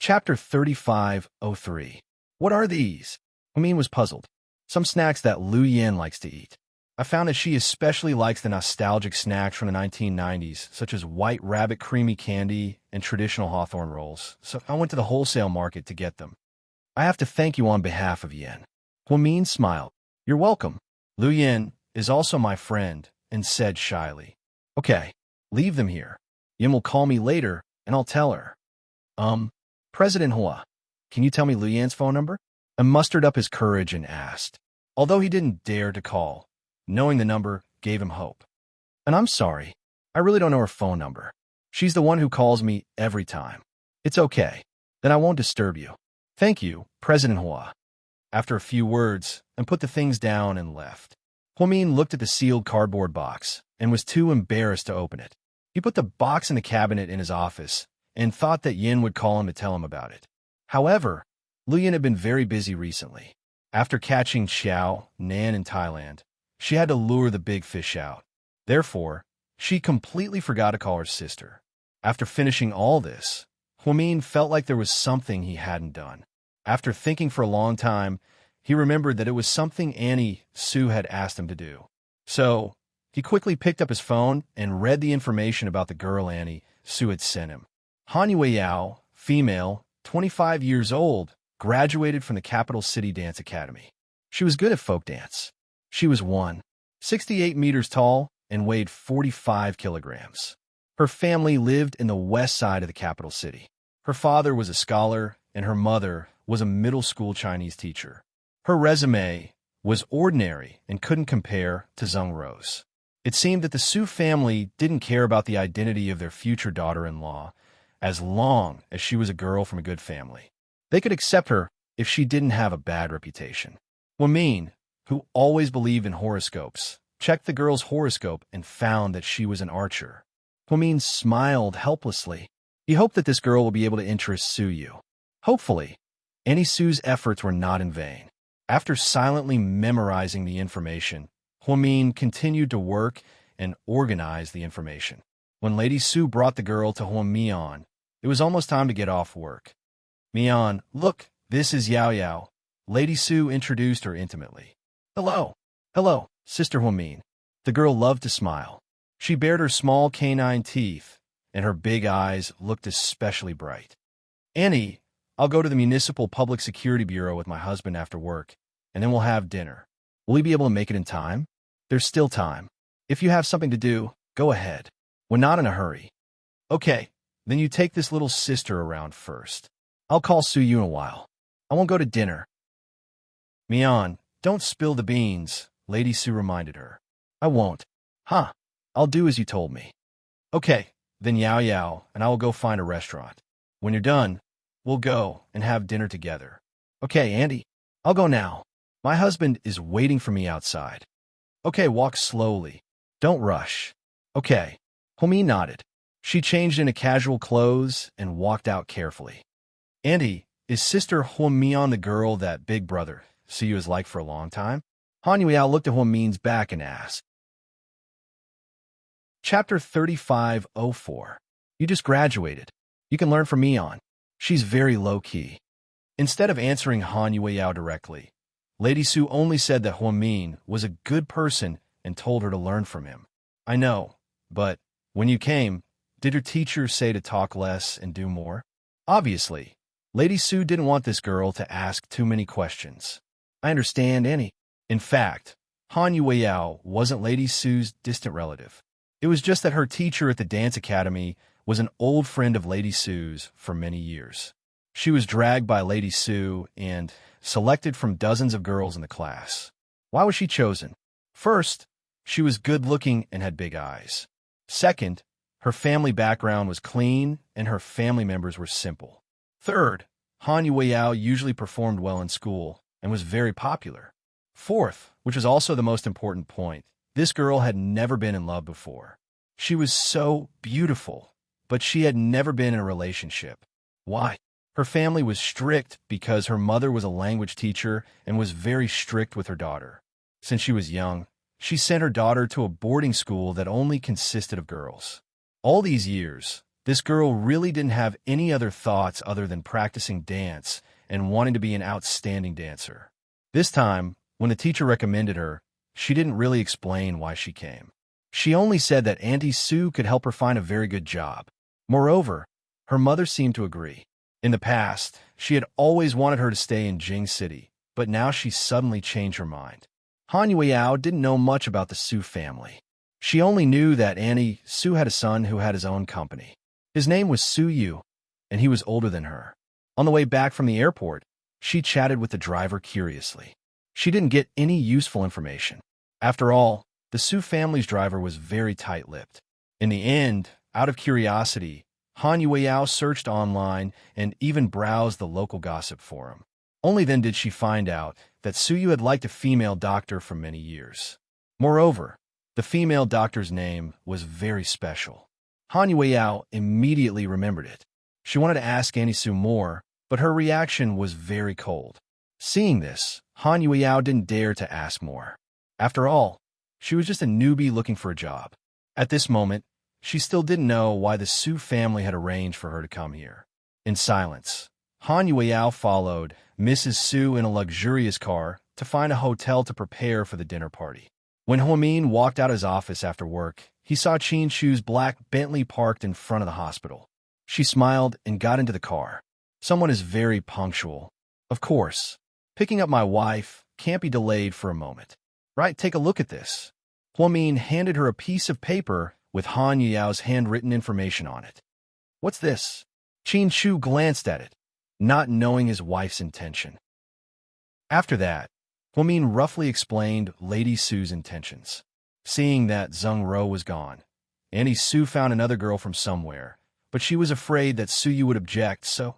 Chapter 3503. What are these? Humin was puzzled. Some snacks that Lu Yin likes to eat. I found that she especially likes the nostalgic snacks from the 1990s, such as White Rabbit creamy candy and traditional Hawthorne rolls, so I went to the wholesale market to get them. I have to thank you on behalf of Yin. Humin smiled. You're welcome. Lu Yin is also my friend, and said shyly. Okay, leave them here. Yin will call me later, and I'll tell her. President Hua, can you tell me Lu Yin's phone number? I mustered up his courage and asked, although he didn't dare to call. Knowing the number gave him hope. And I'm sorry, I really don't know her phone number. She's the one who calls me every time. It's okay. Then I won't disturb you. Thank you, President Hua. After a few words, and put the things down and left. Humin looked at the sealed cardboard box and was too embarrassed to open it. He put the box in the cabinet in his office and thought that Yin would call him to tell him about it. However, Lu Yin had been very busy recently. After catching Xiao Nan in Thailand, she had to lure the big fish out. Therefore, she completely forgot to call her sister. After finishing all this, Humin felt like there was something he hadn't done. After thinking for a long time, he remembered that it was something Annie Su had asked him to do. So, he quickly picked up his phone and read the information about the girl Annie Su had sent him. Han Yueyao, female, 25 years old, graduated from the capital city dance academy. She was good at folk dance. She was 168 meters tall and weighed 45 kilograms. Her family lived in the west side of the capital city. Her father was a scholar and her mother was a middle school Chinese teacher. Her resume was ordinary and couldn't compare to Zheng Ro's. It seemed that the Su family didn't care about the identity of their future daughter-in-law as long as she was a girl from a good family. They could accept her if she didn't have a bad reputation. Humin, who always believed in horoscopes, checked the girl's horoscope and found that she was an archer. Humin smiled helplessly. He hoped that this girl will be able to interest Su Yu. Hopefully, Annie Su's efforts were not in vain. After silently memorizing the information, Humin continued to work and organize the information. When Lady Su brought the girl to Huamian, it was almost time to get off work. Mian, look, this is Yao Yao. Lady Su introduced her intimately. Hello. Hello, Sister Huamin. The girl loved to smile. She bared her small canine teeth, and her big eyes looked especially bright. Annie, I'll go to the Municipal Public Security Bureau with my husband after work, and then we'll have dinner. Will we be able to make it in time? There's still time. If you have something to do, go ahead. We're not in a hurry. Okay, then you take this little sister around first. I'll call Su Yu in a while. I won't go to dinner. Mian, don't spill the beans, Lady Su reminded her. I won't. Huh, I'll do as you told me. Okay, then Yao Yao and I will go find a restaurant. When you're done, we'll go and have dinner together. Okay, Andy, I'll go now. My husband is waiting for me outside. Okay, walk slowly. Don't rush. Okay. Humin nodded. She changed into casual clothes and walked out carefully. Andy, is Sister Huamian the girl that Big Brother Su Yu has liked for a long time? Han Yueyao looked at Huamin's back and asked. Chapter 3504. You just graduated. You can learn from Mian. She's very low-key. Instead of answering Han Yueyao directly, Lady Su only said that Huamin was a good person and told her to learn from him. I know, but when you came, did your teacher say to talk less and do more? Obviously, Lady Su didn't want this girl to ask too many questions. I understand, Annie. In fact, Han Yueyao wasn't Lady Su's distant relative. It was just that her teacher at the dance academy was an old friend of Lady Su's for many years. She was dragged by Lady Su and selected from dozens of girls in the class. Why was she chosen? First, she was good-looking and had big eyes. Second, her family background was clean and her family members were simple. Third, Han Yueyao usually performed well in school and was very popular. Fourth, which was also the most important point, this girl had never been in love before. She was so beautiful, but she had never been in a relationship. Why? Her family was strict because her mother was a language teacher and was very strict with her daughter. Since she was young, she sent her daughter to a boarding school that only consisted of girls. All these years, This girl really didn't have any other thoughts other than practicing dance and wanting to be an outstanding dancer. This time, when the teacher recommended her, she didn't really explain why she came. She only said that Auntie Sue could help her find a very good job. Moreover, her mother seemed to agree. In the past, she had always wanted her to stay in Jing City, but now she suddenly changed her mind. Han Yueyao didn't know much about the Sue family. She only knew that Auntie Sue had a son who had his own company. His name was Su Yu, and he was older than her. On the way back from the airport, she chatted with the driver curiously. She didn't get any useful information. After all, the Su family's driver was very tight-lipped. In the end, out of curiosity, Han Yueyao searched online and even browsed the local gossip forum. Only then did she find out that Su Yu had liked a female doctor for many years. Moreover, the female doctor's name was very special. Han Yueyao immediately remembered it. She wanted to ask Auntie Sue more, but her reaction was very cold. Seeing this, Han Yueyao didn't dare to ask more. After all, she was just a newbie looking for a job. At this moment, she still didn't know why the Sue family had arranged for her to come here. In silence, Han Yueyao followed Mrs. Sue in a luxurious car to find a hotel to prepare for the dinner party. When Huamin walked out of his office after work, he saw Qin Shu's black Bentley parked in front of the hospital. She smiled and got into the car. Someone is very punctual. Of course, picking up my wife can't be delayed for a moment. Right, take a look at this. Huamin handed her a piece of paper with Han Yueyao's handwritten information on it. What's this? Qin Shu glanced at it, not knowing his wife's intention. After that, Huamin roughly explained Lady Sue's intentions. Seeing that Zheng Ro was gone, Auntie Sue found another girl from somewhere, but she was afraid that Su Yu would object, so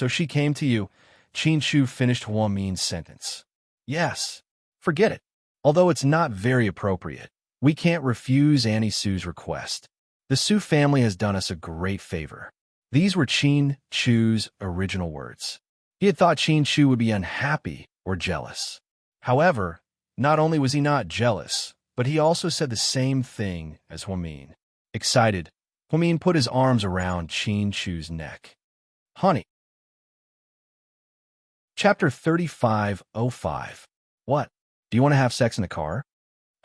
she came to you. Qin Shu finished Huamin's sentence. Yes, forget it. Although it's not very appropriate, we can't refuse Auntie Sue's request. The Su family has done us a great favor. These were Qin Shu's original words. He had thought Qin Shu would be unhappy or jealous. However, not only was he not jealous, but he also said the same thing as Huamin. Excited, Huamin put his arms around Qin Shu's neck. Honey. Chapter 3505. What? Do you want to have sex in a car?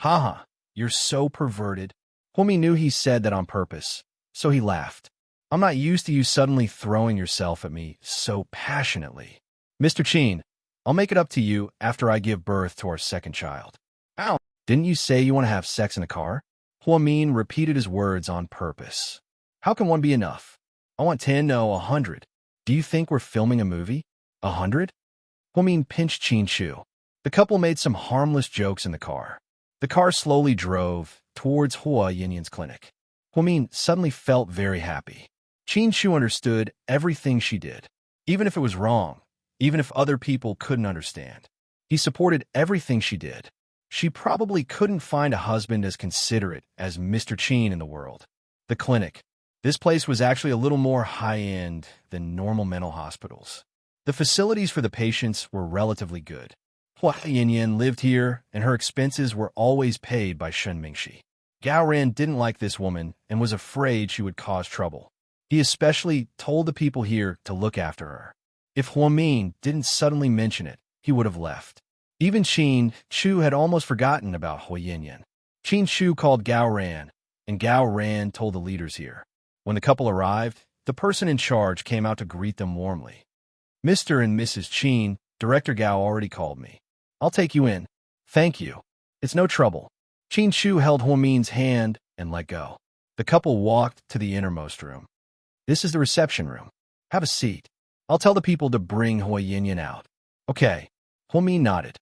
Haha, you're so perverted. Huamin knew he said that on purpose, so he laughed. I'm not used to you suddenly throwing yourself at me so passionately. Mr. Qin, I'll make it up to you after I give birth to our second child. Ow! Didn't you say you want to have sex in a car? Huamin repeated his words on purpose. How can one be enough? I want 10, no, 100. Do you think we're filming a movie? 100? Huamin pinched Qin Shu. The couple made some harmless jokes in the car. The car slowly drove towards Hua Yinyan's clinic. Huamin suddenly felt very happy. Qin Shu understood everything she did, even if it was wrong, even if other people couldn't understand. He supported everything she did. She probably couldn't find a husband as considerate as Mr. Qin in the world. The clinic. This place was actually a little more high-end than normal mental hospitals. The facilities for the patients were relatively good. Hua Yinyan lived here, and her expenses were always paid by Shen Mingxi. Gao Ran didn't like this woman and was afraid she would cause trouble. He especially told the people here to look after her. If Huamin didn't suddenly mention it, he would have left. Even Qin Shu had almost forgotten about Hua Yinyan. Qin Shu called Gao Ran, and Gao Ran told the leaders here. When the couple arrived, the person in charge came out to greet them warmly. Mr. and Mrs. Qin, Director Gao already called me. I'll take you in. Thank you. It's no trouble. Qin Shu held Huamin's hand and let go. The couple walked to the innermost room. This is the reception room. Have a seat. I'll tell the people to bring Hua Yinyan out. Okay. Huamin nodded.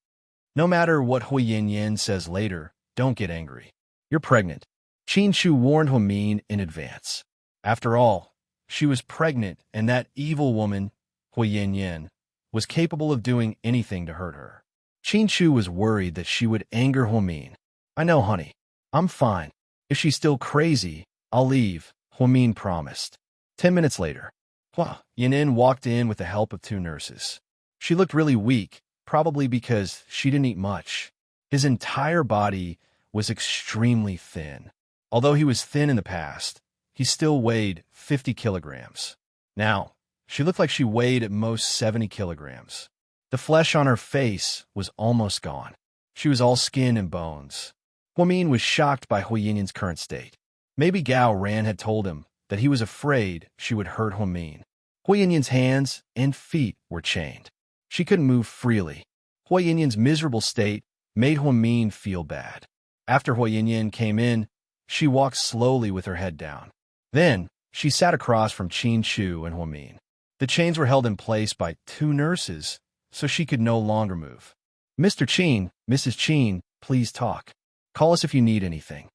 No matter what Hua Yinyan says later, don't get angry. You're pregnant. Qin Shu warned Huamin in advance. After all, she was pregnant, and that evil woman, Hua Yinyan, was capable of doing anything to hurt her. Qin Shu was worried that she would anger Huamin. I know, honey. I'm fine. If she's still crazy, I'll leave, Huamin promised. 10 minutes later, Hua Yinyan walked in with the help of 2 nurses. She looked really weak, probably because she didn't eat much. His entire body was extremely thin. Although he was thin in the past, he still weighed 50 kilograms. Now, she looked like she weighed at most 70 kilograms. The flesh on her face was almost gone. She was all skin and bones. Huamin was shocked by Hui Yinyan's current state. Maybe Gao Ran had told him that he was afraid she would hurt Huamin. Hui Yinyan's hands and feet were chained. She couldn't move freely. Hui Yinyan's miserable state made Huamin feel bad. After Hui Yinyan came in, she walked slowly with her head down. Then, she sat across from Qin Chu and Huamin. The chains were held in place by 2 nurses, so she could no longer move. Mr. Qin, Mrs. Qin, please talk. Call us if you need anything.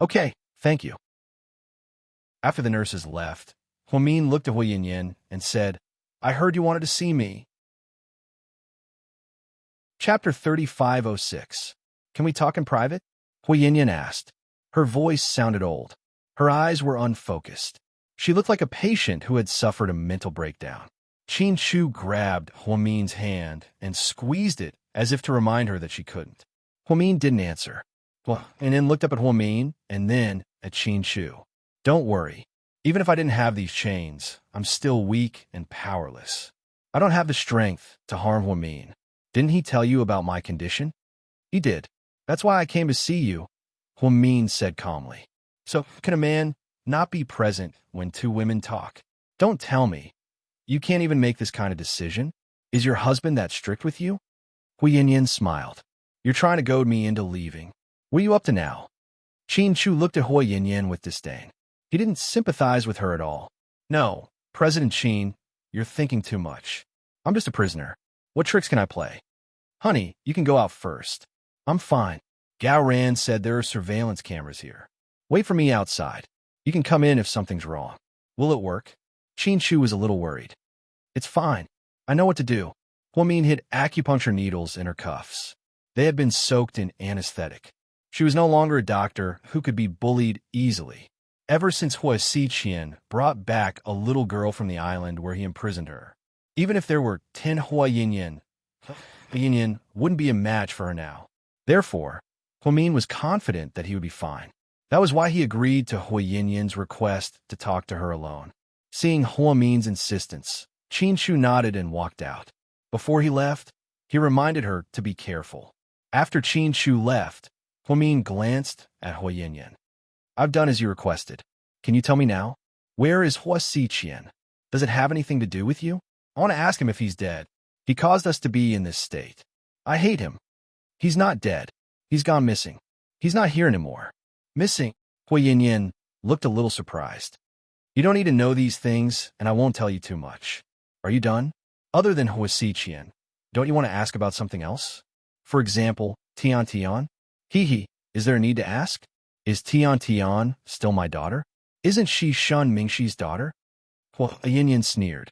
Okay, thank you. After the nurses left, Huamin looked at Hui Yinyan and said, I heard you wanted to see me. Chapter 3506. Can we talk in private? Hui Yinyan asked. Her voice sounded old. Her eyes were unfocused. She looked like a patient who had suffered a mental breakdown. Qin Chu grabbed Huamin's hand and squeezed it as if to remind her that she couldn't. Huamin didn't answer. And then looked up at Huamin and then at Qin Chu. Don't worry. Even if I didn't have these chains, I'm still weak and powerless. I don't have the strength to harm Huamin. Didn't he tell you about my condition? He did. That's why I came to see you, Huamin said calmly. So, can a man not be present when 2 women talk? Don't tell me. You can't even make this kind of decision? Is your husband that strict with you? Hui Yinyan smiled. You're trying to goad me into leaving. What are you up to now? Qin Chu looked at Hui Yinyan with disdain. He didn't sympathize with her at all. No, President Qin, you're thinking too much. I'm just a prisoner. What tricks can I play? Honey, you can go out first. I'm fine. Gao Ran said there are surveillance cameras here. Wait for me outside. You can come in if something's wrong. Will it work? Qin Chu was a little worried. It's fine. I know what to do. Huamin hid acupuncture needles in her cuffs. They had been soaked in anesthetic. She was no longer a doctor who could be bullied easily. Ever since Hua Xiqian brought back a little girl from the island where he imprisoned her. Even if there were 10 Hua Yinyan, Yinyan wouldn't be a match for her now. Therefore, Huamin was confident that he would be fine. That was why he agreed to Hui Yinyan's request to talk to her alone. Seeing Huamin's insistence, Qin Chu nodded and walked out. Before he left, he reminded her to be careful. After Qin Chu left, Huamin glanced at Hui Yinyan. I've done as you requested. Can you tell me now? Where is Hua Xiqian? Does it have anything to do with you? I want to ask him if he's dead. He caused us to be in this state. I hate him. He's not dead. He's gone missing. He's not here anymore. Missing? Hui Yinyan looked a little surprised. You don't need to know these things, and I won't tell you too much. Are you done? Other than Hua Xiqian, don't you want to ask about something else? For example, Tian Tian? Hee, is there a need to ask? Is Tian Tian still my daughter? Isn't she Shun Mingxi's daughter? Hui Yinyan sneered.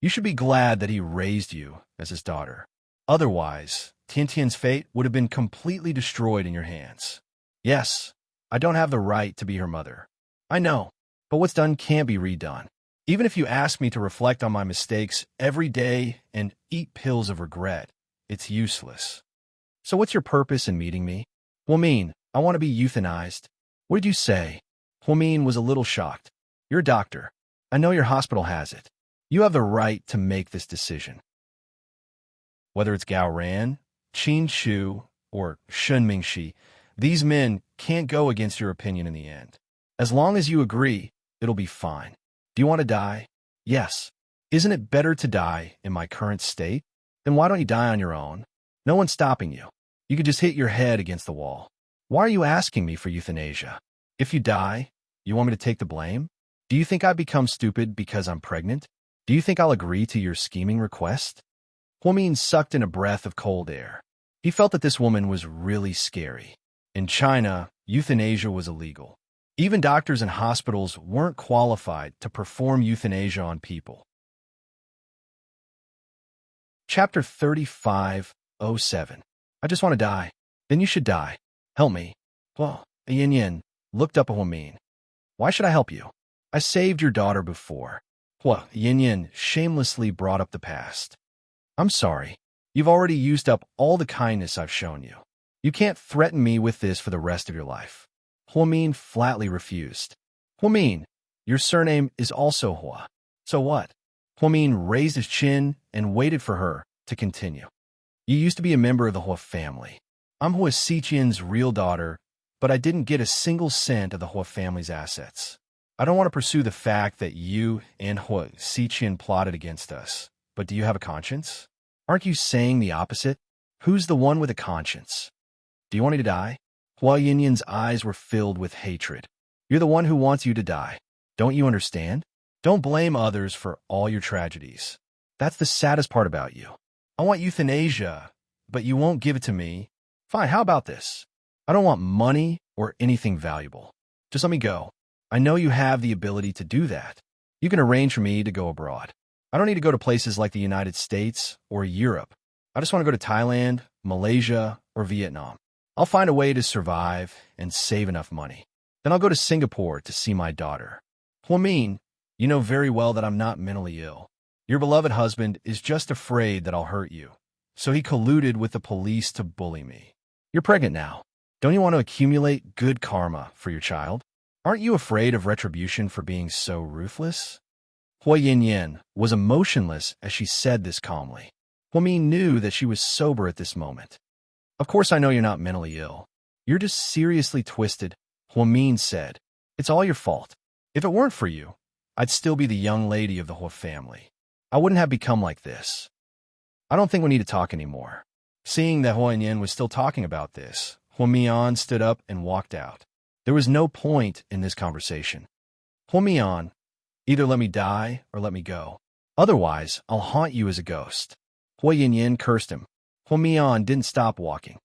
You should be glad that he raised you as his daughter. Otherwise, Tian Tian's fate would have been completely destroyed in your hands. Yes, I don't have the right to be her mother. I know, but what's done can't be redone. Even if you ask me to reflect on my mistakes every day and eat pills of regret, it's useless. So what's your purpose in meeting me? Huamin, I want to be euthanized. What did you say? Huamin was a little shocked. You're a doctor. I know your hospital has it. You have the right to make this decision. Whether it's Gao Ran, Qin Chu, or Shun Mingxi, these men can't go against your opinion in the end. As long as you agree, it'll be fine. Do you want to die? Yes. Isn't it better to die in my current state? Then why don't you die on your own? No one's stopping you. You could just hit your head against the wall. Why are you asking me for euthanasia? If you die, you want me to take the blame? Do you think I become stupid because I'm pregnant? Do you think I'll agree to your scheming request? Huamin sucked in a breath of cold air. He felt that this woman was really scary. In China, euthanasia was illegal. Even doctors and hospitals weren't qualified to perform euthanasia on people. Chapter 3507. I just want to die. Then you should die. Help me. Well, Yin Yin looked up at Huamin. Why should I help you? I saved your daughter before. Hua Yin Yin shamelessly brought up the past. I'm sorry. You've already used up all the kindness I've shown you. You can't threaten me with this for the rest of your life. Huamin flatly refused. Huamin, Your surname is also Hua. So what? Huamin raised his chin and waited for her to continue. You used to be a member of the Hua family. I'm Hua Xiqian's real daughter, but I didn't get a single cent of the Hua family's assets. I don't want to pursue the fact that you and Hua Xiqian plotted against us, but do you have a conscience? Aren't you saying the opposite? Who's the one with a conscience? Do you want me to die? Hua Yinyan's eyes were filled with hatred. You're the one who wants you to die. Don't you understand? Don't blame others for all your tragedies. That's the saddest part about you. I want euthanasia, but you won't give it to me. Fine, how about this? I don't want money or anything valuable. Just let me go. I know you have the ability to do that. You can arrange for me to go abroad. I don't need to go to places like the United States or Europe. I just want to go to Thailand, Malaysia, or Vietnam. I'll find a way to survive and save enough money. Then I'll go to Singapore to see my daughter. Huamin, you know very well that I'm not mentally ill. Your beloved husband is just afraid that I'll hurt you. So he colluded with the police to bully me. You're pregnant now. Don't you want to accumulate good karma for your child? Aren't you afraid of retribution for being so ruthless? Hua Yinyan was emotionless as she said this calmly. Huamin knew that she was sober at this moment. Of course I know you're not mentally ill. You're just seriously twisted, Huamin said. It's all your fault. If it weren't for you, I'd still be the young lady of the Hua family. I wouldn't have become like this. I don't think we need to talk anymore. Seeing that Hua Yin was still talking about this, Hua Mian stood up and walked out. There was no point in this conversation. Hua Mian, either let me die or let me go. Otherwise, I'll haunt you as a ghost. Hua Yin cursed him. Hua Mian didn't stop walking.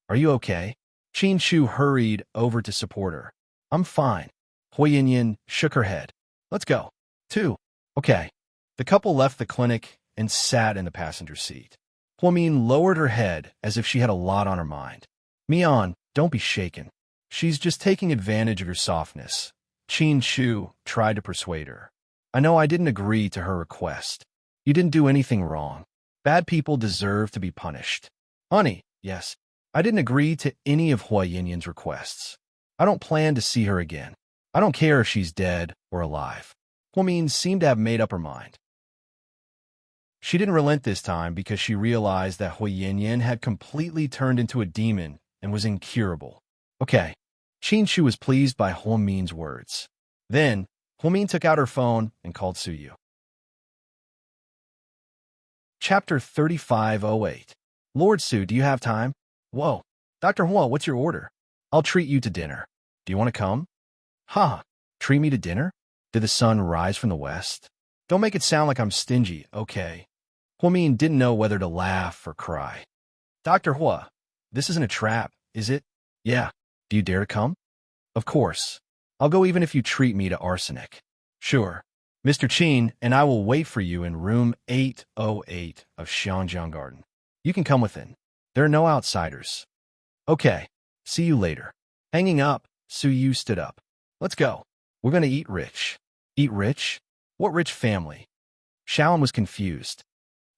Are you okay? Qin Shu hurried over to support her. I'm fine. Hua Yin shook her head. Let's go. 2. Okay. The couple left the clinic and sat in the passenger seat. Huamin lowered her head as if she had a lot on her mind. Mian, don't be shaken. She's just taking advantage of your softness. Qin Shu tried to persuade her. I know I didn't agree to her request. You didn't do anything wrong. Bad people deserve to be punished. Honey, yes, I didn't agree to any of Hua Yinyan's requests. I don't plan to see her again. I don't care if she's dead or alive. Huamin seemed to have made up her mind. She didn't relent this time because she realized that Hua Yinyan had completely turned into a demon and was incurable. Okay. Qin Shu was pleased by Huamin's words. Then, Huamin took out her phone and called Suyu. Chapter 3508. Lord Su, do you have time? Whoa. Dr. Hua, what's your order? I'll treat you to dinner. Do you want to come? Ha! Treat me to dinner? Did the sun rise from the west? Don't make it sound like I'm stingy, okay? Huamin didn't know whether to laugh or cry. Dr. Hua, this isn't a trap, is it? Yeah. Do you dare to come? Of course. I'll go even if you treat me to arsenic. Sure. Mr. Qin and I will wait for you in room 808 of Xiangjiang Garden. You can come within. There are no outsiders. Okay. See you later. Hanging up, Su Yu stood up. Let's go. We're going to eat rich. Eat rich? What rich family? Shaolin was confused.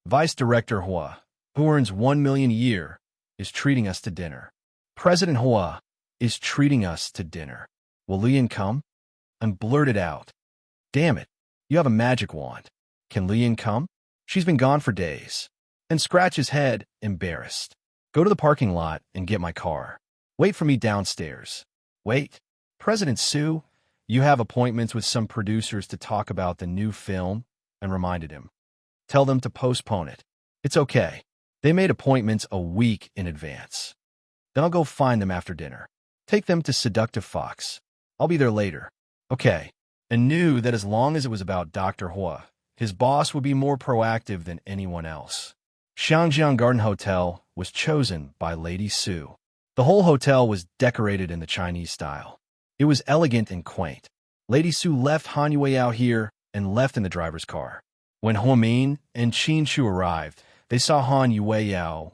Vice Director Hua, who earns 1 million a year, is treating us to dinner. President Hua is treating us to dinner. Will Lian come? And blurted out. Damn it. You have a magic wand. Can Lian come? She's been gone for days. And scratch his head, embarrassed. Go to the parking lot and get my car. Wait for me downstairs. Wait. President Su, you have appointments with some producers to talk about the new film, and reminded him. Tell them to postpone it. It's okay. They made appointments a week in advance. Then I'll go find them after dinner. Take them to Seductive Fox. I'll be there later. Okay. And knew that as long as it was about Dr. Hua, his boss would be more proactive than anyone else. Xiangjiang Garden Hotel was chosen by Lady Su. The whole hotel was decorated in the Chinese style. It was elegant and quaint. Lady Su left Han Yue out here and left in the driver's car. When Huamin and Qin Shu arrived, they saw Han Yue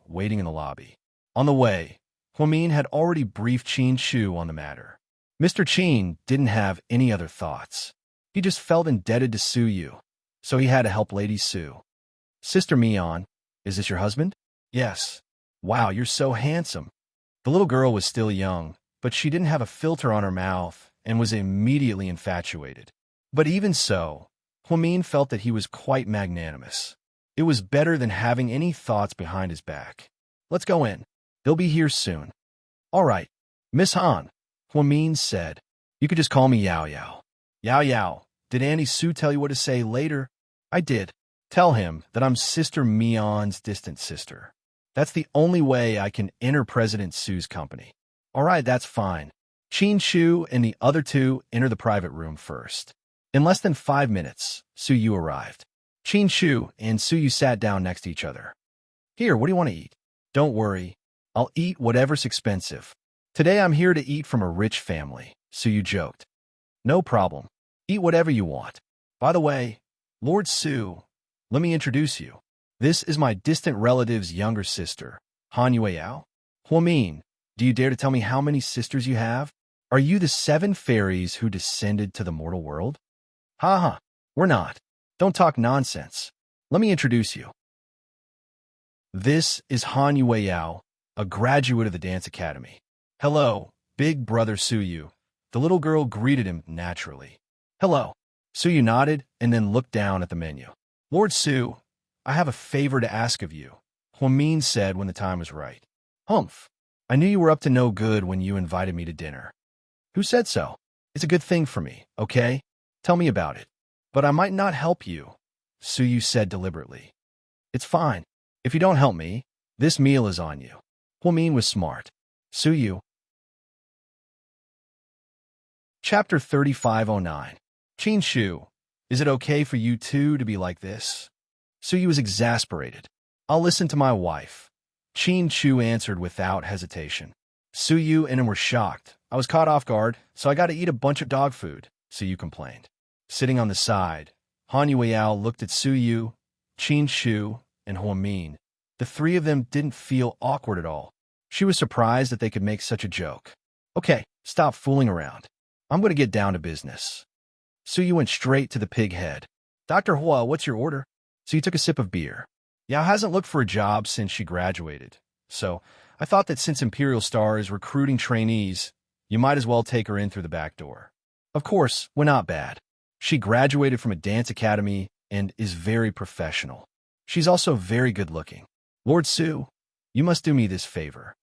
waiting in the lobby. On the way, Huamin had already briefed Qin Shu on the matter. Mr. Qin didn't have any other thoughts. He just felt indebted to Su Yu, so he had to help Lady Su. Sister Mian, is this your husband? Yes. Wow, you're so handsome. The little girl was still young, but she didn't have a filter on her mouth and was immediately infatuated. But even so, Huamin felt that he was quite magnanimous. It was better than having any thoughts behind his back. Let's go in. They'll be here soon. All right, Miss Han, Huamin said. You could just call me Yao Yao. Yao Yao, did Auntie Sue tell you what to say later? I did. Tell him that I'm Sister Mion's distant sister. That's the only way I can enter President Sue's company. All right, that's fine. Qin Shu and the other two enter the private room first. In less than 5 minutes, Su Yu arrived. Qin Shu and Su Yu sat down next to each other. Here, what do you want to eat? Don't worry. I'll eat whatever's expensive. Today I'm here to eat from a rich family, Su Yu joked. No problem. Eat whatever you want. By the way, Lord Su, let me introduce you. This is my distant relative's younger sister, Han Yueyao. Huamin, do you dare to tell me how many sisters you have? Are you the 7 fairies who descended to the mortal world? Ha, we're not. Don't talk nonsense. Let me introduce you. This is Han Yueyao, a graduate of the dance academy. Hello, big brother Su Yu. The little girl greeted him naturally. Hello. Su Yu nodded and then looked down at the menu. Lord Su, I have a favor to ask of you, Huamin said when the time was right. Humph. I knew you were up to no good when you invited me to dinner. Who said so? It's a good thing for me, okay? Tell me about it. But I might not help you, Su Yu said deliberately. It's fine. If you don't help me, this meal is on you. Huamin was smart. Su Yu. Chapter 3509. Qin Shu, is it okay for you two to be like this? Su Yu was exasperated. I'll listen to my wife. Qin Shu answered without hesitation. Su Yu and him were shocked. I was caught off guard, so I got to eat a bunch of dog food, Su Yu complained. Sitting on the side, Han Yueyao looked at Su Yu, Qin Shu, and Huamin. The 3 of them didn't feel awkward at all. She was surprised that they could make such a joke. Okay, stop fooling around. I'm going to get down to business. Su Yu went straight to the pig head. Dr. Hua, what's your order? Su Yu took a sip of beer. Yao hasn't looked for a job since she graduated, so I thought that since Imperial Star is recruiting trainees, you might as well take her in through the back door. Of course, we're not bad. She graduated from a dance academy and is very professional. She's also very good-looking. Lord Su, you must do me this favor.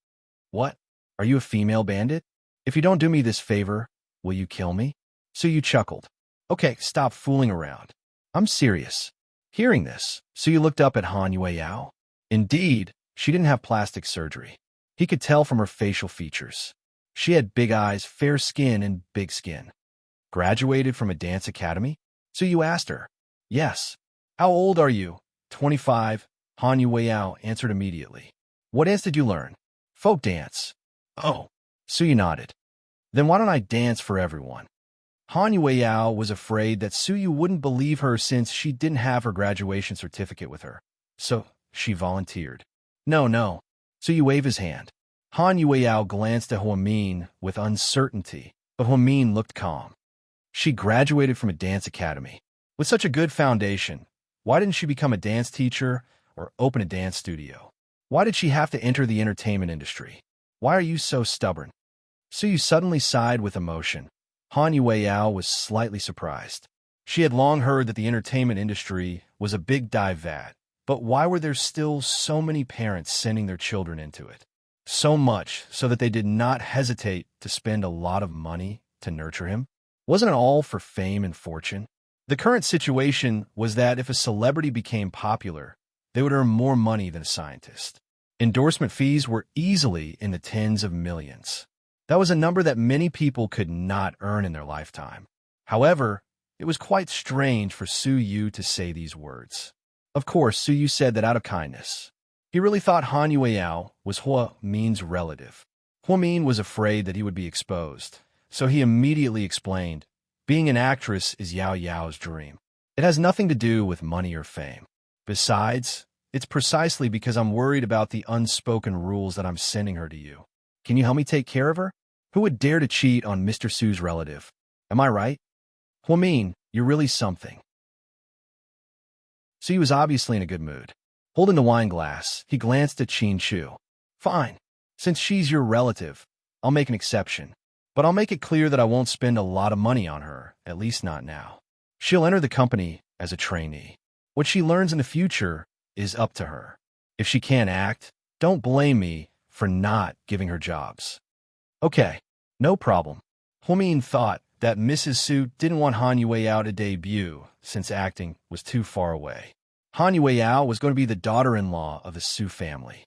What? Are you a female bandit? If you don't do me this favor, will you kill me? Su Yu chuckled. Okay, stop fooling around. I'm serious. Hearing this, Su Yu looked up at Han Yueyao. Indeed, she didn't have plastic surgery. He could tell from her facial features. She had big eyes, fair skin, and big skin. Graduated from a dance academy? Su Yu asked her. Yes. How old are you? 25, Han Yueyao answered immediately. What dance did you learn? Folk dance. Oh. Su Yu nodded. Then why don't I dance for everyone? Han Yueyao was afraid that Su Yu wouldn't believe her since she didn't have her graduation certificate with her. So she volunteered. No. Su Yu waved his hand. Han Yueyao glanced at Huamin with uncertainty, but Huamin looked calm. She graduated from a dance academy. With such a good foundation, why didn't she become a dance teacher or open a dance studio? Why did she have to enter the entertainment industry? Why are you so stubborn? Su Yu suddenly sighed with emotion. Han Yueyao was slightly surprised. She had long heard that the entertainment industry was a big dive vat, but why were there still so many parents sending their children into it? So much so that they did not hesitate to spend a lot of money to nurture him? Wasn't it all for fame and fortune? The current situation was that if a celebrity became popular, they would earn more money than a scientist. Endorsement fees were easily in the tens of millions. That was a number that many people could not earn in their lifetime. However, it was quite strange for Su Yu to say these words. Of course, Su Yu said that out of kindness. He really thought Han Yueyao was Huamin's relative. Huamin was afraid that he would be exposed, so he immediately explained, being an actress is Yao Yao's dream. It has nothing to do with money or fame. Besides, it's precisely because I'm worried about the unspoken rules that I'm sending her to you. Can you help me take care of her? Who would dare to cheat on Mr. Su's relative? Am I right? Huamin, you're really something. Su was obviously in a good mood. Holding the wine glass, he glanced at Qin Shu. Fine. Since she's your relative, I'll make an exception. But I'll make it clear that I won't spend a lot of money on her, at least not now. She'll enter the company as a trainee. What she learns in the future is up to her. If she can't act, don't blame me for not giving her jobs. Okay, no problem. Huamin thought that Mrs. Su didn't want Han Yueyao to debut since acting was too far away. Han Yueyao was going to be the daughter-in-law of the Su family.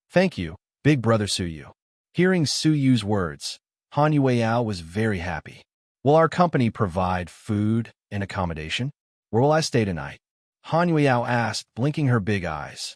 Thank you, big brother Su Yu. Hearing Su Yu's words, Han Yueyao was very happy. Will our company provide food and accommodation? Where will I stay tonight? Han Yueyao asked, blinking her big eyes.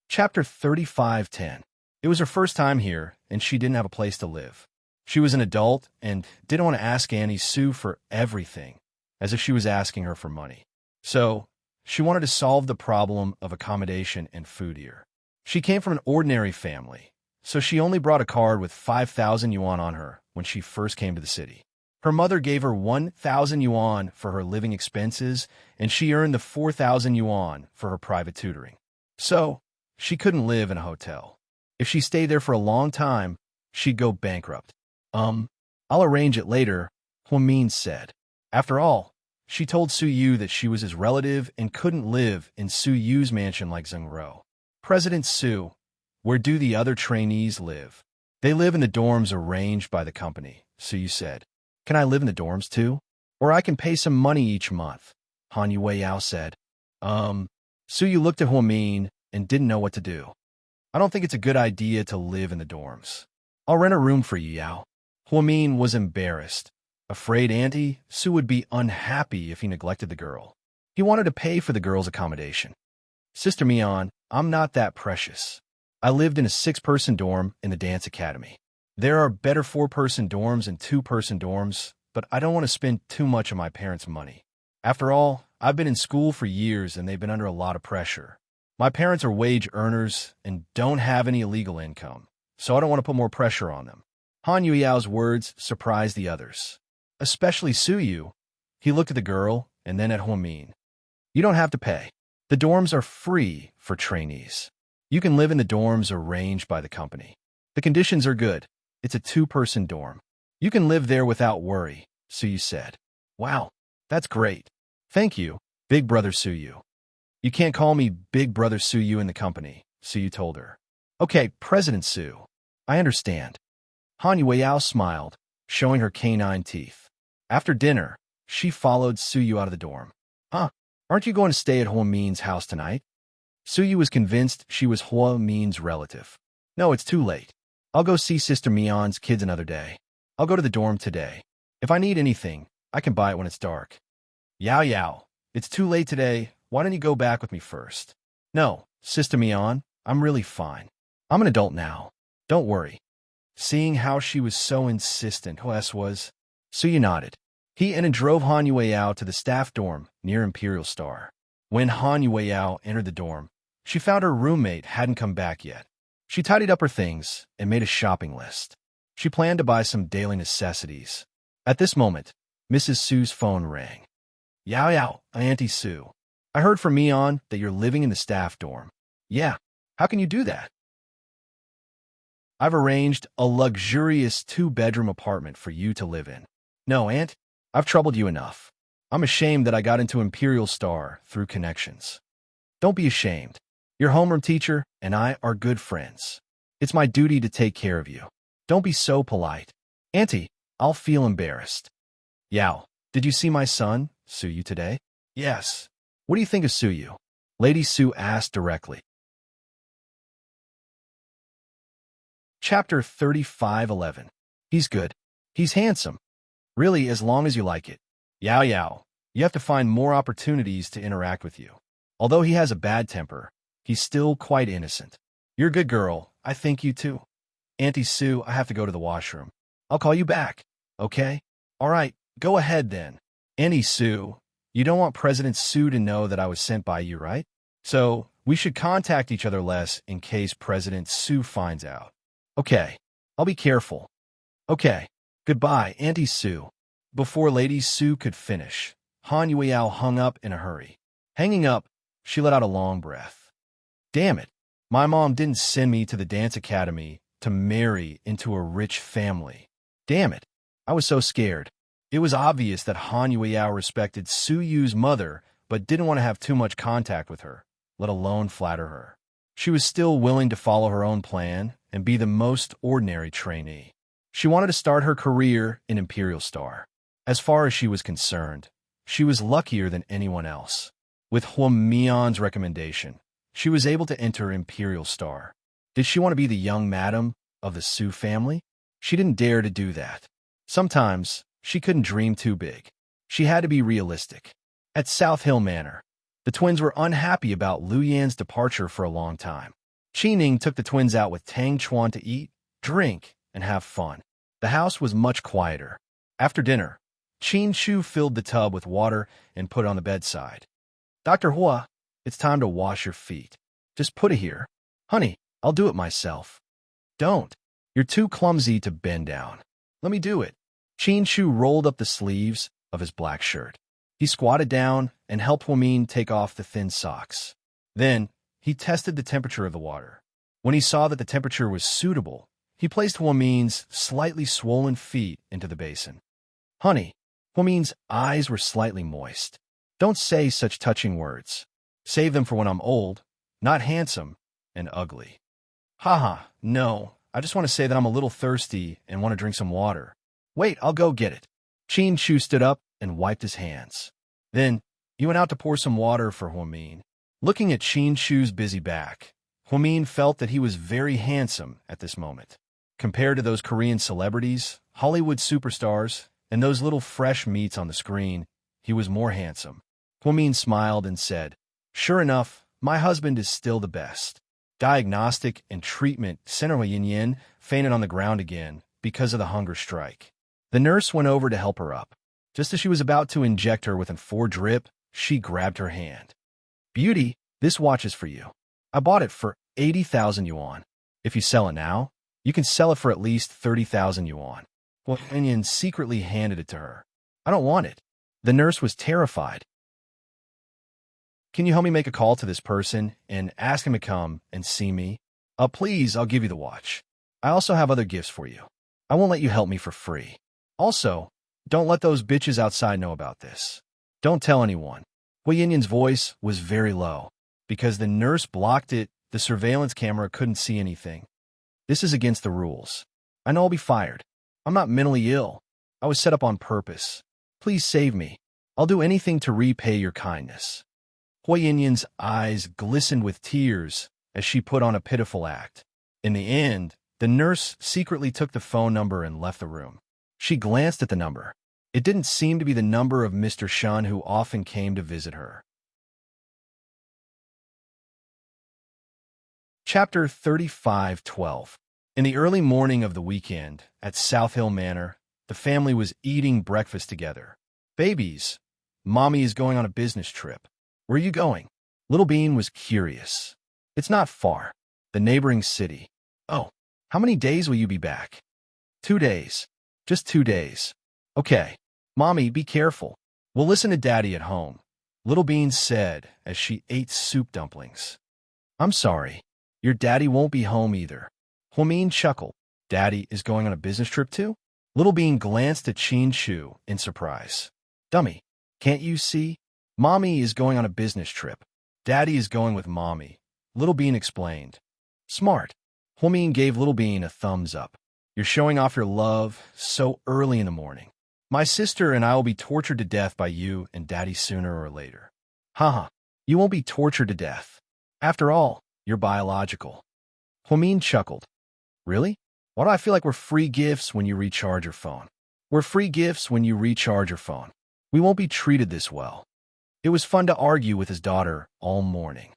Chapter 35:10. It was her first time here, and she didn't have a place to live. She was an adult and didn't want to ask Auntie Sue for everything, as if she was asking her for money. So, she wanted to solve the problem of accommodation and food here. She came from an ordinary family, so she only brought a card with 5,000 yuan on her when she first came to the city. Her mother gave her 1,000 yuan for her living expenses, and she earned the 4,000 yuan for her private tutoring. So, she couldn't live in a hotel. If she stayed there for a long time, she'd go bankrupt. I'll arrange it later, Huamin said. After all, she told Su Yu that she was his relative and couldn't live in Su Yu's mansion like Zheng Ro. President Su, where do the other trainees live? They live in the dorms arranged by the company, Su Yu said. Can I live in the dorms too? Or I can pay some money each month, Han Yueyao said. Su Yu looked at Huamin and didn't know what to do. I don't think it's a good idea to live in the dorms. I'll rent a room for you, Yao. Huamin was embarrassed, afraid Auntie Su would be unhappy if he neglected the girl. He wanted to pay for the girl's accommodation. Sister Mian, I'm not that precious. I lived in a 6-person dorm in the dance academy. There are better 4-person dorms and 2-person dorms, but I don't want to spend too much of my parents' money. After all, I've been in school for years and they've been under a lot of pressure. My parents are wage earners and don't have any illegal income, so I don't want to put more pressure on them. Han Yueyao's words surprised the others, especially Su Yu. He looked at the girl and then at Huamin. You don't have to pay. The dorms are free for trainees. You can live in the dorms arranged by the company. The conditions are good. It's a 2-person dorm. You can live there without worry, Su Yu said. Wow, that's great. Thank you, big brother Su Yu. You can't call me big brother Su Yu in the company, Su Yu told her. Okay, President Su. I understand. Han Yueyao smiled, showing her canine teeth. After dinner, she followed Su Yu out of the dorm. Huh? Aren't you going to stay at Huamin's house tonight? Su Yu was convinced she was Huamin's relative. No, it's too late. I'll go see Sister Mian's kids another day. I'll go to the dorm today. If I need anything, I can buy it when it's dark. Yao Yao, it's too late today. Why don't you go back with me first? No, Sister Mian, I'm really fine. I'm an adult now. Don't worry. Seeing how she was so insistent, Hes was, Su Yu nodded. He and drove Han Yueyao to the staff dorm near Imperial Star. When Han Yueyao entered the dorm, she found her roommate hadn't come back yet. She tidied up her things and made a shopping list. She planned to buy some daily necessities. At this moment, Mrs. Su's phone rang. Yao Yao, Auntie Su. I heard from Mian that you're living in the staff dorm. Yeah, how can you do that? I've arranged a luxurious 2-bedroom apartment for you to live in. No, Aunt, I've troubled you enough. I'm ashamed that I got into Imperial Star through connections. Don't be ashamed. Your homeroom teacher and I are good friends. It's my duty to take care of you. Don't be so polite. Auntie, I'll feel embarrassed. Yao, did you see my son, Su Yu, today? Yes. What do you think of Su Yu? Lady Su asked directly. Chapter 35:11. He's good. He's handsome. Really, as long as you like it. Yao Yao, you have to find more opportunities to interact with you. Although he has a bad temper, he's still quite innocent. You're a good girl. I think you too. Auntie Su, I have to go to the washroom. I'll call you back. Okay? All right, go ahead then. Auntie Su, you don't want President Su to know that I was sent by you, right? So, we should contact each other less in case President Su finds out. Okay, I'll be careful. Okay, goodbye, Auntie Su. Before Lady Su could finish, Han Yueyao hung up in a hurry. Hanging up, she let out a long breath. Damn it, my mom didn't send me to the dance academy to marry into a rich family. Damn it, I was so scared. It was obvious that Han Yueyao respected Su Yu's mother, but didn't want to have too much contact with her, let alone flatter her. She was still willing to follow her own plan and be the most ordinary trainee. She wanted to start her career in Imperial Star. As far as she was concerned, she was luckier than anyone else. With Huang Mian's recommendation, she was able to enter Imperial Star. Did she want to be the young madam of the Su family? She didn't dare to do that. Sometimes, she couldn't dream too big. She had to be realistic. At South Hill Manor, the twins were unhappy about Lu Yan's departure for a long time. Qi Ning took the twins out with Tang Chuan to eat, drink, and have fun. The house was much quieter. After dinner, Qin Shu filled the tub with water and put it on the bedside. Dr. Hua, it's time to wash your feet. Just put it here. Honey, I'll do it myself. Don't. You're too clumsy to bend down. Let me do it. Qin Shu rolled up the sleeves of his black shirt. He squatted down and helped Huamin take off the thin socks. Then, he tested the temperature of the water. When he saw that the temperature was suitable, he placed Huamin's slightly swollen feet into the basin. Honey, Huamin's eyes were slightly moist. Don't say such touching words. Save them for when I'm old, not handsome, and ugly. Haha, no, I just want to say that I'm a little thirsty and want to drink some water. Wait, I'll go get it. Qin Shu stood up and wiped his hands. Then, he went out to pour some water for Huamin. Looking at Qin Shu's busy back, Huamin felt that he was very handsome at this moment. Compared to those Korean celebrities, Hollywood superstars, and those little fresh meats on the screen, he was more handsome. Huamin smiled and said, Sure enough, my husband is still the best. Diagnostic and treatment center Yin Yin fainted on the ground again because of the hunger strike. The nurse went over to help her up. Just as she was about to inject her with a 4 drip, she grabbed her hand. Beauty, this watch is for you. I bought it for 80,000 yuan. If you sell it now, you can sell it for at least 30,000 yuan. Well, Yin Yin secretly handed it to her. I don't want it. The nurse was terrified. Can you help me make a call to this person and ask him to come and see me? Please, I'll give you the watch. I also have other gifts for you. I won't let you help me for free. Also, don't let those bitches outside know about this. Don't tell anyone. Hui Yinyan's voice was very low. Because the nurse blocked it, the surveillance camera couldn't see anything. This is against the rules. I know I'll be fired. I'm not mentally ill. I was set up on purpose. Please save me. I'll do anything to repay your kindness. Hui Yinyan's eyes glistened with tears as she put on a pitiful act. In the end, the nurse secretly took the phone number and left the room. She glanced at the number. It didn't seem to be the number of Mr. Shun who often came to visit her. Chapter 35:12. In the early morning of the weekend, at South Hill Manor, the family was eating breakfast together. Babies, Mommy is going on a business trip. Where are you going? Little Bean was curious. It's not far. The neighboring city. Oh, how many days will you be back? 2 days. Just 2 days. Okay. Mommy, be careful. We'll listen to Daddy at home, Little Bean said as she ate soup dumplings. I'm sorry. Your daddy won't be home either. Huamin chuckled. Daddy is going on a business trip too? Little Bean glanced at Qin Shu in surprise. Dummy, can't you see? Mommy is going on a business trip. Daddy is going with Mommy, Little Bean explained. Smart. Huamin gave Little Bean a thumbs up. You're showing off your love so early in the morning. My sister and I will be tortured to death by you and Daddy sooner or later. Haha, you won't be tortured to death. After all, you're biological. Huamin chuckled. Really? Why do I feel like we're free gifts when you recharge your phone? We're free gifts when you recharge your phone. We won't be treated this well. It was fun to argue with his daughter all morning.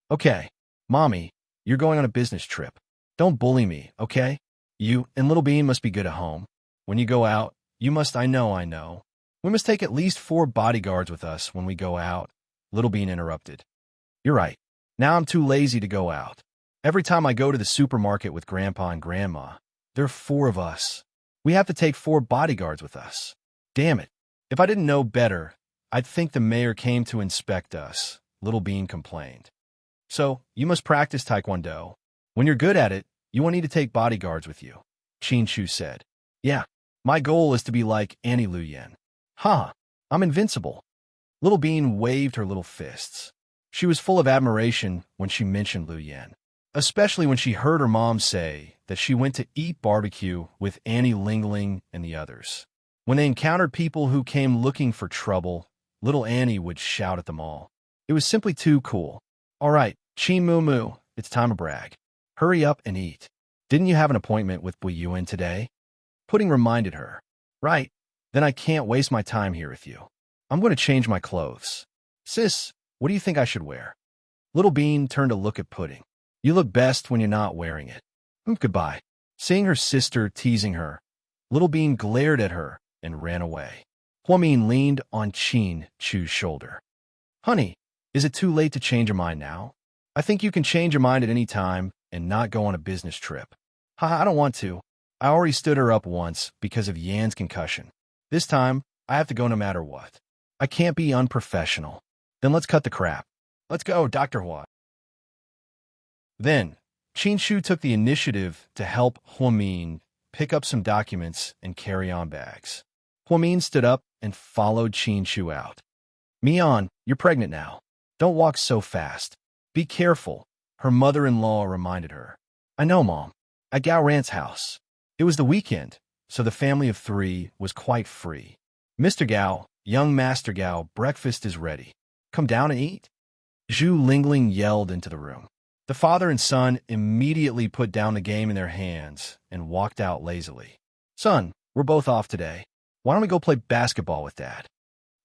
Okay, Mommy, you're going on a business trip. Don't bully me, okay? You and Little Bean must be good at home. When you go out, you must, I know. We must take at least 4 bodyguards with us when we go out, Little Bean interrupted. You're right. Now I'm too lazy to go out. Every time I go to the supermarket with Grandpa and Grandma, there are 4 of us. We have to take 4 bodyguards with us. Damn it. If I didn't know better, I'd think the mayor came to inspect us, Little Bean complained. So, you must practice Taekwondo. When you're good at it, you won't need to take bodyguards with you, Qin Shu said. Yeah, my goal is to be like Annie Lu Yan. Ha! I'm invincible. Little Bean waved her little fists. She was full of admiration when she mentioned Lu Yan, especially when she heard her mom say that she went to eat barbecue with Annie Lingling and the others. When they encountered people who came looking for trouble, little Annie would shout at them all. It was simply too cool. All right, Chi Moo Moo, it's time to brag. Hurry up and eat. Didn't you have an appointment with Bu Yuan today? Pudding reminded her. Right, then I can't waste my time here with you. I'm going to change my clothes. Sis, what do you think I should wear? Little Bean turned to look at Pudding. You look best when you're not wearing it. Goodbye. Seeing her sister teasing her, Little Bean glared at her and ran away. Huamin leaned on Chin Chu's shoulder. Honey, is it too late to change your mind now? I think you can change your mind at any time and not go on a business trip. Haha, I don't want to. I already stood her up once because of Yan's concussion. This time, I have to go no matter what. I can't be unprofessional. Then let's cut the crap. Let's go, Dr. Hua. Then, Chin Chu took the initiative to help Huamin pick up some documents and carry on bags. Huamin stood up and followed Chin Chu out. Mian, you're pregnant now. Don't walk so fast. Be careful, her mother-in-law reminded her. I know, Mom. At Gao Ran's house. It was the weekend, so the family of 3 was quite free. Mr. Gao, young Master Gao, breakfast is ready. Come down and eat. Zhu Lingling yelled into the room. The father and son immediately put down the game in their hands and walked out lazily. Son, we're both off today. Why don't we go play basketball with Dad?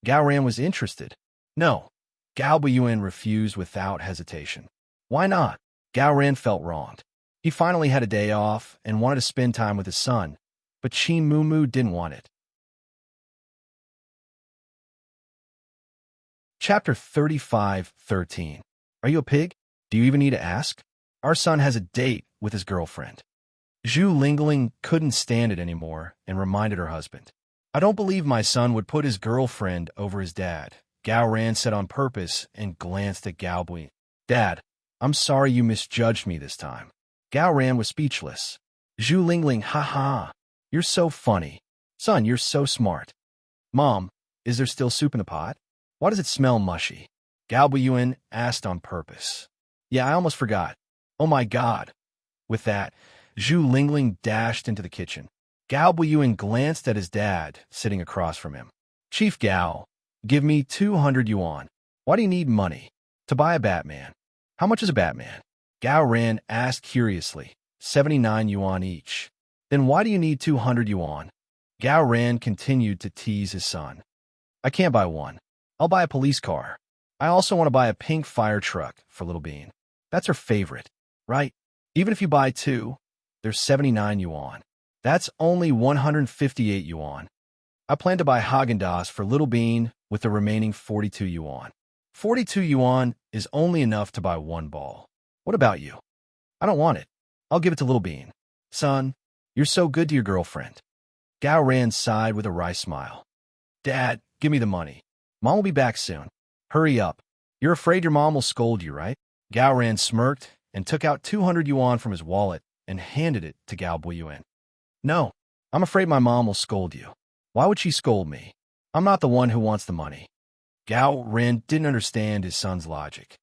Gao Ran was interested. No. Gao Buyuan refused without hesitation. Why not? Gao Ran felt wronged. He finally had a day off and wanted to spend time with his son, but Qin Moo Moo didn't want it. Chapter 35:13. Are you a pig? Do you even need to ask? Our son has a date with his girlfriend. Zhu Lingling couldn't stand it anymore and reminded her husband. I don't believe my son would put his girlfriend over his dad, Gao Ran said on purpose and glanced at Gao Bui. Dad, I'm sorry you misjudged me this time. Gao Ran was speechless. Zhu Lingling, ha. You're so funny. Son, you're so smart. Mom, is there still soup in the pot? Why does it smell mushy? Gao Buyuan asked on purpose. Yeah, I almost forgot. Oh my God. With that, Zhu Lingling dashed into the kitchen. Gao Buyuan glanced at his dad, sitting across from him. Chief Gao, give me 200 yuan. Why do you need money? To buy a Batman. How much is a Batman? Gao Ran asked curiously. 79 yuan each. Then why do you need 200 yuan? Gao Ran continued to tease his son. I can't buy one. I'll buy a police car. I also want to buy a pink fire truck for Little Bean. That's her favorite, right? Even if you buy 2, there's 79 yuan. That's only 158 yuan. I plan to buy Haagen-Dazs for Little Bean with the remaining 42 yuan. 42 yuan is only enough to buy 1 ball. What about you? I don't want it. I'll give it to Little Bean. Son, you're so good to your girlfriend. Gao Ran sighed with a wry smile. Dad, give me the money. Mom will be back soon. Hurry up. You're afraid your mom will scold you, right? Gao Ran smirked and took out 200 yuan from his wallet and handed it to Gao Buyuan. No, I'm afraid my mom will scold you. Why would she scold me? I'm not the one who wants the money. Gao Ran didn't understand his son's logic.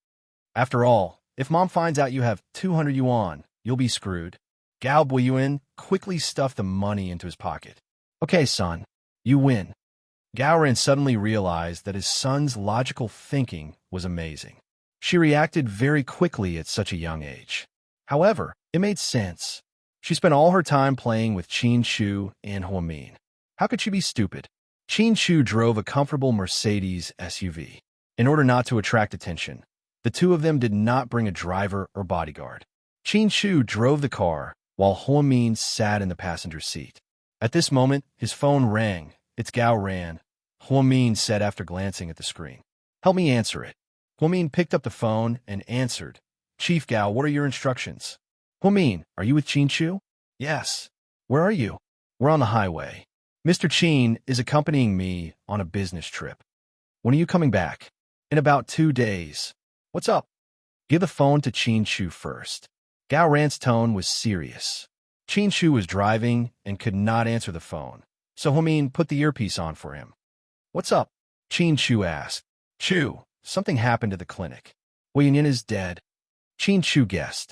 After all, if Mom finds out you have 200 yuan, you'll be screwed. Gao Buyuan quickly stuffed the money into his pocket. Okay, son, you win. Gao Ran suddenly realized that his son's logical thinking was amazing. She reacted very quickly at such a young age. However, it made sense. She spent all her time playing with Chin Chu and Huamin. How could she be stupid? Chin Chu drove a comfortable Mercedes SUV. In order not to attract attention, the two of them did not bring a driver or bodyguard. Chin Chu drove the car while Huamin sat in the passenger seat. At this moment, his phone rang. It's Gao Ran, Huamin said after glancing at the screen. Help me answer it. Huamin picked up the phone and answered. Chief Gao, what are your instructions? Huamin, are you with Chin Chu? Yes. Where are you? We're on the highway. Mr. Chin is accompanying me on a business trip. When are you coming back? In about 2 days. What's up? Give the phone to Chin Chu first. Gao Ran's tone was serious. Chin Chu was driving and could not answer the phone, so Huamin put the earpiece on for him. What's up? Qin Chu asked. Chu, something happened at the clinic. Hui Yin is dead. Qin Chu guessed.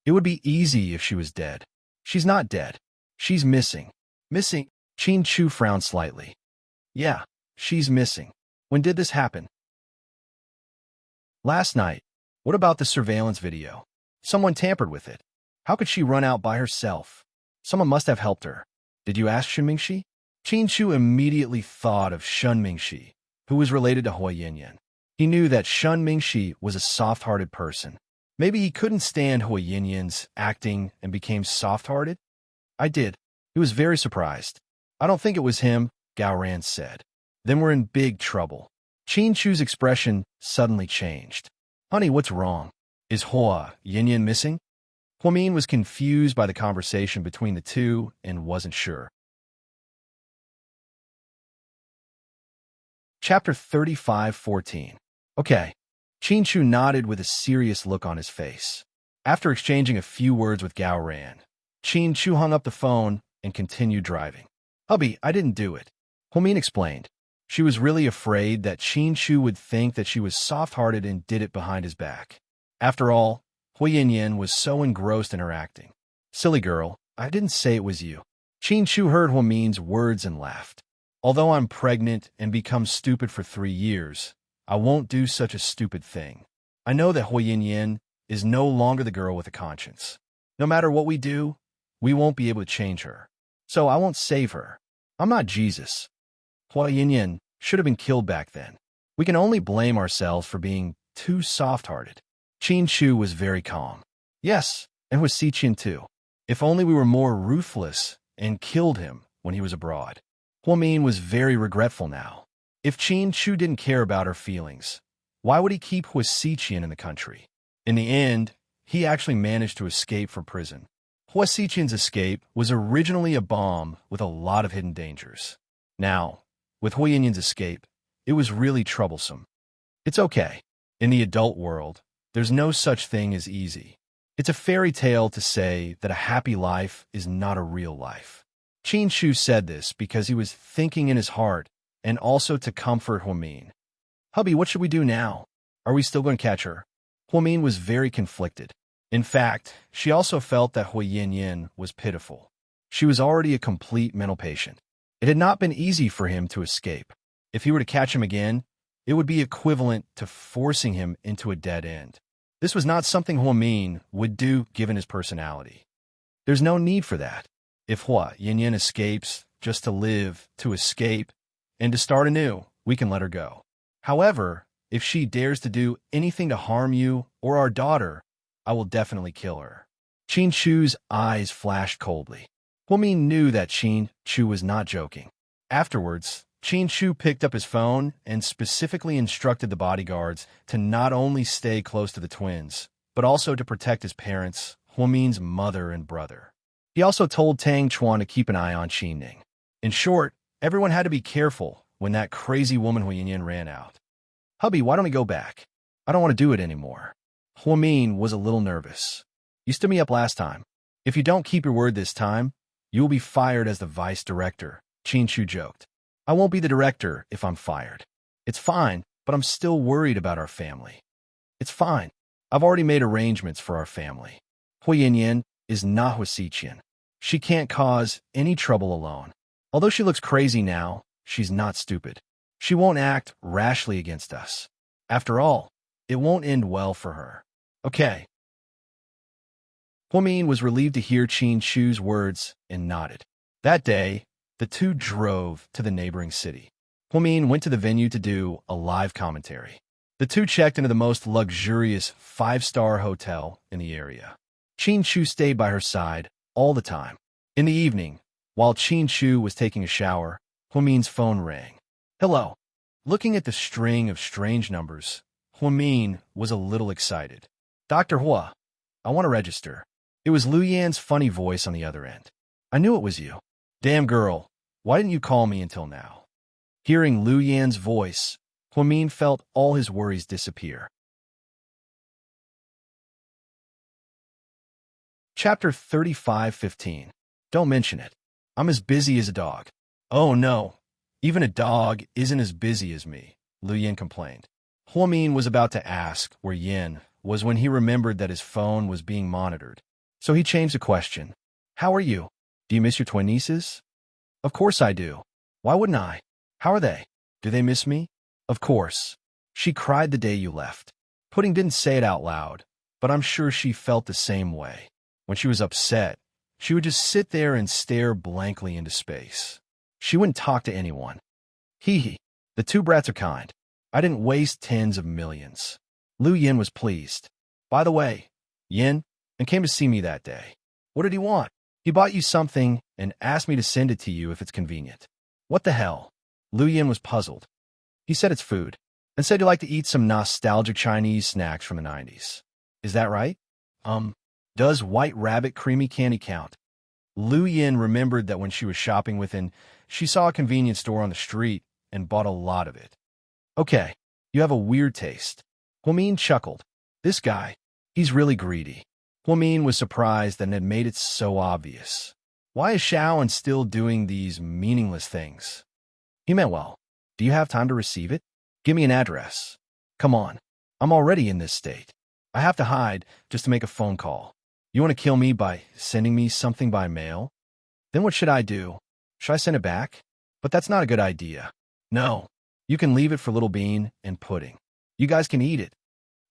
It would be easy if she was dead. She's not dead. She's missing. Missing? Qin Chu frowned slightly. Yeah, she's missing. When did this happen? Last night. What about the surveillance video? Someone tampered with it. How could she run out by herself? Someone must have helped her. Did you ask Shen Mingxi? Qin Chu immediately thought of Shen Mingxi, who was related to Hui Yin. He knew that Shen Mingxi was a soft-hearted person. Maybe he couldn't stand Hui Yin's acting and became soft-hearted? I did. He was very surprised. I don't think it was him, Gao Ran said. Then we're in big trouble. Qin Chu's expression suddenly changed. Honey, what's wrong? Is Hui Yin missing? Huamin was confused by the conversation between the two and wasn't sure. Chapter 35:14. Okay. Qin Chu nodded with a serious look on his face. After exchanging a few words with Gao Ran, Qin Chu hung up the phone and continued driving. Hubby, I didn't do it. Huamin explained. She was really afraid that Qin Chu would think that she was soft-hearted and did it behind his back. After all, Hui Yin was so engrossed in her acting. Silly girl, I didn't say it was you. Qin Chu heard Huamin's words and laughed. Although I'm pregnant and become stupid for 3 years, I won't do such a stupid thing. I know that Hui Yin is no longer the girl with a conscience. No matter what we do, we won't be able to change her. So I won't save her. I'm not Jesus. Hui Yin should have been killed back then. We can only blame ourselves for being too soft-hearted. Qin Chu was very calm. Yes, and with Xiqian too. If only we were more ruthless and killed him when he was abroad. Huamin was very regretful now. If Qin Chu didn't care about her feelings, why would he keep Hui Xiqian in the country? In the end, he actually managed to escape from prison. Hui Xiqian's escape was originally a bomb with a lot of hidden dangers. Now, with Hui Yin's escape, it was really troublesome. It's okay. In the adult world, there's no such thing as easy. It's a fairy tale to say that a happy life is not a real life. Qin Chu said this because he was thinking in his heart and also to comfort Huamin. Hubby, what should we do now? Are we still going to catch her? Huamin was very conflicted. In fact, she also felt that Hui Yin was pitiful. She was already a complete mental patient. It had not been easy for him to escape. If he were to catch him again, it would be equivalent to forcing him into a dead end. This was not something Huamin would do given his personality. There's no need for that. If Hui Yin escapes just to live, to escape, and to start anew, we can let her go. However, if she dares to do anything to harm you or our daughter, I will definitely kill her. Qin Chu's eyes flashed coldly. Huamin knew that Qin Chu was not joking. Afterwards, Qin Chu picked up his phone and specifically instructed the bodyguards to not only stay close to the twins, but also to protect his parents, Huamin's mother and brother. He also told Tang Chuan to keep an eye on Qin Ning. In short, everyone had to be careful when that crazy woman Hui Yin ran out. Hubby, why don't we go back? I don't want to do it anymore. Huamin was a little nervous. You stood me up last time. If you don't keep your word this time, you will be fired as the vice director, Qin Chu joked. I won't be the director if I'm fired. It's fine, but I'm still worried about our family. It's fine. I've already made arrangements for our family. Hui Yin is not Hui Xiqian. She can't cause any trouble alone. Although she looks crazy now, she's not stupid. She won't act rashly against us. After all, it won't end well for her. Okay. Huamin was relieved to hear Qin Chu's words and nodded. That day, the two drove to the neighboring city. Huamin went to the venue to do a live commentary. The two checked into the most luxurious 5-star hotel in the area. Qin Chu stayed by her side all the time. In the evening, while Qin Chu was taking a shower, Huamin's phone rang. Hello. Looking at the string of strange numbers, Huamin was a little excited. Dr. Hua, I want to register. It was Lu Yan's funny voice on the other end. I knew it was you. Damn girl, why didn't you call me until now? Hearing Lu Yan's voice, Huamin felt all his worries disappear. Chapter 35:15. Don't mention it. I'm as busy as a dog. Oh no. Even a dog isn't as busy as me, Lu Yin complained. Huamin was about to ask where Yin was when he remembered that his phone was being monitored. So he changed the question. How are you? Do you miss your twin nieces? Of course I do. Why wouldn't I? How are they? Do they miss me? Of course. She cried the day you left. Pudding didn't say it out loud, but I'm sure she felt the same way. When she was upset, she would just sit there and stare blankly into space. She wouldn't talk to anyone. Hee hee. The two brats are kind. I didn't waste tens of millions. Lu Yin was pleased. By the way, Yin came to see me that day. What did he want? He bought you something and asked me to send it to you if it's convenient. What the hell? Lu Yin was puzzled. He said it's food, and said you like to eat some nostalgic Chinese snacks from the 90s. Is that right? Does White Rabbit creamy candy count? Lu Yin remembered that when she was shopping with him, she saw a convenience store on the street and bought a lot of it. Okay, you have a weird taste. Huamin chuckled. This guy, he's really greedy. Huamin was surprised that it had made it so obvious. Why is Xiaoan still doing these meaningless things? He meant well. Do you have time to receive it? Give me an address. Come on. I'm already in this state. I have to hide just to make a phone call. You want to kill me by sending me something by mail? Then what should I do? Should I send it back? But that's not a good idea. No. You can leave it for Little Bean and Pudding. You guys can eat it.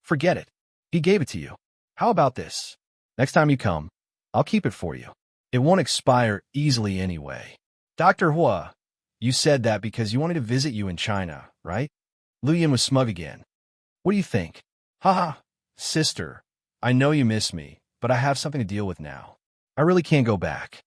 Forget it. He gave it to you. How about this? Next time you come, I'll keep it for you. It won't expire easily anyway. Dr. Hua, you said that because you wanted to visit you in China, right? Lu Yin was smug again. What do you think? Haha, sister, I know you miss me, but I have something to deal with now. I really can't go back.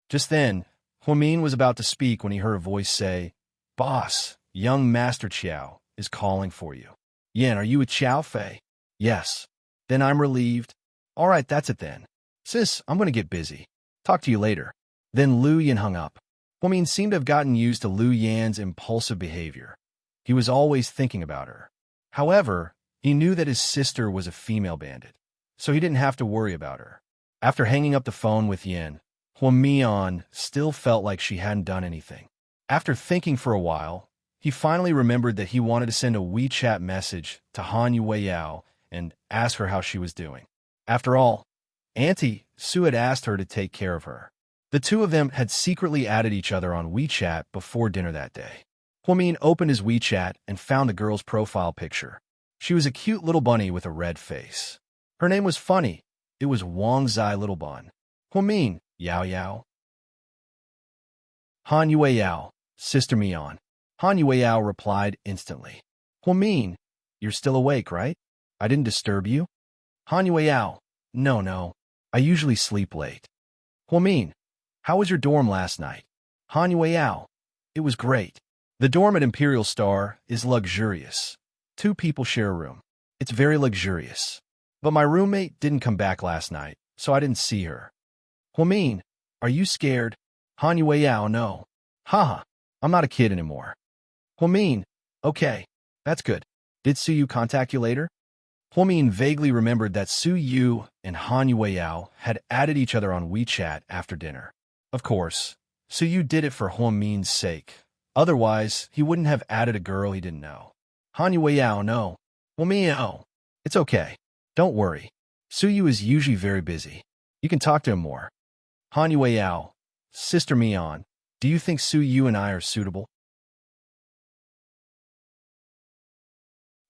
Just then, Huamin was about to speak when he heard a voice say, Boss, young Master Qiao is calling for you. Yin, are you with Qiao Fei? Yes. Then I'm relieved. All right, that's it then. Sis, I'm going to get busy. Talk to you later. Then Lu Yin hung up. Huamin seemed to have gotten used to Lu Yan's impulsive behavior. He was always thinking about her. However, he knew that his sister was a female bandit, so he didn't have to worry about her. After hanging up the phone with Yin, Huamian still felt like she hadn't done anything. After thinking for a while, he finally remembered that he wanted to send a WeChat message to Han Yueyao and ask her how she was doing. After all, Auntie Sue had asked her to take care of her. The two of them had secretly added each other on WeChat before dinner that day. Huamin opened his WeChat and found the girl's profile picture. She was a cute little bunny with a red face. Her name was funny. It was Wang Zai Little Bun. Huamin, Yao Yao. Han Yueyao, Sister Mian. Han Yueyao replied instantly. Huamin, you're still awake, right? I didn't disturb you? Han Yueyao, no. I usually sleep late. Huamin, how was your dorm last night? Han Yueyao, it was great. The dorm at Imperial Star is luxurious. 2 people share a room. It's very luxurious. But my roommate didn't come back last night, so I didn't see her. Huamin, are you scared? Han Yueyao, no. Haha, I'm not a kid anymore. Huamin, okay, that's good. Did Su Yu contact you later? Huamin vaguely remembered that Su Yu and Han Yueyao had added each other on WeChat after dinner. Of course, Su Yu did it for Huamin's sake. Otherwise, he wouldn't have added a girl he didn't know. Han Yueyao, no. Huamin, it's okay. Don't worry. Su Yu is usually very busy. You can talk to him more. Han Yueyao, Sister Mian, do you think Su Yu and I are suitable?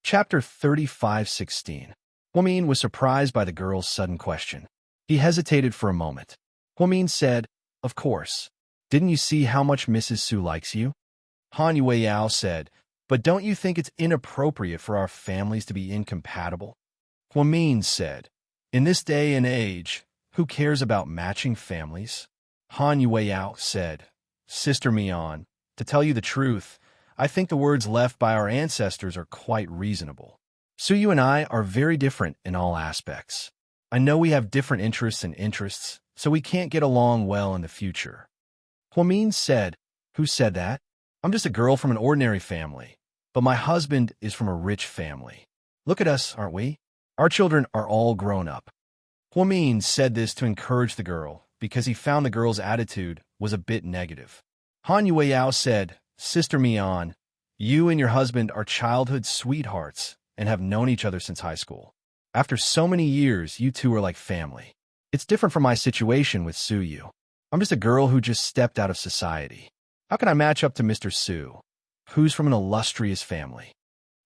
Chapter 35:16. Huamin was surprised by the girl's sudden question. He hesitated for a moment. Huamin said, Of course. Didn't you see how much Mrs. Su likes you? Han Yueyao said, But don't you think it's inappropriate for our families to be incompatible? Huamin said, In this day and age, who cares about matching families? Han Yueyao said, Sister Mian, to tell you the truth, I think the words left by our ancestors are quite reasonable. Su Yu and I are very different in all aspects. I know we have different interests, so we can't get along well in the future. Huamin said, Who said that? I'm just a girl from an ordinary family, but my husband is from a rich family. Look at us, aren't we? Our children are all grown up. Huamin said this to encourage the girl because he found the girl's attitude was a bit negative. Han Yueyao said, Sister Mian, you and your husband are childhood sweethearts and have known each other since high school. After so many years, you two are like family. It's different from my situation with Suyu. I'm just a girl who just stepped out of society. How can I match up to Mr. Su, who's from an illustrious family?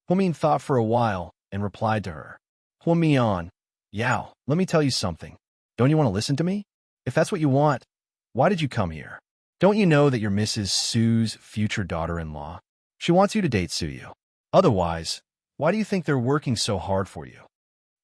Huamin thought for a while and replied to her. Huamian, Yao, let me tell you something. Don't you want to listen to me? If that's what you want, why did you come here? Don't you know that you're Mrs. Su's future daughter-in-law? She wants you to date Suyu. Otherwise, why do you think they're working so hard for you?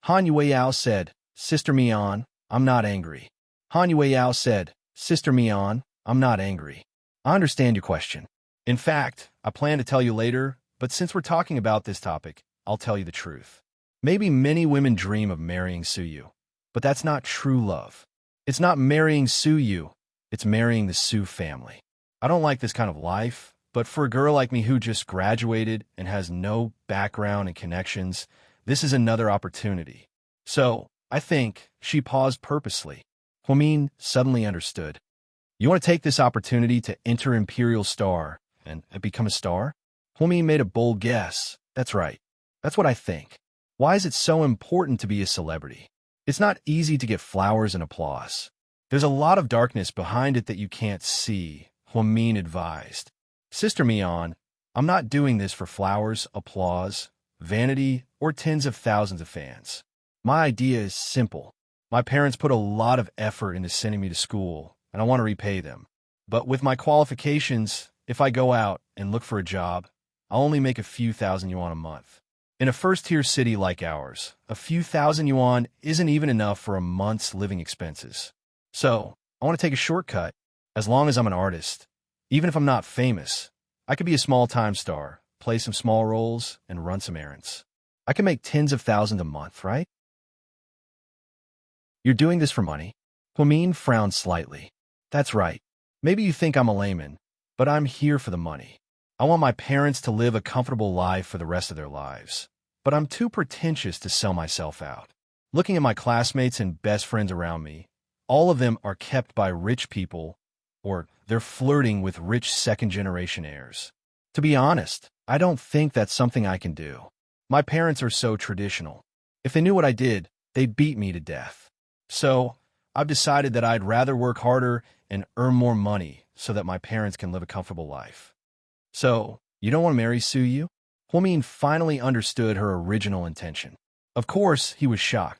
Han Yueyao said, Sister Mian, I'm not angry. Han Yueyao said, Sister Mian, I'm not angry. I understand your question. In fact, I plan to tell you later, but since we're talking about this topic, I'll tell you the truth. Maybe many women dream of marrying Suyu, but that's not true love. It's not marrying Suyu, it's marrying the Su family. I don't like this kind of life, but for a girl like me who just graduated and has no background and connections, this is another opportunity. So, I think, she paused purposely. Huamin suddenly understood. You want to take this opportunity to enter Imperial Star and become a star? Huamin made a bold guess. That's right. That's what I think. Why is it so important to be a celebrity? It's not easy to get flowers and applause. There's a lot of darkness behind it that you can't see, Huamin advised. Sister Mian, I'm not doing this for flowers, applause, vanity, or tens of thousands of fans. My idea is simple. My parents put a lot of effort into sending me to school, and I want to repay them. But with my qualifications, if I go out and look for a job, I'll only make a few thousand yuan a month. In a first-tier city like ours, a few thousand yuan isn't even enough for a month's living expenses. So, I want to take a shortcut. As long as I'm an artist, even if I'm not famous, I could be a small-time star, play some small roles, and run some errands. I can make tens of thousands a month, right? You're doing this for money? Huamin frowned slightly. That's right. Maybe you think I'm a layman, but I'm here for the money. I want my parents to live a comfortable life for the rest of their lives. But I'm too pretentious to sell myself out. Looking at my classmates and best friends around me, all of them are kept by rich people, or they're flirting with rich second-generation heirs. To be honest, I don't think that's something I can do. My parents are so traditional. If they knew what I did, they'd beat me to death. So, I've decided that I'd rather work harder and earn more money so that my parents can live a comfortable life. So, you don't want to marry Suyu? Huamin finally understood her original intention. Of course, he was shocked.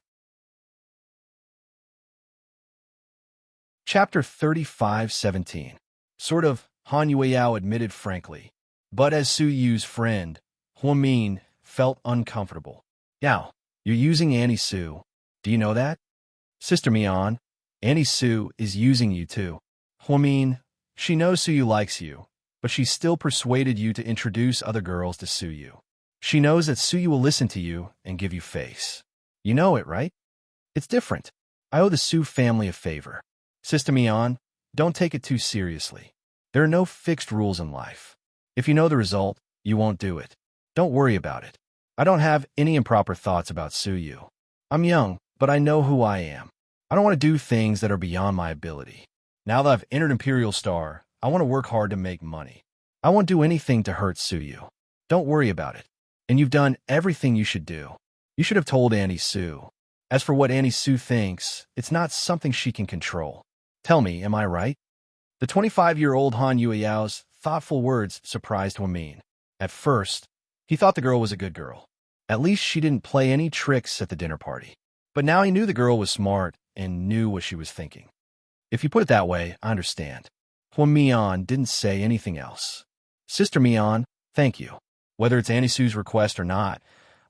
Chapter 35:17. Sort of, Han Yueyao admitted frankly. But as Suyu's friend, Huamin felt uncomfortable. Yao, you're using Annie Su. Do you know that? Sister Mian, Annie Su is using you too. Huamin, she knows Suyu likes you, but she still persuaded you to introduce other girls to Suyu. She knows that Suyu will listen to you and give you face. You know it, right? It's different. I owe the Su family a favor. Sister Mian, don't take it too seriously. There are no fixed rules in life. If you know the result, you won't do it. Don't worry about it. I don't have any improper thoughts about Suyu. I'm young, but I know who I am. I don't want to do things that are beyond my ability. Now that I've entered Imperial Star, I want to work hard to make money. I won't do anything to hurt Suyu. Don't worry about it. And you've done everything you should do. You should have told Annie Su. As for what Annie Su thinks, it's not something she can control. Tell me, am I right? The 25-year-old Han Yueyao's thoughtful words surprised Huamin. At first, he thought the girl was a good girl. At least she didn't play any tricks at the dinner party. But now he knew the girl was smart and knew what she was thinking. If you put it that way, I understand. Huamian didn't say anything else. Sister Mian, thank you. Whether it's Annie Su's request or not,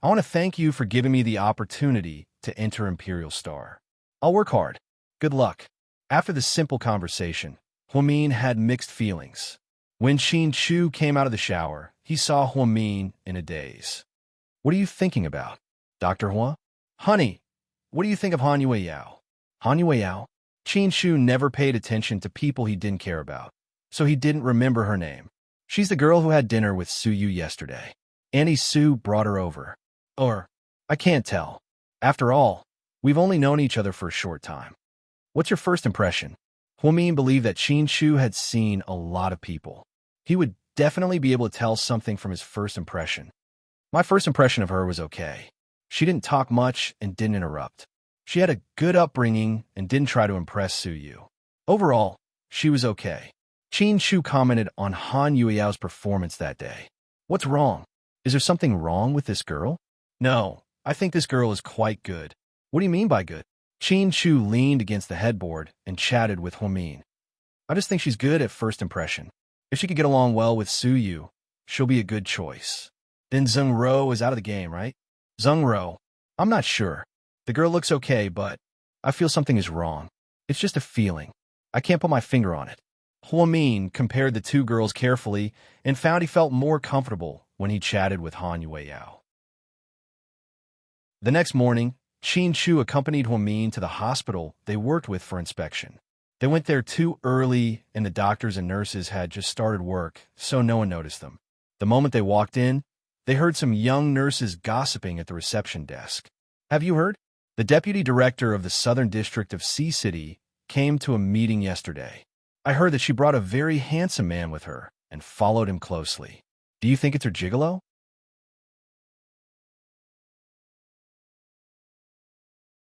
I want to thank you for giving me the opportunity to enter Imperial Star. I'll work hard. Good luck. After the simple conversation, Huamin had mixed feelings. When Qin Chu came out of the shower, he saw Huamin in a daze. What are you thinking about, Dr. Hua? Honey, what do you think of Han Yueyao? Han Yueyao? Qin Chu never paid attention to people he didn't care about, so he didn't remember her name. She's the girl who had dinner with Suyu yesterday. Annie Su brought her over. Or, I can't tell. After all, we've only known each other for a short time. What's your first impression? Huamin believed that Qin Chu had seen a lot of people. He would definitely be able to tell something from his first impression. My first impression of her was okay. She didn't talk much and didn't interrupt. She had a good upbringing and didn't try to impress Su Yu. Overall, she was okay. Qin Shu commented on Han Yueyao's performance that day. What's wrong? Is there something wrong with this girl? No, I think this girl is quite good. What do you mean by good? Qin Shu leaned against the headboard and chatted with Huamin. I just think she's good at first impression. If she could get along well with Su Yu, she'll be a good choice. Then Zheng Ro is out of the game, right? Zheng Ro. I'm not sure. The girl looks okay, but I feel something is wrong. It's just a feeling. I can't put my finger on it. Huamin compared the two girls carefully and found he felt more comfortable when he chatted with Han Yueyao. The next morning, Qin Shu accompanied Huamin to the hospital they worked with for inspection. They went there too early, and the doctors and nurses had just started work, so no one noticed them. The moment they walked in, they heard some young nurses gossiping at the reception desk. Have you heard? The deputy director of the Southern District of Sea City came to a meeting yesterday. I heard that she brought a very handsome man with her and followed him closely. Do you think it's her gigolo?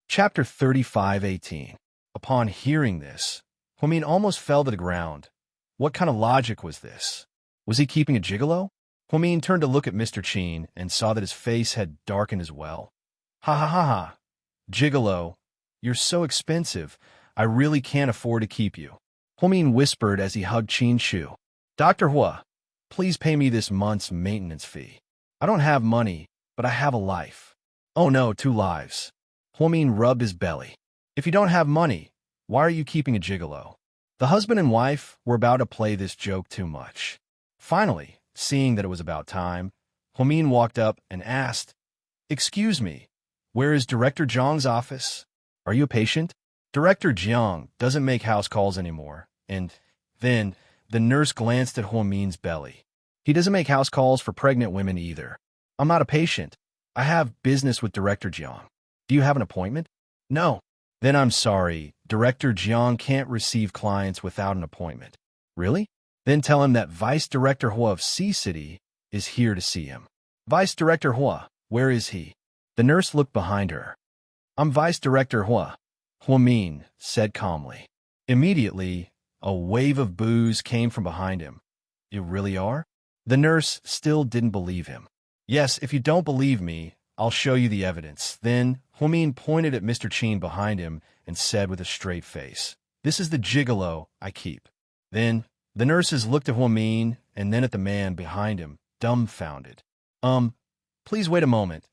Chapter 35:18. Upon hearing this, Huamin almost fell to the ground. What kind of logic was this? Was he keeping a gigolo? Huamin turned to look at Mr. Qin and saw that his face had darkened as well. Ha ha ha ha. Gigolo, you're so expensive. I really can't afford to keep you. Huamin whispered as he hugged Qin Shu. Dr. Hua, please pay me this month's maintenance fee. I don't have money, but I have a life. Oh no, 2 lives. Huamin rubbed his belly. If you don't have money, why are you keeping a gigolo? The husband and wife were about to play this joke too much. Finally, seeing that it was about time, Huamin walked up and asked, Excuse me, where is Director Jiang's office? Are you a patient? Director Jiang doesn't make house calls anymore, and then the nurse glanced at Huamin's belly. He doesn't make house calls for pregnant women either. I'm not a patient. I have business with Director Jiang. Do you have an appointment? No. Then I'm sorry. Director Jiang can't receive clients without an appointment. Really? Then tell him that Vice Director Hua of Sea City is here to see him. Vice Director Hua, where is he? The nurse looked behind her. I'm Vice Director Hua, Huamin said calmly. Immediately, a wave of boos came from behind him. You really are? The nurse still didn't believe him. Yes, if you don't believe me, I'll show you the evidence. Then Huamin pointed at Mr. Qin behind him and said with a straight face, This is the gigolo I keep. Then the nurses looked at Huamin and then at the man behind him, dumbfounded. Please wait a moment.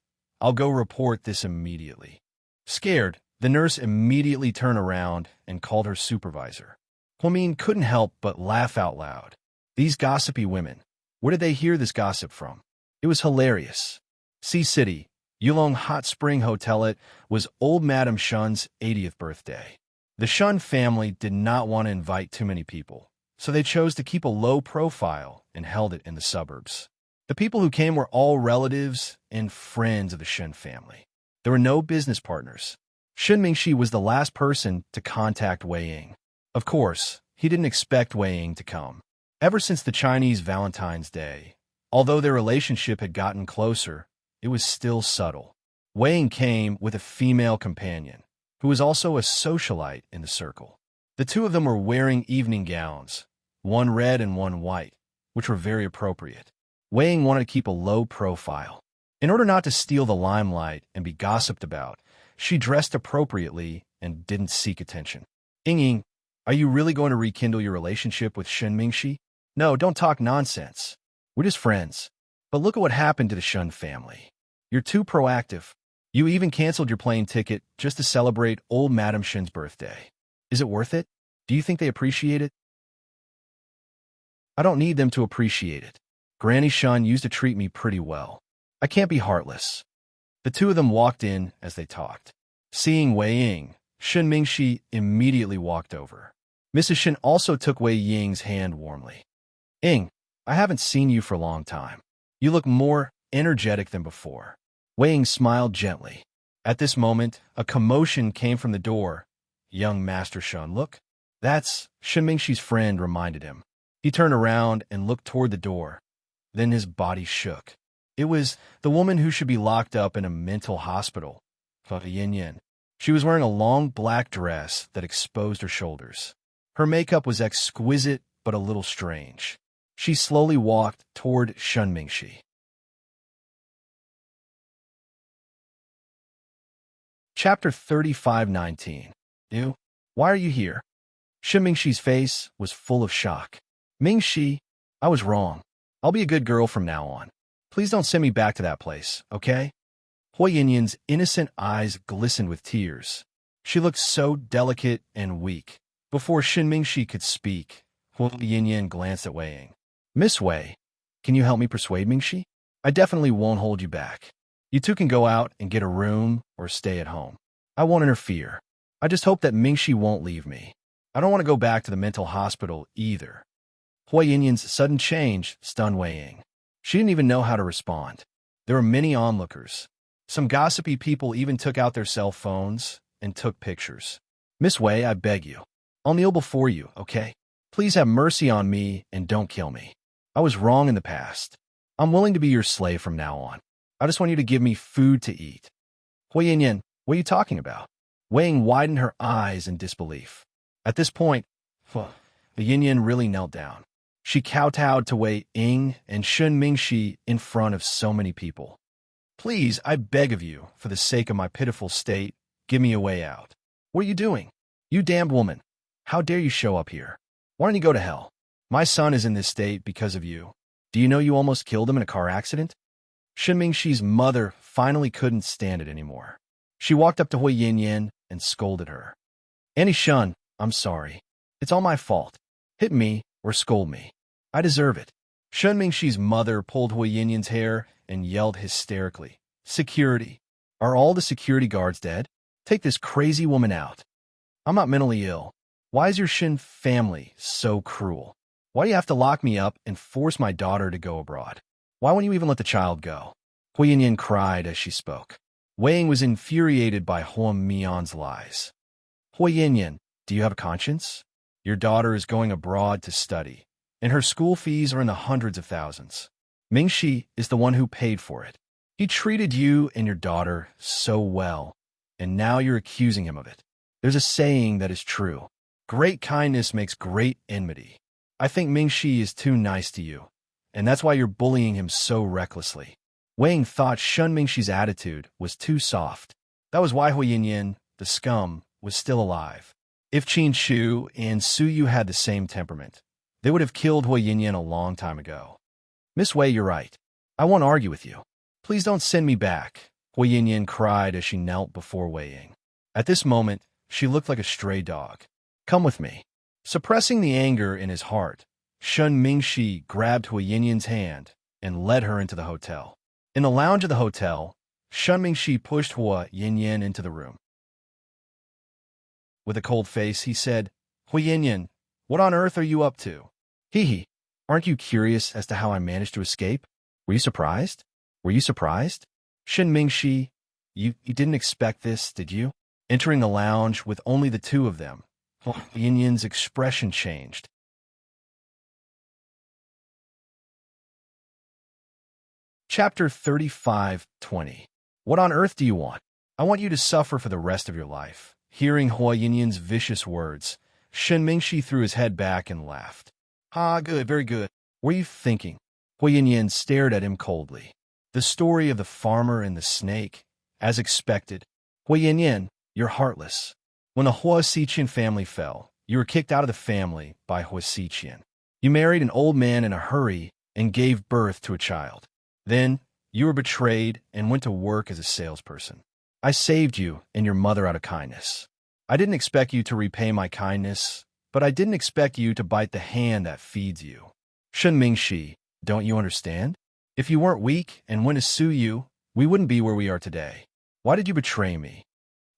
I'll go report this immediately. Scared, the nurse immediately turned around and called her supervisor. Huamin couldn't help but laugh out loud. These gossipy women. Where did they hear this gossip from? It was hilarious. Sea City, Yulong Hot Spring Hotel. It was old Madam Shun's 80th birthday. The Shun family did not want to invite too many people, so they chose to keep a low profile and held it in the suburbs. The people who came were all relatives and friends of the Shun family. There were no business partners. Shen Mingxi was the last person to contact Wei Ying. Of course, he didn't expect Wei Ying to come. Ever since the Chinese Valentine's Day, although their relationship had gotten closer, it was still subtle. Wei Ying came with a female companion, who was also a socialite in the circle. The two of them were wearing evening gowns, one red and one white, which were very appropriate. Wei Ying wanted to keep a low profile. In order not to steal the limelight and be gossiped about, she dressed appropriately and didn't seek attention. Ying, are you really going to rekindle your relationship with Shen Mingxi? No, don't talk nonsense. We're just friends. But look at what happened to the Shun family. You're too proactive. You even canceled your plane ticket just to celebrate old Madam Shen's birthday. Is it worth it? Do you think they appreciate it? I don't need them to appreciate it. Granny Shun used to treat me pretty well. I can't be heartless. The two of them walked in as they talked. Seeing Wei Ying, Shen Mingxi immediately walked over. Mrs. Shen also took Wei Ying's hand warmly. Ying, I haven't seen you for a long time. You look more energetic than before. Wei Ying smiled gently. At this moment, a commotion came from the door. Young Master Shun, look. That's Shen Mingxi's friend reminded him. He turned around and looked toward the door. Then his body shook. It was the woman who should be locked up in a mental hospital, Yin Yin. She was wearing a long black dress that exposed her shoulders. Her makeup was exquisite but a little strange. She slowly walked toward Shun Mingxi. Chapter 35:19. You? Why are you here? Shun Mingxi's face was full of shock. Mingxi, I was wrong. I'll be a good girl from now on. Please don't send me back to that place, okay? Hui Yinyan's innocent eyes glistened with tears. She looked so delicate and weak. Before Shin Mingxi could speak, Hui Yinyan glanced at Wei Ying. Miss Wei, can you help me persuade Mingxi? I definitely won't hold you back. You two can go out and get a room or stay at home. I won't interfere. I just hope that Mingxi won't leave me. I don't want to go back to the mental hospital either. Hui Yinyan's sudden change stunned Wei Ying. She didn't even know how to respond. There were many onlookers. Some gossipy people even took out their cell phones and took pictures. Miss Wei, I beg you. I'll kneel before you, okay? Please have mercy on me and don't kill me. I was wrong in the past. I'm willing to be your slave from now on. I just want you to give me food to eat. Hui Yinyan, what are you talking about? Wei Ying widened her eyes in disbelief. At this point, the Yinyan really knelt down. She kowtowed to Wei Ying and Shun Mingxi in front of so many people. Please, I beg of you, for the sake of my pitiful state, give me a way out. What are you doing? You damned woman. How dare you show up here? Why don't you go to hell? My son is in this state because of you. Do you know you almost killed him in a car accident? Shun Mingxi's mother finally couldn't stand it anymore. She walked up to Hui Yinyan and scolded her. Annie Shun, I'm sorry. It's all my fault. Hit me or scold me. I deserve it. Shun Mingxi's mother pulled Hui Yinyan's hair and yelled hysterically. Security. Are all the security guards dead? Take this crazy woman out. I'm not mentally ill. Why is your Shin family so cruel? Why do you have to lock me up and force my daughter to go abroad? Why won't you even let the child go? Hui Yinyan cried as she spoke. Wei Ying was infuriated by Huang Mian's lies. Hui Yinyan, do you have a conscience? Your daughter is going abroad to study, and her school fees are in the hundreds of thousands. Mingxi is the one who paid for it. He treated you and your daughter so well, and now you're accusing him of it. There's a saying that is true. Great kindness makes great enmity. I think Mingxi is too nice to you, and that's why you're bullying him so recklessly. Wei Ying thought Shun Mingxi's attitude was too soft. That was why Hui Yinyan, the scum, was still alive. If Qin Shu and Su Yu had the same temperament, they would have killed Hui Yinyan a long time ago. Miss Wei, you're right. I won't argue with you. Please don't send me back, Hui Yinyan cried as she knelt before Wei Ying. At this moment, she looked like a stray dog. Come with me. Suppressing the anger in his heart, Shun Mingxi grabbed Hui Yinyan's hand and led her into the hotel. In the lounge of the hotel, Shun Mingxi pushed Hui Yinyan into the room. With a cold face, he said, Hui Yinyan, what on earth are you up to? Hee, aren't you curious as to how I managed to escape? Were you surprised? Were you surprised? Shun Mingxi, you didn't expect this, did you? Entering the lounge with only the two of them, Hui Yinyan's expression changed. Chapter 35:20. What on earth do you want? I want you to suffer for the rest of your life. Hearing Hui Yinyan's vicious words, Shun Mingxi threw his head back and laughed. Good, very good. What are you thinking? Hui Yinyan stared at him coldly. The story of the farmer and the snake. As expected. Hui Yinyan, you're heartless. When the Hua Xiqian family fell, you were kicked out of the family by Hua Xiqian. You married an old man in a hurry and gave birth to a child. Then, you were betrayed and went to work as a salesperson. I saved you and your mother out of kindness. I didn't expect you to repay my kindness, but I didn't expect you to bite the hand that feeds you. Shun Mingxi, don't you understand? If you weren't weak and went to sue you, we wouldn't be where we are today. Why did you betray me?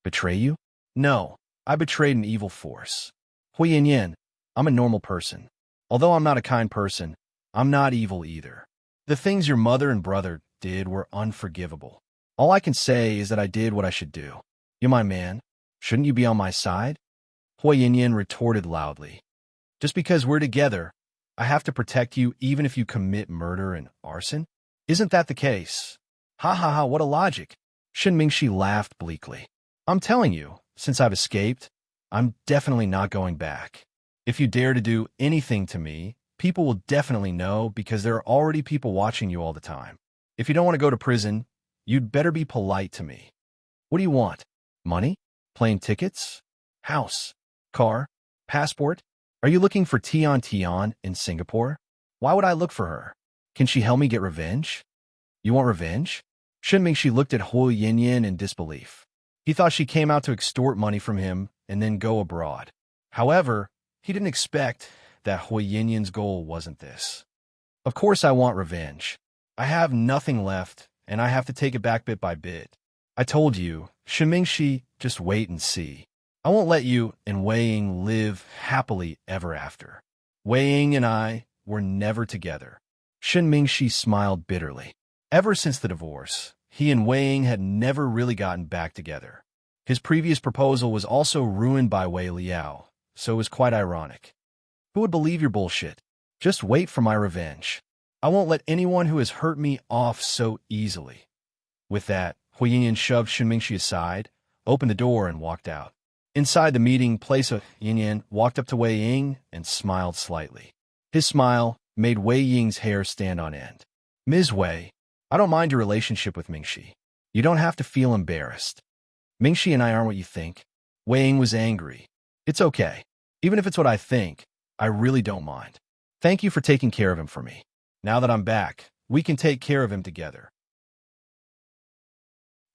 Betray you? No, I betrayed an evil force. Hui Yinyan, I'm a normal person. Although I'm not a kind person, I'm not evil either. The things your mother and brother did were unforgivable. All I can say is that I did what I should do. You're my man. Shouldn't you be on my side? Hui Yinyan retorted loudly. Just because we're together, I have to protect you even if you commit murder and arson? Isn't that the case? Ha ha ha, what a logic. Shen Mingxi laughed bleakly. I'm telling you, since I've escaped, I'm definitely not going back. If you dare to do anything to me, people will definitely know because there are already people watching you all the time. If you don't want to go to prison, you'd better be polite to me. What do you want? Money? Plane tickets? House? Car? Passport? Are you looking for Tian Tian in Singapore? Why would I look for her? Can she help me get revenge? You want revenge? Shen Mingxi looked at Huo Yinyan in disbelief. He thought she came out to extort money from him and then go abroad. However, he didn't expect that Huo Yinyan's goal wasn't this. Of course I want revenge. I have nothing left, and I have to take it back bit by bit. I told you, Shen Mingxi, just wait and see. I won't let you and Wei Ying live happily ever after. Wei Ying and I were never together. Shen Mingxi smiled bitterly. Ever since the divorce, he and Wei Ying had never really gotten back together. His previous proposal was also ruined by Wei Liao, so it was quite ironic. Who would believe your bullshit? Just wait for my revenge. I won't let anyone who has hurt me off so easily. With that, Huo Yinyan shoved Shen Mingxi aside, opened the door, and walked out. Inside the meeting place, Yinyan walked up to Wei Ying and smiled slightly. His smile made Wei Ying's hair stand on end. Ms. Wei, I don't mind your relationship with Mingxi. You don't have to feel embarrassed. Mingxi and I aren't what you think. Wei Ying was angry. It's okay. Even if it's what I think, I really don't mind. Thank you for taking care of him for me. Now that I'm back, we can take care of him together.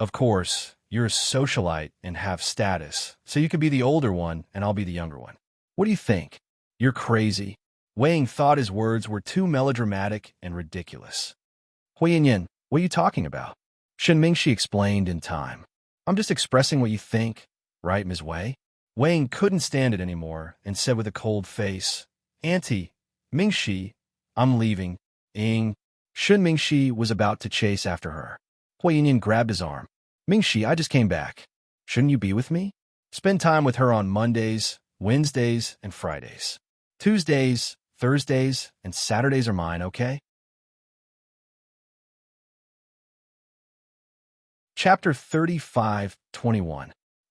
Of course, you're a socialite and have status, so you could be the older one and I'll be the younger one. What do you think? You're crazy. Wei Ying thought his words were too melodramatic and ridiculous. Huo Yinyan, what are you talking about? Shen Mingxi explained in time. I'm just expressing what you think, right, Ms. Wei? Wei Ying couldn't stand it anymore and said with a cold face, Auntie, Mingxi, I'm leaving. Ying. Shen Mingxi was about to chase after her. Huo Yinyan grabbed his arm. Mingxi, I just came back. Shouldn't you be with me? Spend time with her on Mondays, Wednesdays, and Fridays. Tuesdays, Thursdays, and Saturdays are mine, okay? Chapter 35:21.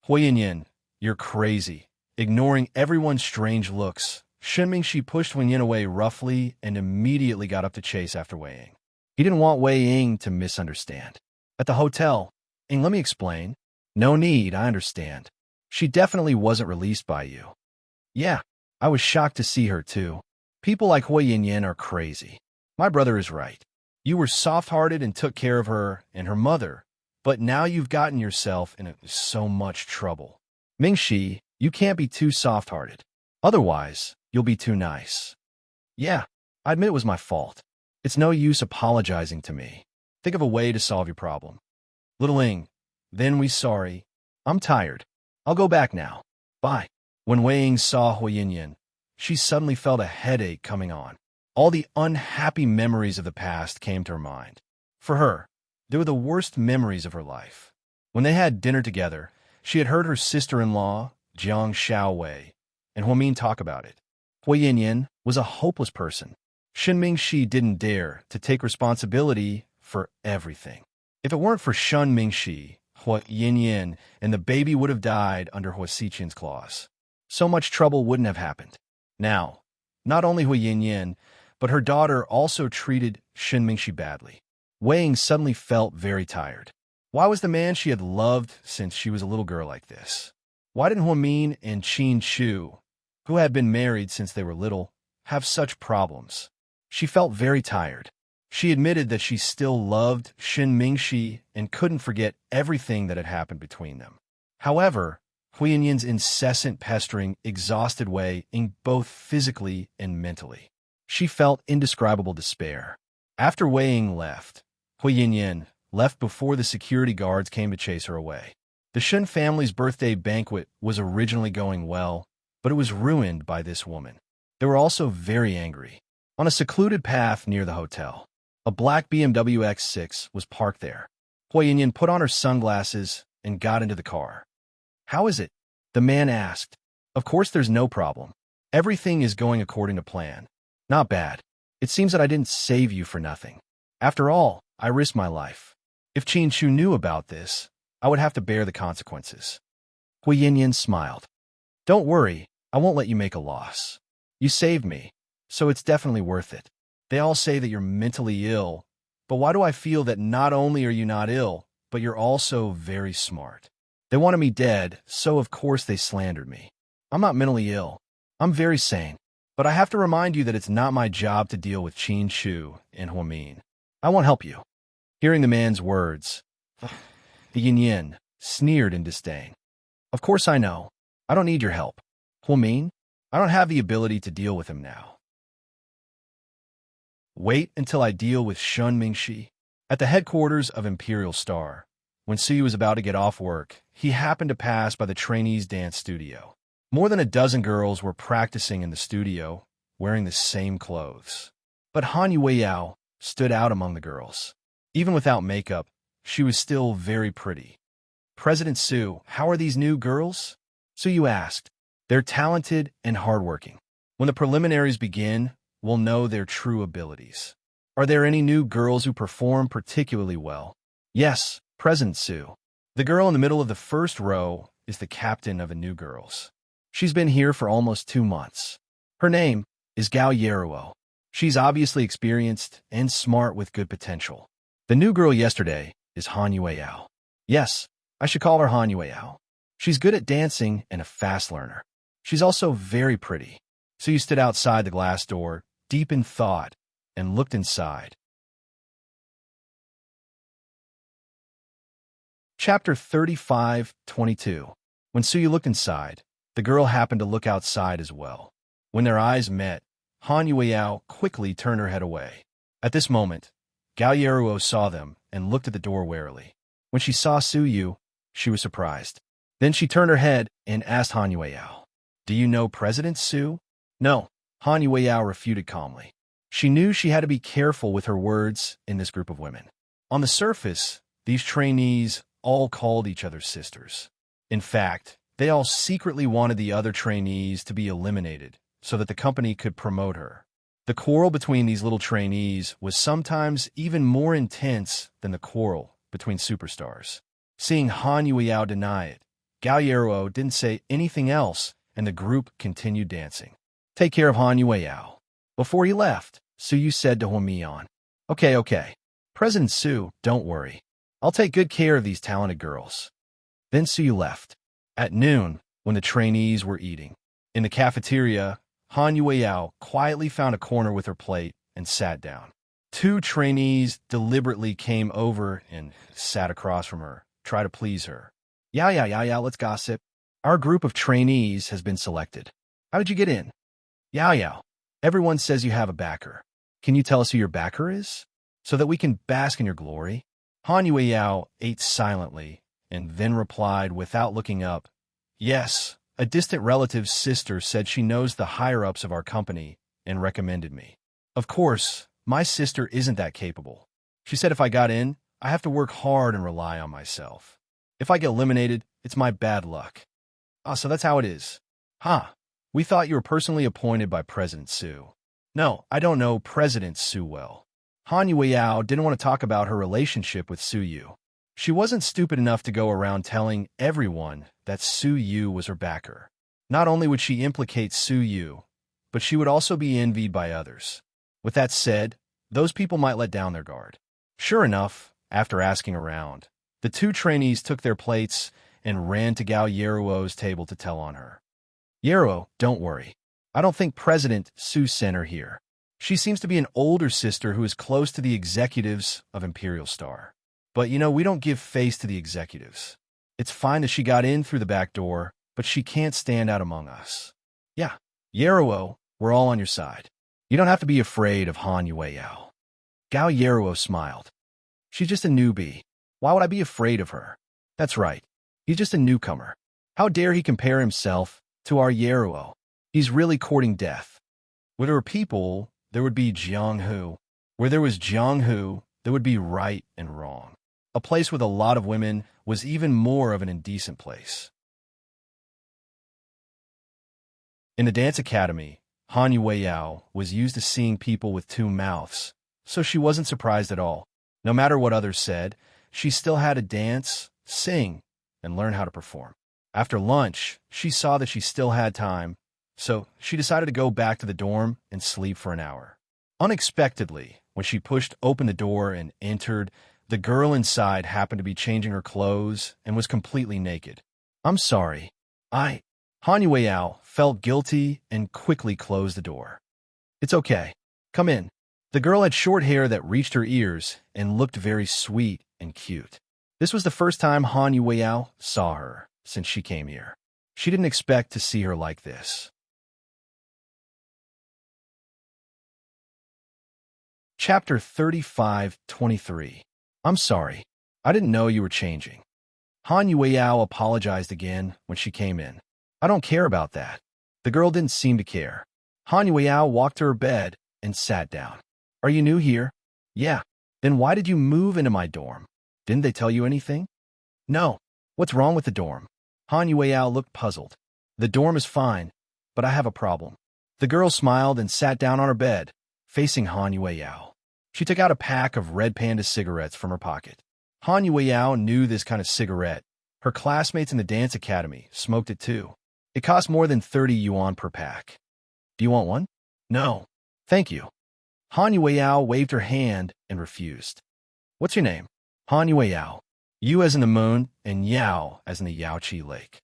Huo Yinyan, you're crazy. Ignoring everyone's strange looks, Shen Mingxi pushed Huo Yinyan away roughly and immediately got up to chase after Wei Ying. He didn't want Wei Ying to misunderstand. At the hotel, Ying, let me explain. No need, I understand. She definitely wasn't released by you. Yeah, I was shocked to see her too. People like Huo Yinyan are crazy. My brother is right. You were soft-hearted and took care of her and her mother, but now you've gotten yourself in so much trouble. Mingxi, you can't be too soft-hearted. Otherwise, you'll be too nice. Yeah, I admit it was my fault. It's no use apologizing to me. Think of a way to solve your problem. Little Ying, then we sorry. I'm tired. I'll go back now. Bye. When Wei Ying saw Huo Yinyan, she suddenly felt a headache coming on. All the unhappy memories of the past came to her mind. For her, they were the worst memories of her life. When they had dinner together, she had heard her sister-in-law, Jiang Xiaowei, and Huo Min talk about it. Huo Yinyan was a hopeless person. Shen Mingxi didn't dare to take responsibility for everything. If it weren't for Shen Mingxi, Huo Yinyan and the baby would have died under Huo Xiqian's claws. So much trouble wouldn't have happened. Now, not only Huo Yinyan, but her daughter also treated Shen Mingxi badly. Wei Ying suddenly felt very tired. Why was the man she had loved since she was a little girl like this? Why didn't Huo Min and Qin Chu, who had been married since they were little, have such problems? She felt very tired. She admitted that she still loved Shen Mingxi and couldn't forget everything that had happened between them. However, Huo Yinyan's incessant pestering exhausted Wei Ying both physically and mentally. She felt indescribable despair. After Wei Ying left, Huo Yinyan left before the security guards came to chase her away. The Shen family's birthday banquet was originally going well, but it was ruined by this woman. They were also very angry. On a secluded path near the hotel, a black BMW X6 was parked there. Huo Yinyan put on her sunglasses and got into the car. How is it? The man asked. Of course there's no problem. Everything is going according to plan. Not bad. It seems that I didn't save you for nothing. After all, I risked my life. If Qin Shu knew about this, I would have to bear the consequences. Hui Yin smiled. Don't worry, I won't let you make a loss. You saved me, so it's definitely worth it. They all say that you're mentally ill, but why do I feel that not only are you not ill, but you're also very smart? They wanted me dead, so of course they slandered me. I'm not mentally ill. I'm very sane. But I have to remind you that it's not my job to deal with Qin Shu and Huamin. I won't help you. Hearing the man's words, the Yin sneered in disdain. Of course I know. I don't need your help. Huamin, I don't have the ability to deal with him now. Wait until I deal with Shun Mingxi. At the headquarters of Imperial Star, when Suyu was about to get off work, he happened to pass by the trainees' dance studio. More than a dozen girls were practicing in the studio, wearing the same clothes. But Han Yueyao stood out among the girls. Even without makeup, she was still very pretty. President Su, how are these new girls? Suyu asked. They're talented and hardworking. When the preliminaries begin, we'll know their true abilities. Are there any new girls who perform particularly well? Yes, President Su. The girl in the middle of the first row is the captain of the new girls. She's been here for almost 2 months. Her name is Gao Yeruo. She's obviously experienced and smart with good potential. The new girl yesterday is Han Yueyao. Yes, I should call her Han Yueyao. She's good at dancing and a fast learner. She's also very pretty. So you stood outside the glass door, deep in thought, and looked inside. Chapter 35:22. When Suyu looked inside, the girl happened to look outside as well. When their eyes met, Han Yueyao quickly turned her head away. At this moment, Gao Yeruo saw them and looked at the door warily. When she saw Suyu, she was surprised. Then she turned her head and asked Han Yueyao, "Do you know President Su?" "No," Han Yueyao refuted calmly. She knew she had to be careful with her words in this group of women. On the surface, these trainees all called each other sisters. In fact, they all secretly wanted the other trainees to be eliminated so that the company could promote her. The quarrel between these little trainees was sometimes even more intense than the quarrel between superstars. Seeing Han Yueyao deny it, Gao Yeruo didn't say anything else, and the group continued dancing. "Take care of Han Yueyao." Before he left, Suyu said to Huamian, Okay. President Su, don't worry. I'll take good care of these talented girls." Then Suyu left. At noon, when the trainees were eating, in the cafeteria, Han Yueyao quietly found a corner with her plate and sat down. 2 trainees deliberately came over and sat across from her, try to please her. Yeah, let's gossip. Our group of trainees has been selected. How did you get in? Yao, everyone says you have a backer. Can you tell us who your backer is? So that we can bask in your glory? Han Yueyao ate silently and then replied without looking up, "Yes, a distant relative's sister said she knows the higher-ups of our company and recommended me. Of course, my sister isn't that capable. She said if I got in, I have to work hard and rely on myself. If I get eliminated, it's my bad luck." "Ah, so that's how it is." "Huh, we thought you were personally appointed by President Su." "No, I don't know President Su well." Han Yueyao didn't want to talk about her relationship with Suyu. She wasn't stupid enough to go around telling everyone that Suyu was her backer. Not only would she implicate Suyu, but she would also be envied by others. With that said, those people might let down their guard. Sure enough, after asking around, the 2 trainees took their plates and ran to Gao Yeruo's table to tell on her. "Yeruo, don't worry. I don't think President Su sent her here. She seems to be an older sister who is close to the executives of Imperial Star. But, we don't give face to the executives. It's fine that she got in through the back door, but she can't stand out among us." "Yeah, Yeruo, we're all on your side. You don't have to be afraid of Han Yueyao." Gao Yeruo smiled. "She's just a newbie. Why would I be afraid of her?" "That's right. He's just a newcomer. How dare he compare himself to our Yeruo? He's really courting death. Where there were people, there would be Jianghu. Where there was Jianghu, there would be right and wrong. A place with a lot of women was even more of an indecent place." In the dance academy, Han Yueyao was used to seeing people with two mouths, so she wasn't surprised at all. No matter what others said, she still had to dance, sing, and learn how to perform. After lunch, she saw that she still had time, so she decided to go back to the dorm and sleep for an hour. Unexpectedly, when she pushed open the door and entered, the girl inside happened to be changing her clothes and was completely naked. "I'm sorry. Han Yueyao felt guilty and quickly closed the door. "It's okay. Come in." The girl had short hair that reached her ears and looked very sweet and cute. This was the first time Han Yueyao saw her since she came here. She didn't expect to see her like this. Chapter 35-23. I'm sorry. I didn't know you were changing. Han Yueyao apologized again when she came in. I don't care about that. The girl didn't seem to care. Han Yueyao walked to her bed and sat down. Are you new here? Yeah. Then why did you move into my dorm? Didn't they tell you anything? No. What's wrong with the dorm? Han Yueyao looked puzzled. The dorm is fine, but I have a problem. The girl smiled and sat down on her bed, facing Han Yueyao. She took out a pack of Red Panda cigarettes from her pocket. Han Yueyao knew this kind of cigarette. Her classmates in the dance academy smoked it too. It cost more than 30 yuan per pack. Do you want one? No. Thank you. Han Yueyao waved her hand and refused. What's your name? Han Yueyao. Yu as in the moon and Yao as in the Yaoqi Lake.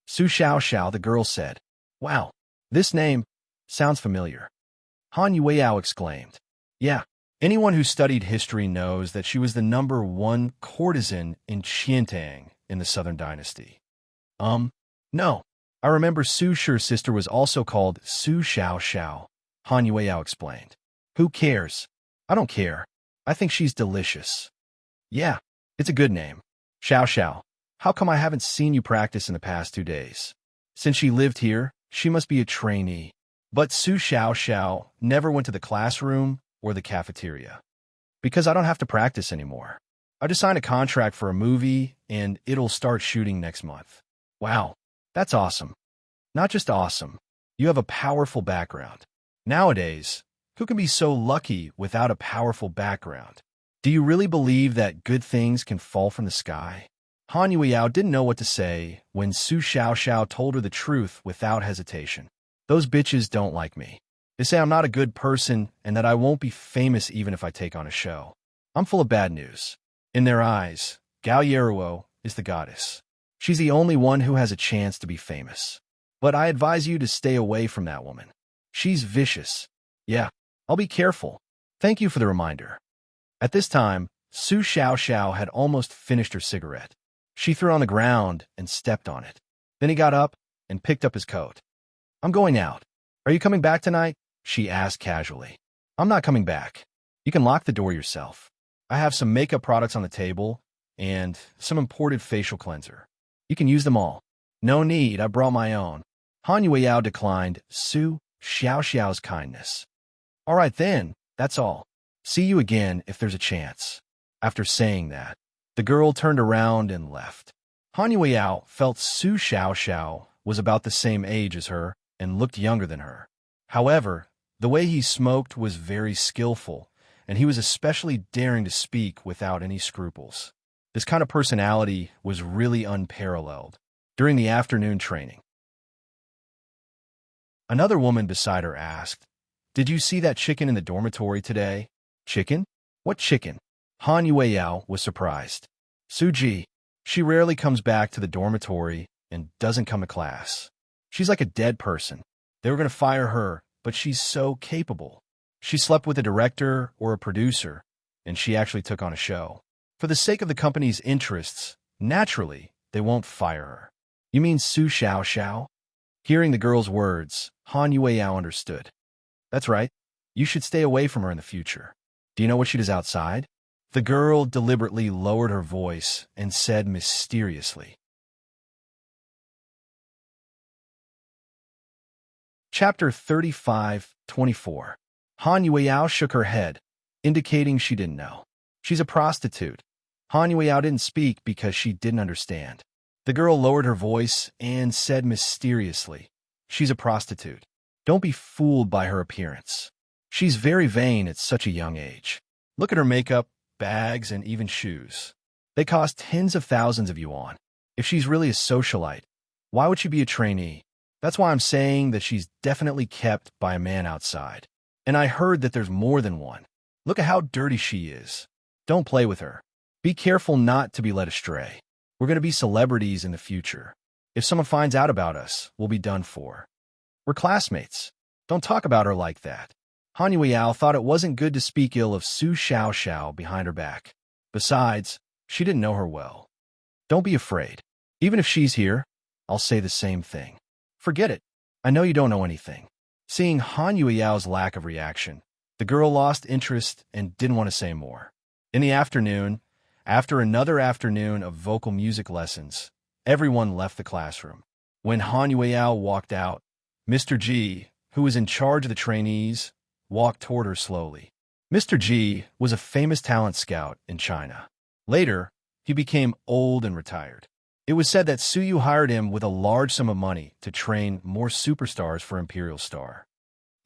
Su Xiao Xiao, the girl said. Wow, this name sounds familiar. Han Yueyao exclaimed. Yeah, anyone who studied history knows that she was the #1 courtesan in Qiantang in the Southern Dynasty. No. I remember Su Shi's sister was also called Su Xiao Xiao, Han Yueyao explained. Who cares? I don't care. I think she's delicious. Yeah, it's a good name. Xiao Xiao, how come I haven't seen you practice in the past 2 days? Since she lived here, she must be a trainee. But Su Xiao Xiao never went to the classroom or the cafeteria. Because I don't have to practice anymore. I just signed a contract for a movie, and it'll start shooting next month. Wow, that's awesome. Not just awesome. You have a powerful background. Nowadays, who can be so lucky without a powerful background? Do you really believe that good things can fall from the sky? Han Yueyao didn't know what to say when Su Xiao Xiao told her the truth without hesitation. Those bitches don't like me. They say I'm not a good person and that I won't be famous even if I take on a show. I'm full of bad news. In their eyes, Gao Yeruo is the goddess. She's the only one who has a chance to be famous. But I advise you to stay away from that woman. She's vicious. Yeah, I'll be careful. Thank you for the reminder. At this time, Su Xiao Xiao had almost finished her cigarette. She threw it on the ground and stepped on it. Then he got up and picked up his coat. I'm going out. Are you coming back tonight? She asked casually. I'm not coming back. You can lock the door yourself. I have some makeup products on the table and some imported facial cleanser. You can use them all. No need, I brought my own. Han Yueyao declined Su Xiao Xiao's kindness. All right then, that's all. See you again if there's a chance. After saying that, the girl turned around and left. Han Yueyao felt Su Xiao Xiao was about the same age as her and looked younger than her. However, the way he smoked was very skillful, and he was especially daring to speak without any scruples. This kind of personality was really unparalleled. During the afternoon training, another woman beside her asked, Did you see that chicken in the dormitory today? Chicken? What chicken? Han Yueyao was surprised. Suji. She rarely comes back to the dormitory and doesn't come to class. She's like a dead person. They were going to fire her, but she's so capable. She slept with a director or a producer, and she actually took on a show. For the sake of the company's interests, naturally, they won't fire her. You mean Su Xiao Xiao? Hearing the girl's words, Han Yueyao understood. That's right. You should stay away from her in the future. Do you know what she does outside? The girl deliberately lowered her voice and said mysteriously. Chapter 35-24. Han Yueyao shook her head, indicating she didn't know. She's a prostitute. Han Yueyao didn't speak because she didn't understand. The girl lowered her voice and said mysteriously, She's a prostitute. Don't be fooled by her appearance. She's very vain at such a young age. Look at her makeup, bags, and even shoes. They cost tens of thousands of yuan. If she's really a socialite, why would she be a trainee? That's why I'm saying that she's definitely kept by a man outside. And I heard that there's more than one. Look at how dirty she is. Don't play with her. Be careful not to be led astray. We're going to be celebrities in the future. If someone finds out about us, we'll be done for. We're classmates. Don't talk about her like that. Han Yueyao thought it wasn't good to speak ill of Su Xiaoxiao behind her back. Besides, she didn't know her well. Don't be afraid. Even if she's here, I'll say the same thing. Forget it. I know you don't know anything. Seeing Han Yueyao's lack of reaction, the girl lost interest and didn't want to say more. In the afternoon, after another afternoon of vocal music lessons, everyone left the classroom. When Han Yueyao walked out, Mr. G, who was in charge of the trainees, walked toward her slowly. Mr. G was a famous talent scout in China. Later, he became old and retired. It was said that Su Yu hired him with a large sum of money to train more superstars for Imperial Star.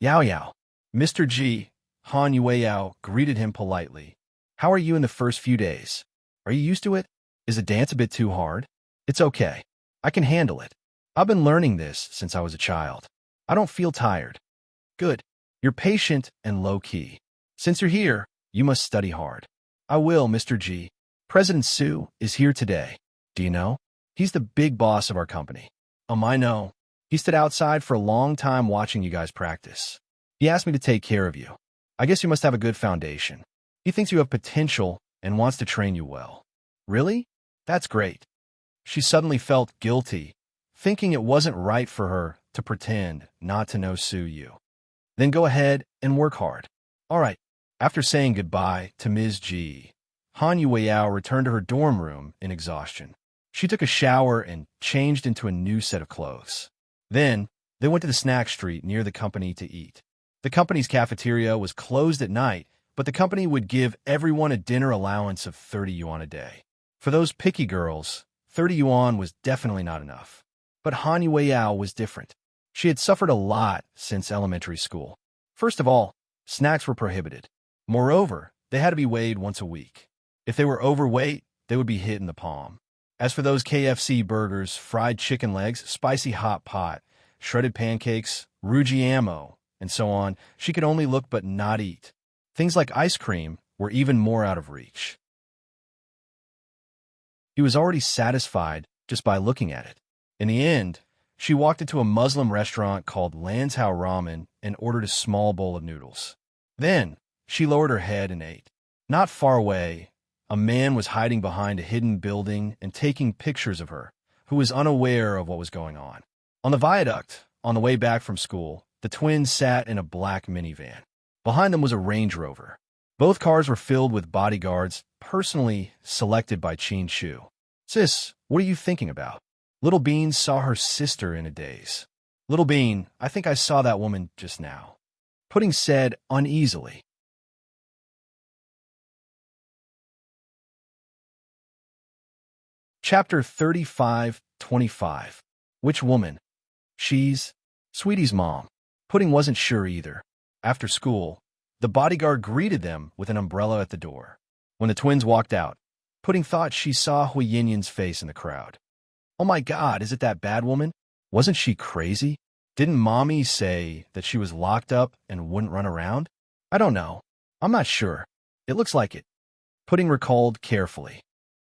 Yao Yao. Mr. G, Han Yueyao, greeted him politely. How are you in the first few days? Are you used to it? Is the dance a bit too hard? It's okay. I can handle it. I've been learning this since I was a child. I don't feel tired. Good. You're patient and low-key. Since you're here, you must study hard. I will, Mr. G. President Su is here today. Do you know? He's the big boss of our company. I know. He stood outside for a long time watching you guys practice. He asked me to take care of you. I guess you must have a good foundation. He thinks you have potential and wants to train you well. Really? That's great. She suddenly felt guilty, thinking it wasn't right for her to pretend not to know Su Yu. Then go ahead and work hard. All right. After saying goodbye to Ms. G, Han Yueyao returned to her dorm room in exhaustion. She took a shower and changed into a new set of clothes. Then, they went to the snack street near the company to eat. The company's cafeteria was closed at night, but the company would give everyone a dinner allowance of 30 yuan a day. For those picky girls, 30 yuan was definitely not enough. But Han Yueyao was different. She had suffered a lot since elementary school. First of all, snacks were prohibited. Moreover, they had to be weighed once a week. If they were overweight, they would be hit in the palm. As for those KFC burgers, fried chicken legs, spicy hot pot, shredded pancakes, Ruji ammo, and so on, she could only look but not eat. Things like ice cream were even more out of reach. He was already satisfied just by looking at it. In the end, she walked into a Muslim restaurant called Lanzhou Ramen and ordered a small bowl of noodles. Then, she lowered her head and ate. Not far away, a man was hiding behind a hidden building and taking pictures of her, who was unaware of what was going on. On the viaduct, on the way back from school, the twins sat in a black minivan. Behind them was a Range Rover. Both cars were filled with bodyguards, personally selected by Qin Shu. Sis, what are you thinking about? Little Bean saw her sister in a daze. Little Bean, I think I saw that woman just now. Pudding said uneasily. Chapter 35-25. Which woman? She's Sweetie's mom. Pudding wasn't sure either. After school, the bodyguard greeted them with an umbrella at the door. When the twins walked out, Pudding thought she saw Hui Yinyan's face in the crowd. Oh my God, is it that bad woman? Wasn't she crazy? Didn't Mommy say that she was locked up and wouldn't run around? I don't know. I'm not sure. It looks like it. Pudding recalled carefully.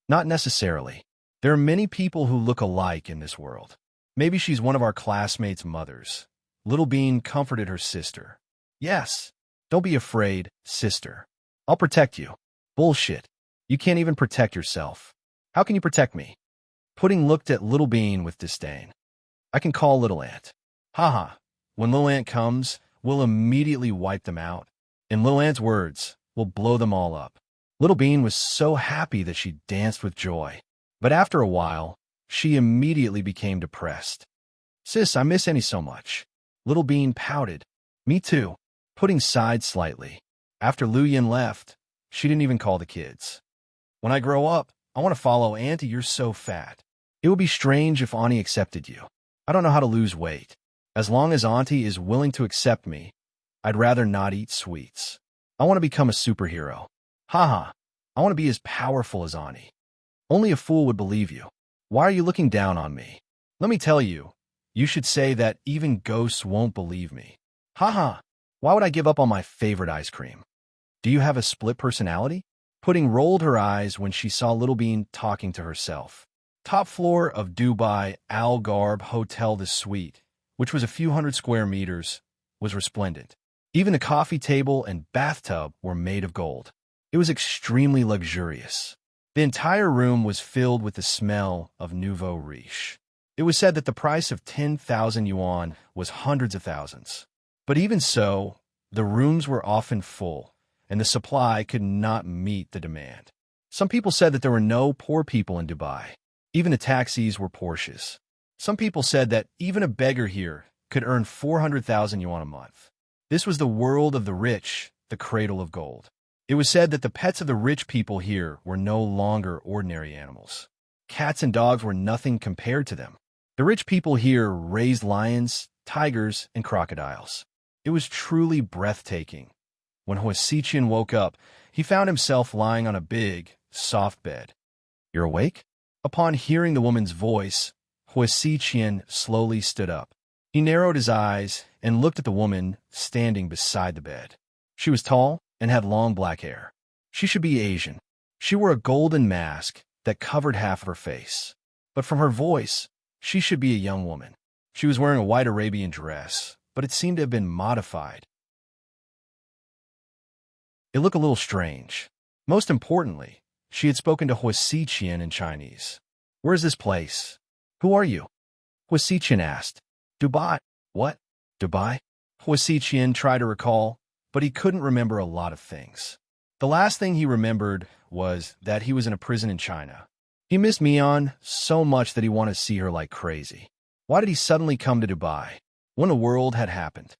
Not necessarily. There are many people who look alike in this world. Maybe she's one of our classmates' mothers. Little Bean comforted her sister. Yes. Don't be afraid, sister. I'll protect you. Bullshit. You can't even protect yourself. How can you protect me? Pudding looked at Little Bean with disdain. I can call Little Ant. Haha. When Little Ant comes, we'll immediately wipe them out. In Little Ant's words, we'll blow them all up. Little Bean was so happy that she danced with joy. But after a while, she immediately became depressed. Sis, I miss Annie so much. Little Bean pouted. Me too. Pudding sighed slightly. After Lu Yin left, she didn't even call the kids. When I grow up, I want to follow Auntie. You're so fat. It would be strange if Ani accepted you. I don't know how to lose weight. As long as Auntie is willing to accept me, I'd rather not eat sweets. I want to become a superhero. Haha, I want to be as powerful as Auntie. Only a fool would believe you. Why are you looking down on me? Let me tell you, you should say that even ghosts won't believe me. Haha, why would I give up on my favorite ice cream? Do you have a split personality? Pudding rolled her eyes when she saw Little Bean talking to herself. Top floor of Dubai Al Garb Hotel. The suite, which was a few hundred square meters, was resplendent. Even the coffee table and bathtub were made of gold. It was extremely luxurious. The entire room was filled with the smell of nouveau riche. It was said that the price of 10,000 yuan was hundreds of thousands. But even so, the rooms were often full, and the supply could not meet the demand. Some people said that there were no poor people in Dubai. Even the taxis were Porsches. Some people said that even a beggar here could earn 400,000 yuan a month. This was the world of the rich, the cradle of gold. It was said that the pets of the rich people here were no longer ordinary animals. Cats and dogs were nothing compared to them. The rich people here raised lions, tigers, and crocodiles. It was truly breathtaking. When Hua Xiqian woke up, he found himself lying on a big, soft bed. "You're awake?" Upon hearing the woman's voice, Hua Xiqian slowly stood up. He narrowed his eyes and looked at the woman standing beside the bed. She was tall and had long black hair. She should be Asian. She wore a golden mask that covered half of her face. But from her voice, she should be a young woman. She was wearing a white Arabian dress, but it seemed to have been modified. It looked a little strange. Most importantly, she had spoken to Hua Xiqian in Chinese. "Where is this place? Who are you?" Hua Xiqian asked. "Dubai." "What? Dubai?" Hua Xiqian tried to recall, but he couldn't remember a lot of things. The last thing he remembered was that he was in a prison in China. He missed Mian so much that he wanted to see her like crazy. Why did he suddenly come to Dubai? What in the world had happened?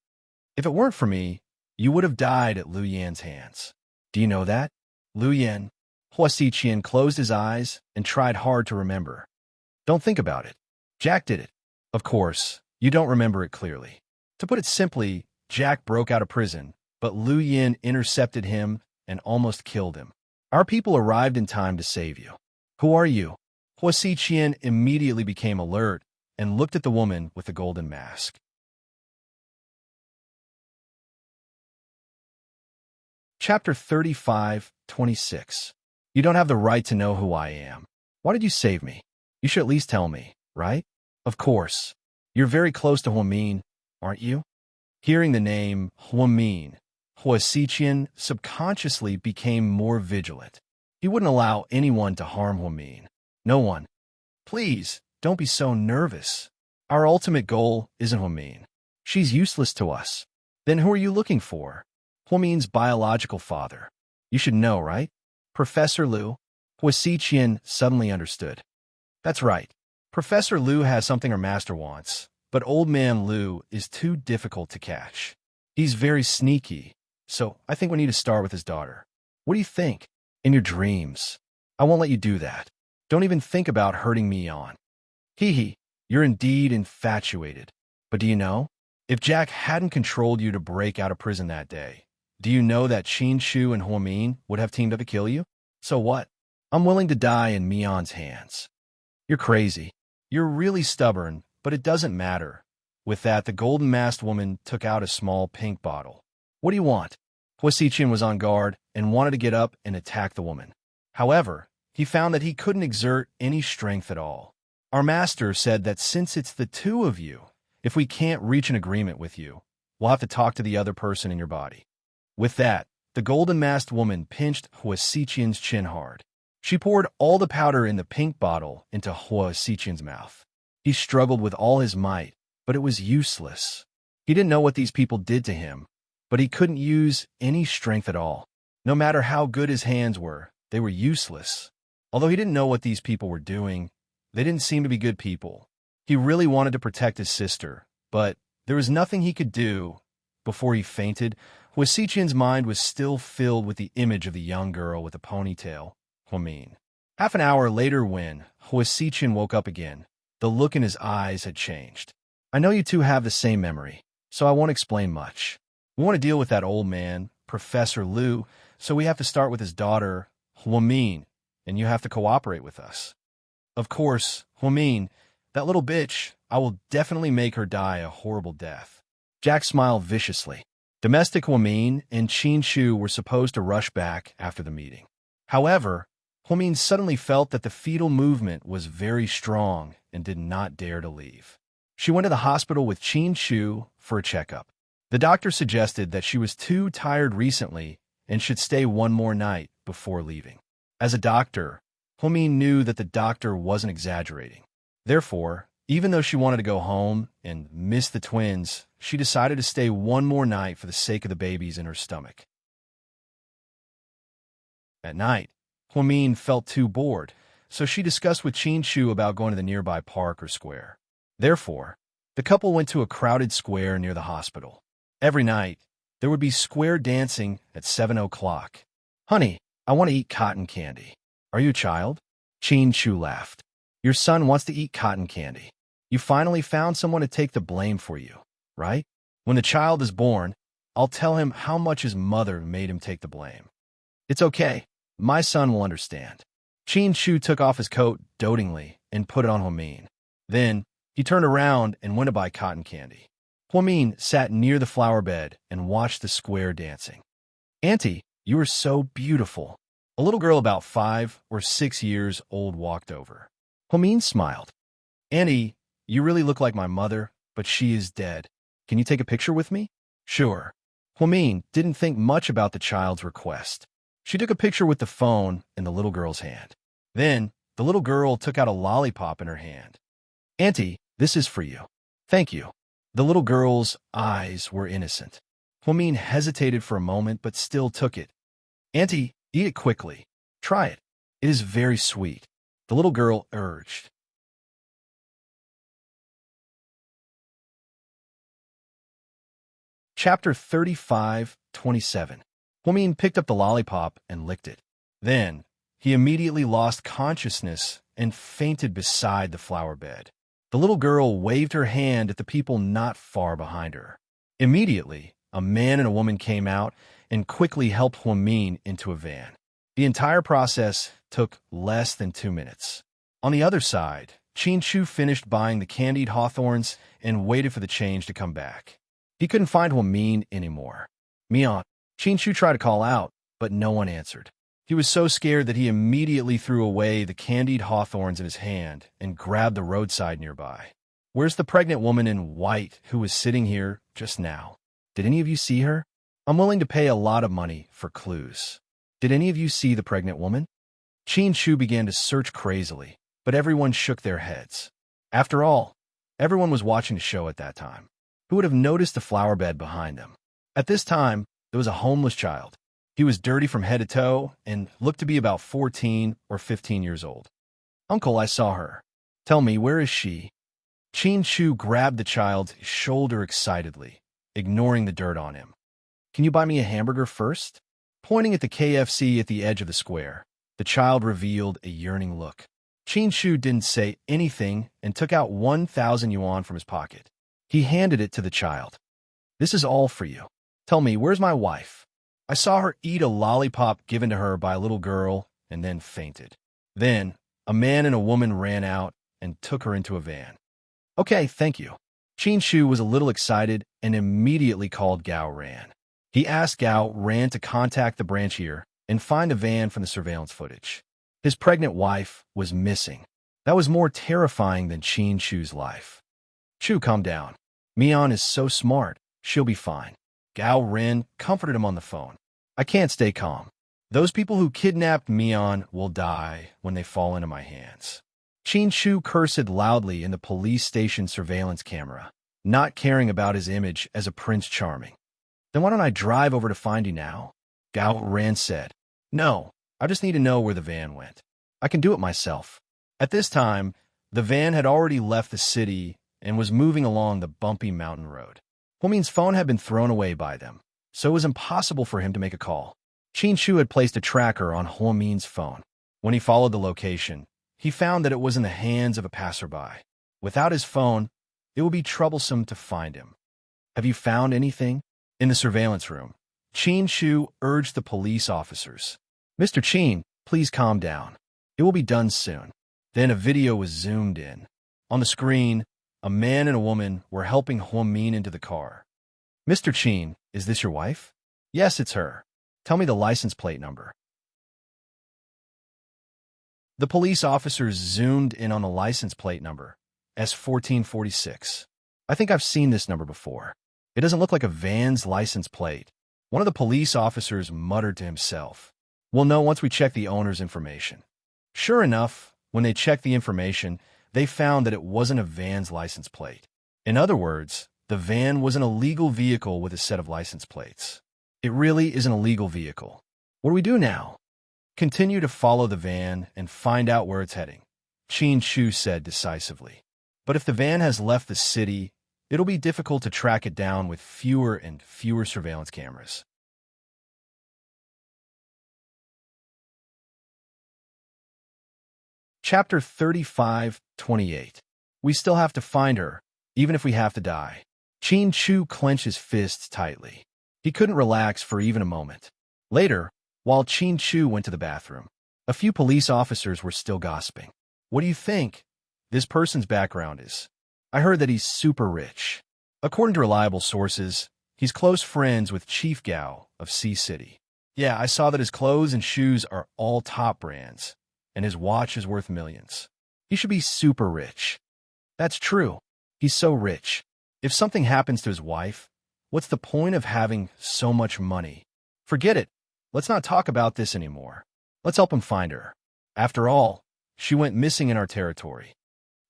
"If it weren't for me, you would have died at Liu Yan's hands. Do you know that?" Liu Yan. Hua Xiqian closed his eyes and tried hard to remember. "Don't think about it. Jack did it." "Of course, you don't remember it clearly." To put it simply, Jack broke out of prison, but Liu Yan intercepted him and almost killed him. "Our people arrived in time to save you." "Who are you?" Hua Xiqian immediately became alert and looked at the woman with the golden mask. Chapter 35:26. You don't have the right to know who I am. Why did you save me? You should at least tell me, right? Of course. You're very close to Huamin, aren't you? Hearing the name Huamin, Hua Xiqian subconsciously became more vigilant. He wouldn't allow anyone to harm Huamin. No one. Please, don't be so nervous. Our ultimate goal isn't Huamin. She's useless to us. Then who are you looking for? Huamin's biological father. You should know, right? Professor Liu. Hua Xiqian suddenly understood. That's right. Professor Liu has something her master wants, but old man Liu is too difficult to catch. He's very sneaky, so I think we need to start with his daughter. What do you think? In your dreams. I won't let you do that. Don't even think about hurting me on. Hee, you're indeed infatuated. But do you know? If Jack hadn't controlled you to break out of prison that day, do you know that Qin Shu and Huamin would have teamed up to kill you? So what? I'm willing to die in Mian's hands. You're crazy. You're really stubborn, but it doesn't matter. With that, the golden-masked woman took out a small pink bottle. What do you want? Hua Xiqian was on guard and wanted to get up and attack the woman. However, he found that he couldn't exert any strength at all. Our master said that since it's the two of you, if we can't reach an agreement with you, we'll have to talk to the other person in your body. With that, the golden-masked woman pinched Hua Xiqian's chin hard. She poured all the powder in the pink bottle into Hua Xiqian's mouth. He struggled with all his might, but it was useless. He didn't know what these people did to him, but he couldn't use any strength at all. No matter how good his hands were, they were useless. Although he didn't know what these people were doing, they didn't seem to be good people. He really wanted to protect his sister, but there was nothing he could do. Before he fainted, Hua Xiqian's mind was still filled with the image of the young girl with a ponytail, Huamin. Half an hour later when Hua Xiqian woke up again, the look in his eyes had changed. I know you two have the same memory, so I won't explain much. We want to deal with that old man, Professor Liu, so we have to start with his daughter, Huamin, and you have to cooperate with us. Of course, Huamin, that little bitch, I will definitely make her die a horrible death. Jack smiled viciously. Domestic Huamin and Qin Shu were supposed to rush back after the meeting. However, Huamin suddenly felt that the fetal movement was very strong and did not dare to leave. She went to the hospital with Qin Shu for a checkup. The doctor suggested that she was too tired recently and should stay one more night before leaving. As a doctor, Huamin knew that the doctor wasn't exaggerating. Therefore, even though she wanted to go home and miss the twins, she decided to stay one more night for the sake of the babies in her stomach. At night, Huamin felt too bored, so she discussed with Qin Shu about going to the nearby park or square. Therefore, the couple went to a crowded square near the hospital. Every night, there would be square dancing at 7 o'clock. Honey, I want to eat cotton candy. Are you a child? Qin Shu laughed. Your son wants to eat cotton candy. You finally found someone to take the blame for you, right? When the child is born, I'll tell him how much his mother made him take the blame. It's okay. My son will understand. Qin Shu took off his coat dotingly and put it on Huamin. Then, he turned around and went to buy cotton candy. Huamin sat near the flower bed and watched the square dancing. Auntie, you are so beautiful. A little girl about 5 or 6 years old walked over. Huamin smiled. Auntie, you really look like my mother, but she is dead. Can you take a picture with me? Sure. Huamin didn't think much about the child's request. She took a picture with the phone in the little girl's hand. Then, the little girl took out a lollipop in her hand. Auntie, this is for you. Thank you. The little girl's eyes were innocent. Huamin hesitated for a moment but still took it. Auntie, eat it quickly. Try it. It is very sweet. The little girl urged. Chapter 35:27. Huamin picked up the lollipop and licked it. Then, he immediately lost consciousness and fainted beside the flower bed. The little girl waved her hand at the people not far behind her. Immediately, a man and a woman came out and quickly helped Huamin into a van. The entire process took less than 2 minutes. On the other side, Qin Shu finished buying the candied hawthorns and waited for the change to come back. He couldn't find Huamin anymore. Mian, Qin Shu tried to call out, but no one answered. He was so scared that he immediately threw away the candied hawthorns in his hand and grabbed the roadside nearby. Where's the pregnant woman in white who was sitting here just now? Did any of you see her? I'm willing to pay a lot of money for clues. Did any of you see the pregnant woman? Qin Shu began to search crazily, but everyone shook their heads. After all, everyone was watching the show at that time. Who would have noticed the flower bed behind them? At this time, there was a homeless child. He was dirty from head to toe and looked to be about 14 or 15 years old. Uncle, I saw her. Tell me, where is she? Qin Shu grabbed the child's shoulder excitedly, ignoring the dirt on him. Can you buy me a hamburger first? Pointing at the KFC at the edge of the square, the child revealed a yearning look. Qin Shu didn't say anything and took out 1,000 yuan from his pocket. He handed it to the child. This is all for you. Tell me, where's my wife? I saw her eat a lollipop given to her by a little girl and then fainted. Then, a man and a woman ran out and took her into a van. Okay, thank you. Qin Shu was a little excited and immediately called Gao Ran. He asked Gao Ran to contact the branch here and find a van from the surveillance footage. His pregnant wife was missing. That was more terrifying than Qin Shu's life. Chu, calm down. Mian is so smart. She'll be fine. Gao Ren comforted him on the phone. I can't stay calm. Those people who kidnapped Mian will die when they fall into my hands. Qin Shu cursed loudly in the police station surveillance camera, not caring about his image as a Prince Charming. Then why don't I drive over to find you now? Gao Ren said. No, I just need to know where the van went. I can do it myself. At this time, the van had already left the city and was moving along the bumpy mountain road. Huamin's phone had been thrown away by them, so it was impossible for him to make a call. Qin Shu had placed a tracker on Huamin's phone. When he followed the location, he found that it was in the hands of a passerby. Without his phone, it will be troublesome to find him. Have you found anything? In the surveillance room, Qin Shu urged the police officers. Mr. Qin, please calm down. It will be done soon. Then a video was zoomed in. On the screen, a man and a woman were helping Huamin into the car. Mr. Qin, is this your wife? Yes, it's her. Tell me the license plate number. The police officers zoomed in on the license plate number, S1446. I think I've seen this number before. It doesn't look like a van's license plate. One of the police officers muttered to himself. We'll know once we check the owner's information. Sure enough, when they checked the information, they found that it wasn't a van's license plate. In other words, the van was an illegal vehicle with a set of license plates. It really is an illegal vehicle. What do we do now? Continue to follow the van and find out where it's heading, Qin Shu said decisively. But if the van has left the city, it'll be difficult to track it down with fewer and fewer surveillance cameras. Chapter 35:28. We still have to find her, even if we have to die. Qin Shu clenched his fists tightly. He couldn't relax for even a moment. Later, while Qin Shu went to the bathroom, a few police officers were still gossiping. What do you think this person's background is? I heard that he's super rich. According to reliable sources, he's close friends with Chief Gao of Sea City. Yeah, I saw that his clothes and shoes are all top brands, and his watch is worth millions. He should be super rich. That's true. He's so rich. If something happens to his wife, what's the point of having so much money? Forget it. Let's not talk about this anymore. Let's help him find her. After all, she went missing in our territory.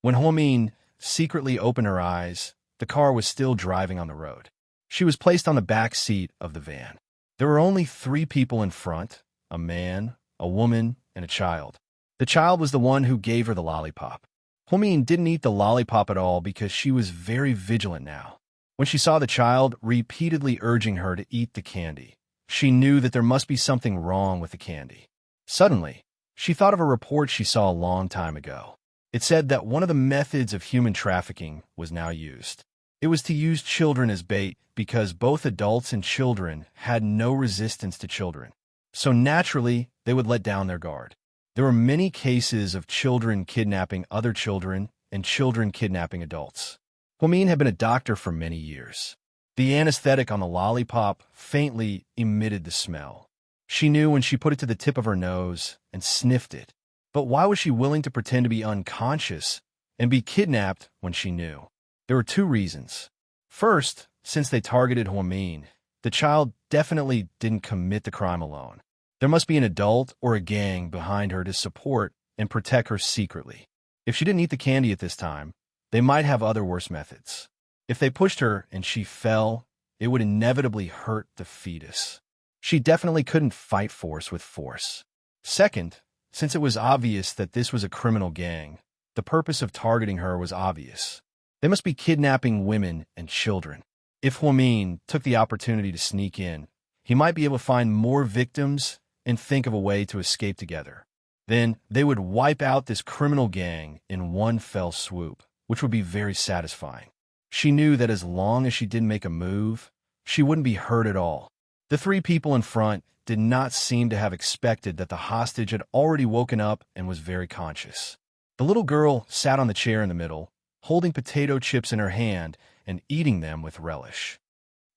When Huamin secretly opened her eyes, the car was still driving on the road. She was placed on the back seat of the van. There were only 3 people in front, a man, a woman, and a child. The child was the one who gave her the lollipop. Huamin didn't eat the lollipop at all because she was very vigilant now. When she saw the child repeatedly urging her to eat the candy, she knew that there must be something wrong with the candy. Suddenly, she thought of a report she saw a long time ago. It said that one of the methods of human trafficking was now used. It was to use children as bait because both adults and children had no resistance to children. So naturally, they would let down their guard. There were many cases of children kidnapping other children and children kidnapping adults. Huamin had been a doctor for many years. The anesthetic on the lollipop faintly emitted the smell. She knew when she put it to the tip of her nose and sniffed it. But why was she willing to pretend to be unconscious and be kidnapped when she knew? There were 2 reasons. First, since they targeted Huamin, the child definitely didn't commit the crime alone. There must be an adult or a gang behind her to support and protect her secretly. If she didn't eat the candy at this time, they might have other worse methods. If they pushed her and she fell, it would inevitably hurt the fetus. She definitely couldn't fight force with force. Second, since it was obvious that this was a criminal gang, the purpose of targeting her was obvious. They must be kidnapping women and children. If Huamin took the opportunity to sneak in, he might be able to find more victims and think of a way to escape together. Then they would wipe out this criminal gang in one fell swoop, which would be very satisfying. She knew that as long as she didn't make a move, she wouldn't be hurt at all. The 3 people in front did not seem to have expected that the hostage had already woken up and was very conscious. The little girl sat on the chair in the middle, holding potato chips in her hand and eating them with relish.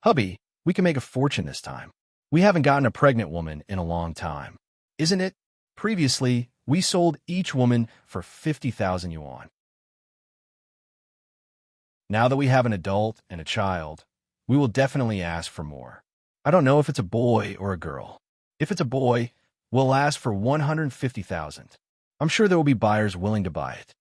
Hubby, we can make a fortune this time. We haven't gotten a pregnant woman in a long time. Isn't it? Previously, we sold each woman for 50,000 yuan. Now that we have an adult and a child, we will definitely ask for more. I don't know if it's a boy or a girl. If it's a boy, we'll ask for 150,000. I'm sure there will be buyers willing to buy it.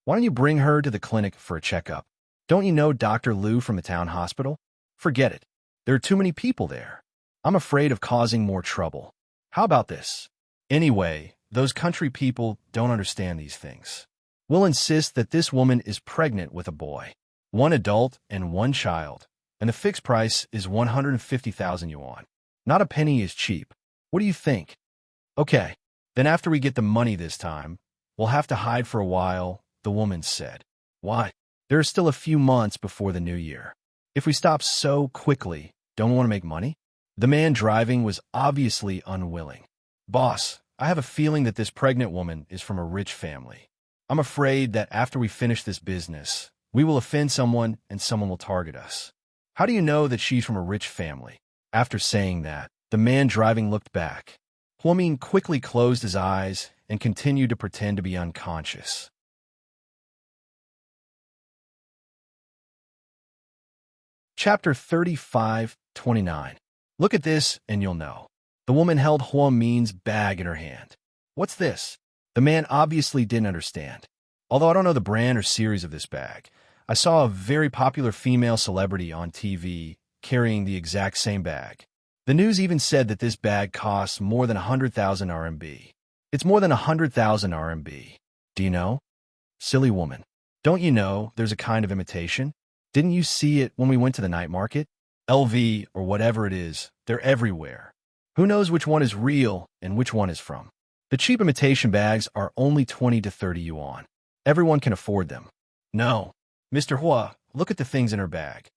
Why don't you bring her to the clinic for a checkup? Don't you know Dr. Liu from the town hospital? Forget it. There are too many people there. I'm afraid of causing more trouble. How about this? Anyway, those country people don't understand these things. We'll insist that this woman is pregnant with a boy, 1 adult and 1 child, and the fixed price is 150,000 yuan. Not a penny is cheap. What do you think? Okay, then after we get the money this time, we'll have to hide for a while, the woman said. Why? There are still a few months before the new year. If we stop so quickly, don't we want to make money? The man driving was obviously unwilling. Boss, I have a feeling that this pregnant woman is from a rich family. I'm afraid that after we finish this business, we will offend someone and someone will target us. How do you know that she's from a rich family? After saying that, the man driving looked back. Huamin quickly closed his eyes and continued to pretend to be unconscious. Chapter 35:29. Look at this and you'll know. The woman held Huamin's bag in her hand. What's this? The man obviously didn't understand. Although I don't know the brand or series of this bag, I saw a very popular female celebrity on TV carrying the exact same bag. The news even said that this bag costs more than 100,000 RMB. It's more than 100,000 RMB. Do you know? Silly woman. Don't you know there's a kind of imitation? Didn't you see it when we went to the night market? LV or whatever it is, they're everywhere. Who knows which one is real and which one is from? The cheap imitation bags are only 20 to 30 yuan. Everyone can afford them. No. Mr. Hua, look at the things in her bag.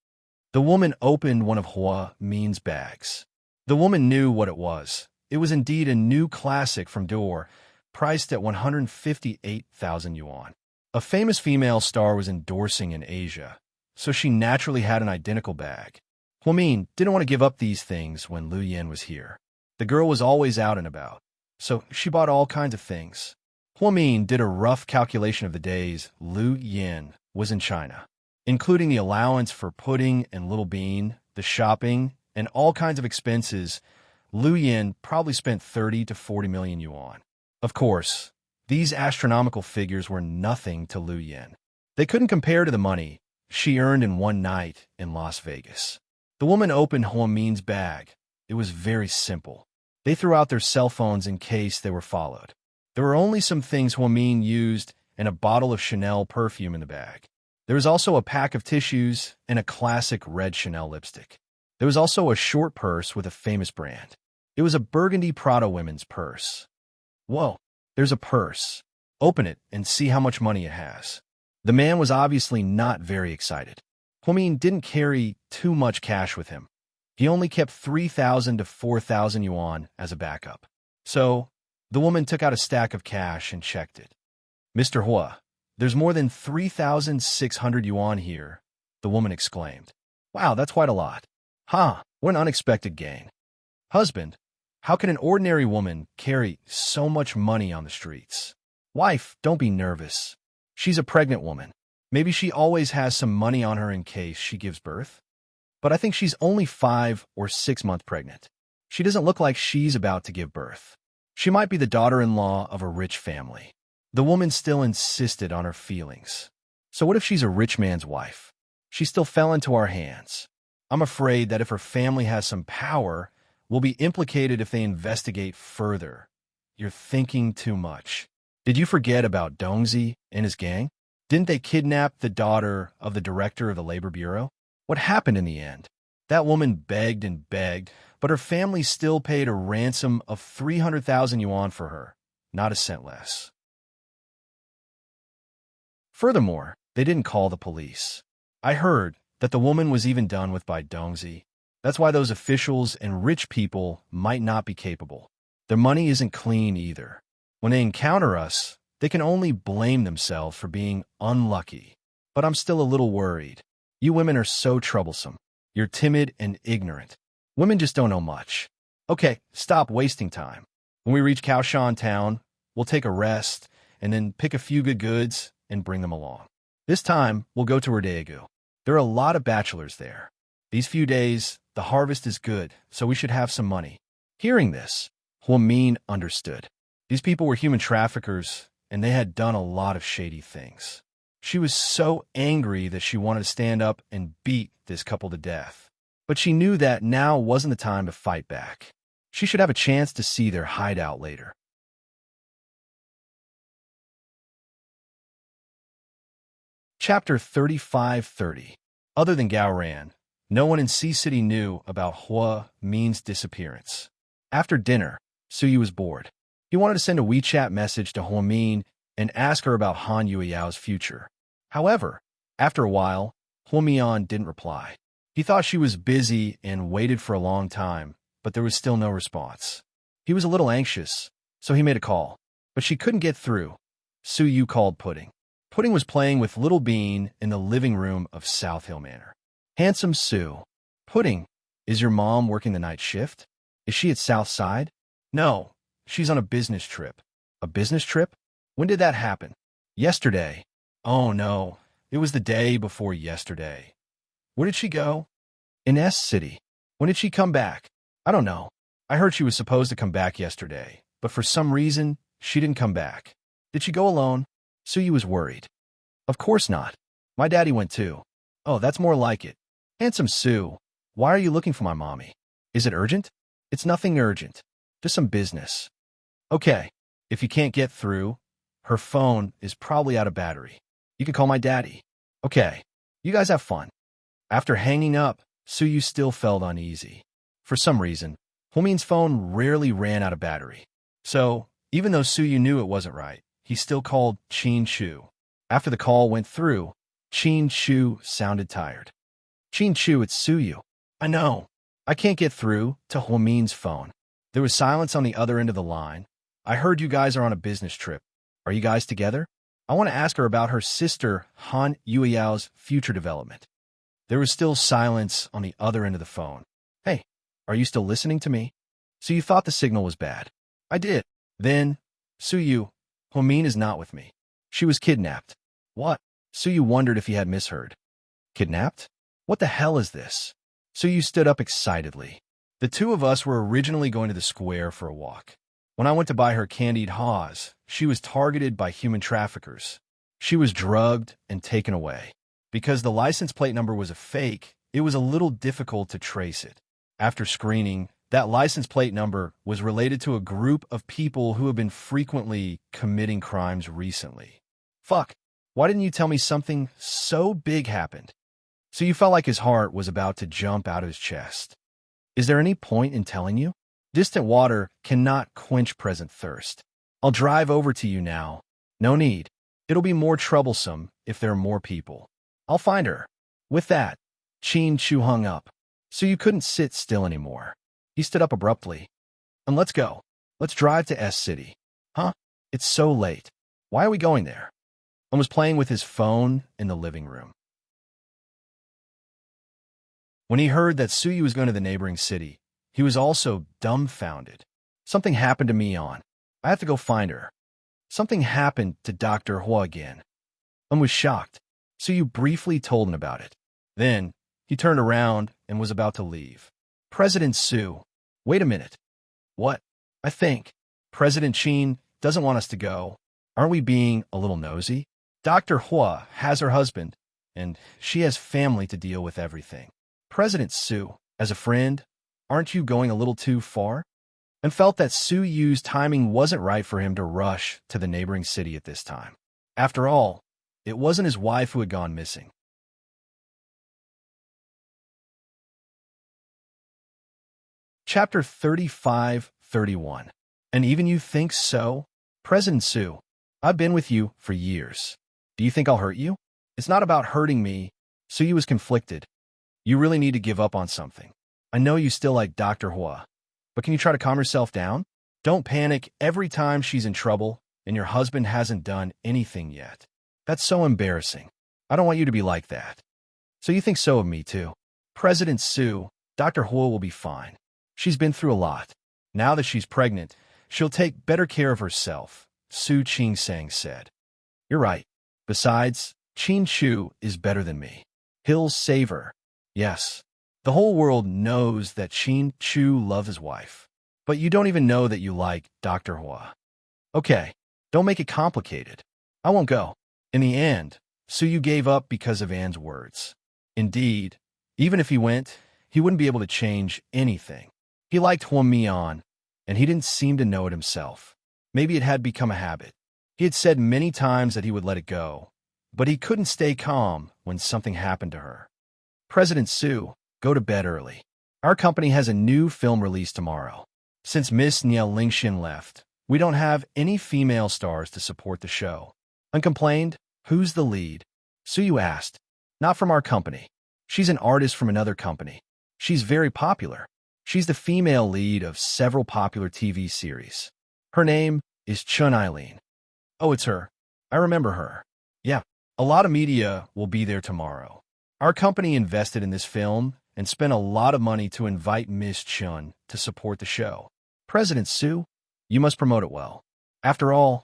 The woman opened one of Hua Min's bags. The woman knew what it was. It was indeed a new classic from Dior, priced at 158,000 yuan. A famous female star was endorsing in Asia, so she naturally had an identical bag. Huamin didn't want to give up these things when Lu Yin was here. The girl was always out and about, so she bought all kinds of things. Huamin did a rough calculation of the days Lu Yin was in China, including the allowance for pudding and little bean, the shopping, and all kinds of expenses. Lu Yin probably spent 30 to 40 million yuan. Of course, these astronomical figures were nothing to Lu Yin. They couldn't compare to the money she earned in one night in Las Vegas. The woman opened Huamin's bag. It was very simple. They threw out their cell phones in case they were followed. There were only some things Huamin used and a bottle of Chanel perfume in the bag. There was also a pack of tissues and a classic red Chanel lipstick. There was also a short purse with a famous brand. It was a burgundy Prada women's purse. Whoa, there's a purse. Open it and see how much money it has. The man was obviously not very excited. Huamin didn't carry too much cash with him. He only kept 3,000 to 4,000 yuan as a backup. So, the woman took out a stack of cash and checked it. Mr. Hua, there's more than 3,600 yuan here, the woman exclaimed. Wow, that's quite a lot. Huh, what an unexpected gain. Husband, how can an ordinary woman carry so much money on the streets? Wife, don't be nervous. She's a pregnant woman. Maybe she always has some money on her in case she gives birth. But I think she's only 5 or 6 months pregnant. She doesn't look like she's about to give birth. She might be the daughter-in-law of a rich family. The woman still insisted on her feelings. So what if she's a rich man's wife? She still fell into our hands. I'm afraid that if her family has some power, we'll be implicated if they investigate further. You're thinking too much. Did you forget about Dongzi and his gang? Didn't they kidnap the daughter of the director of the Labor Bureau? What happened in the end? That woman begged and begged, but her family still paid a ransom of 300,000 yuan for her, not a cent less. Furthermore, they didn't call the police. I heard that the woman was even done with by Dongzi. That's why those officials and rich people might not be capable. Their money isn't clean either. When they encounter us, they can only blame themselves for being unlucky. But I'm still a little worried. You women are so troublesome. You're timid and ignorant. Women just don't know much. Okay, stop wasting time. When we reach Kaohsiung town, we'll take a rest and then pick a few good goods and bring them along. This time, we'll go to Rendezvous. There are a lot of bachelors there. These few days, the harvest is good, so we should have some money. Hearing this, Huamin understood. These people were human traffickers, and they had done a lot of shady things. She was so angry that she wanted to stand up and beat this couple to death. But she knew that now wasn't the time to fight back. She should have a chance to see their hideout later. Chapter 35:30. Other than Gao Ran, no one in Sea City knew about Hua Min's disappearance. After dinner, Suyi was bored. He wanted to send a WeChat message to Hua Min and ask her about Han Yueyao's future. However, After a while, Huomian didn't reply. He thought she was busy and waited for a long time, but there was still no response. He was a little anxious, so he made a call. But she couldn't get through. Su called Pudding. Pudding was playing with Little Bean in the living room of South Hill Manor. Handsome Sue. Pudding, is your mom working the night shift? Is she at South Side? No, she's on a business trip. A business trip? When did that happen? Yesterday. Oh no, it was the day before yesterday. Where did she go? In S City. When did she come back? I don't know. I heard she was supposed to come back yesterday, but for some reason, she didn't come back. Did she go alone? Suyu was worried. Of course not. My daddy went too. Oh, that's more like it. Handsome Sue, why are you looking for my mommy? Is it urgent? It's nothing urgent. Just some business. Okay, if you can't get through, her phone is probably out of battery. You can call my daddy. Okay, you guys have fun. After hanging up, Suyu still felt uneasy. For some reason, Huomin's phone rarely ran out of battery. So, even though Suyu knew it wasn't right, he still called Chin Chu. After the call went through, Chin Chu sounded tired. Chin Chu, it's Suyu. I know. I can't get through to Huomin's phone. There was silence on the other end of the line. I heard you guys are on a business trip. Are you guys together? I want to ask her about her sister Han Yuiao's future development. There was still silence on the other end of the phone. Hey, are you still listening to me? So you thought the signal was bad? I did. Then, Suyu, Huomin is not with me. She was kidnapped. What? Suyu wondered if he had misheard. Kidnapped? What the hell is this? Suyu stood up excitedly. The two of us were originally going to the square for a walk. When I went to buy her candied haws, she was targeted by human traffickers. She was drugged and taken away. Because the license plate number was a fake, it was a little difficult to trace it. After screening, that license plate number was related to a group of people who have been frequently committing crimes recently. Fuck, why didn't you tell me something so big happened? So you felt like his heart was about to jump out of his chest. Is there any point in telling you? Distant water cannot quench present thirst. I'll drive over to you now. No need. It'll be more troublesome if there are more people. I'll find her. With that, Chin Chu hung up. So you couldn't sit still anymore. He stood up abruptly. And let's go. Let's drive to S City. Huh? It's so late. Why are we going there? And was playing with his phone in the living room. When he heard that Suyu was going to the neighboring city, he was also dumbfounded. Something happened to Mion. I have to go find her. Something happened to Dr. Hua again. And was shocked. Suyu briefly told him about it. Then, he turned around and was about to leave. President Su. Wait a minute. What? I think President Chin doesn't want us to go. Aren't we being a little nosy? Dr. Hua has her husband, and she has family to deal with everything. President Su, as a friend, aren't you going a little too far? And felt that Su Yu's timing wasn't right for him to rush to the neighboring city at this time. After all, it wasn't his wife who had gone missing. Chapter 35-31. And even you think so? President Su, I've been with you for years. Do you think I'll hurt you? It's not about hurting me. Suyu was conflicted. You really need to give up on something. I know you still like Dr. Hua, but can you try to calm yourself down? Don't panic every time she's in trouble and your husband hasn't done anything yet. That's so embarrassing. I don't want you to be like that. So you think so of me too. President Su, Dr. Hua will be fine. She's been through a lot. Now that she's pregnant, she'll take better care of herself, Su Qing-sang said. You're right. Besides, Chin Chu is better than me. He'll save her. Yes. The whole world knows that Chin Chu loves his wife. But you don't even know that you like Dr. Hua. Okay, don't make it complicated. I won't go. In the end, Suyu gave up because of Anne's words. Indeed, even if he went, he wouldn't be able to change anything. He liked Huang Mian, and he didn't seem to know it himself. Maybe it had become a habit. He had said many times that he would let it go, but he couldn't stay calm when something happened to her. President Su, go to bed early. Our company has a new film release tomorrow. Since Miss Niao Lingxin left, we don't have any female stars to support the show. Uncomplained, who's the lead? Suyu asked. Not from our company. She's an artist from another company. She's very popular. She's the female lead of several popular TV series. Her name is Chun Eileen. Oh, it's her. I remember her. Yeah, a lot of media will be there tomorrow. Our company invested in this film and spent a lot of money to invite Miss Chun to support the show. President Sue, you must promote it well. After all,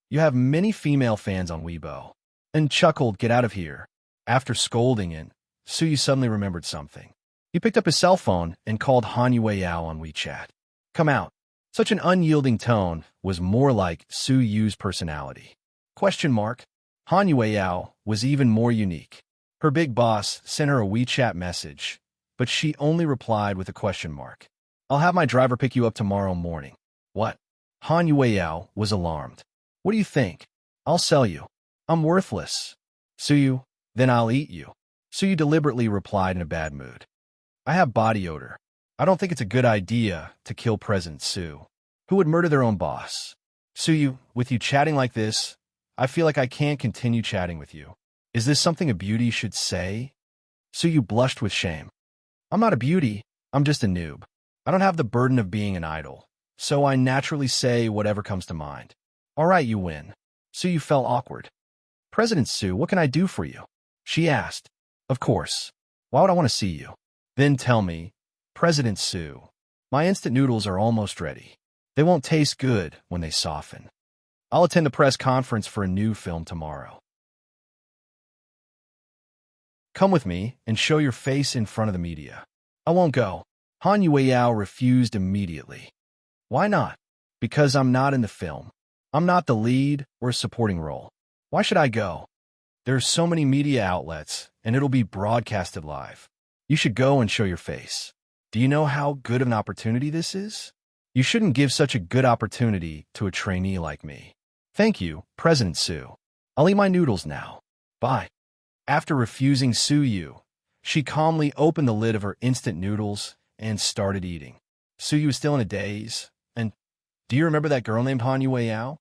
you have many female fans on Weibo. And chuckled, get out of here. After scolding it, Sue suddenly remembered something. He picked up his cell phone and called Han Yueyao on WeChat. Come out. Such an unyielding tone was more like Sue Yu's personality. Question mark. Han Yueyao was even more unique. Her big boss sent her a WeChat message, but she only replied with a question mark. I'll have my driver pick you up tomorrow morning. What? Han Yueyao was alarmed. What do you think? I'll sell you. I'm worthless. Suyu, then I'll eat you. Suyu deliberately replied in a bad mood. I have body odor. I don't think it's a good idea to kill President Sue. Who would murder their own boss? Suyu, with you chatting like this, I feel like I can't continue chatting with you. Is this something a beauty should say? Suyu blushed with shame. I'm not a beauty. I'm just a noob. I don't have the burden of being an idol, so I naturally say whatever comes to mind. All right, you win. Suyu felt awkward. President Sue, what can I do for you? She asked. Of course. Why would I want to see you? Then tell me, President Sue, my instant noodles are almost ready. They won't taste good when they soften. I'll attend the press conference for a new film tomorrow. Come with me and show your face in front of the media. I won't go. Han Yueyao refused immediately. Why not? Because I'm not in the film. I'm not the lead or a supporting role. Why should I go? There are so many media outlets, and it'll be broadcasted live. You should go and show your face. Do you know how good of an opportunity this is? You shouldn't give such a good opportunity to a trainee like me. Thank you, President Sue. I'll eat my noodles now. Bye. After refusing Sue Yu, she calmly opened the lid of her instant noodles and started eating. Sue Yu was still in a daze. And do you remember that girl named Han Yueyao?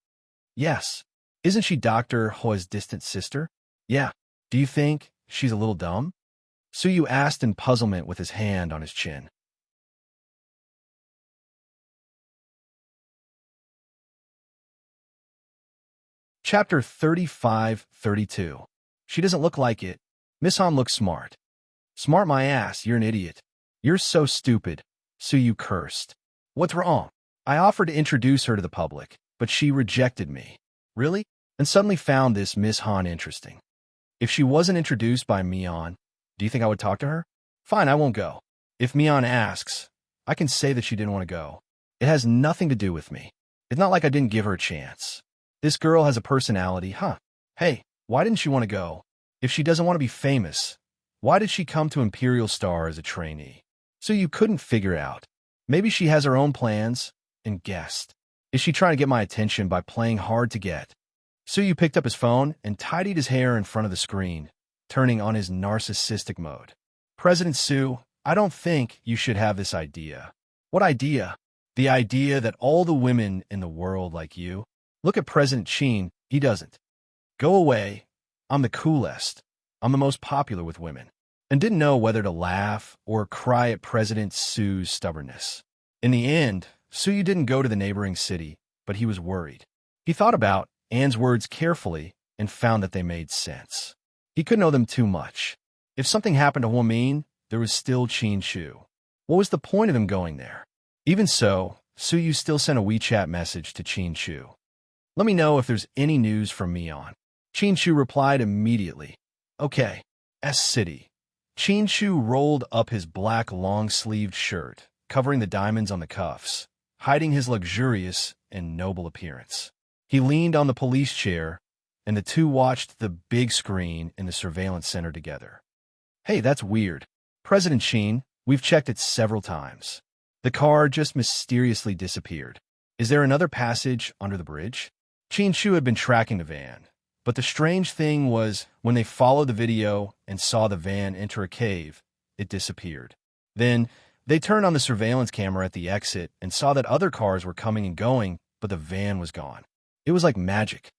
Yes. Isn't she Dr. Hua's distant sister? Yeah. Do you think she's a little dumb? Sue Yu asked in puzzlement with his hand on his chin. Chapter 35-32. She doesn't look like it. Miss Han looks smart. Smart my ass, you're an idiot. You're so stupid. Sue Yu cursed. What's wrong? I offered to introduce her to the public, but she rejected me. Really? And suddenly found this Miss Han interesting. If she wasn't introduced by Mian, do you think I would talk to her? Fine, I won't go. If Mian asks, I can say that she didn't want to go. It has nothing to do with me. It's not like I didn't give her a chance. This girl has a personality, huh? Hey, why didn't she want to go? If she doesn't want to be famous, why did she come to Imperial Star as a trainee? So you couldn't figure out. Maybe she has her own plans and guessed. Is she trying to get my attention by playing hard to get? Suyu picked up his phone and tidied his hair in front of the screen, turning on his narcissistic mode. President Sue, I don't think you should have this idea. What idea? The idea that all the women in the world like you. Look at President Qin, he doesn't. Go away. I'm the coolest. I'm the most popular with women. And didn't know whether to laugh or cry at President Sue's stubbornness. In the end, Suyu didn't go to the neighboring city, but he was worried. He thought about Anne's words carefully and found that they made sense. He couldn't know them too much. If something happened to Huamin, there was still Qin Shu. What was the point of him going there? Even so, Suyu still sent a WeChat message to Qin Shu. Let me know if there's any news from Mian. Qin Shu replied immediately. Okay, S City. Qin Shu rolled up his black long-sleeved shirt, covering the diamonds on the cuffs, hiding his luxurious and noble appearance. He leaned on the police chair, and the two watched the big screen in the surveillance center together. Hey, that's weird. President Qin, we've checked it several times. The car just mysteriously disappeared. Is there another passage under the bridge? Qin Shu had been tracking the van, but the strange thing was when they followed the video and saw the van enter a cave, it disappeared. Then, they turned on the surveillance camera at the exit and saw that other cars were coming and going, but the van was gone. It was like magic.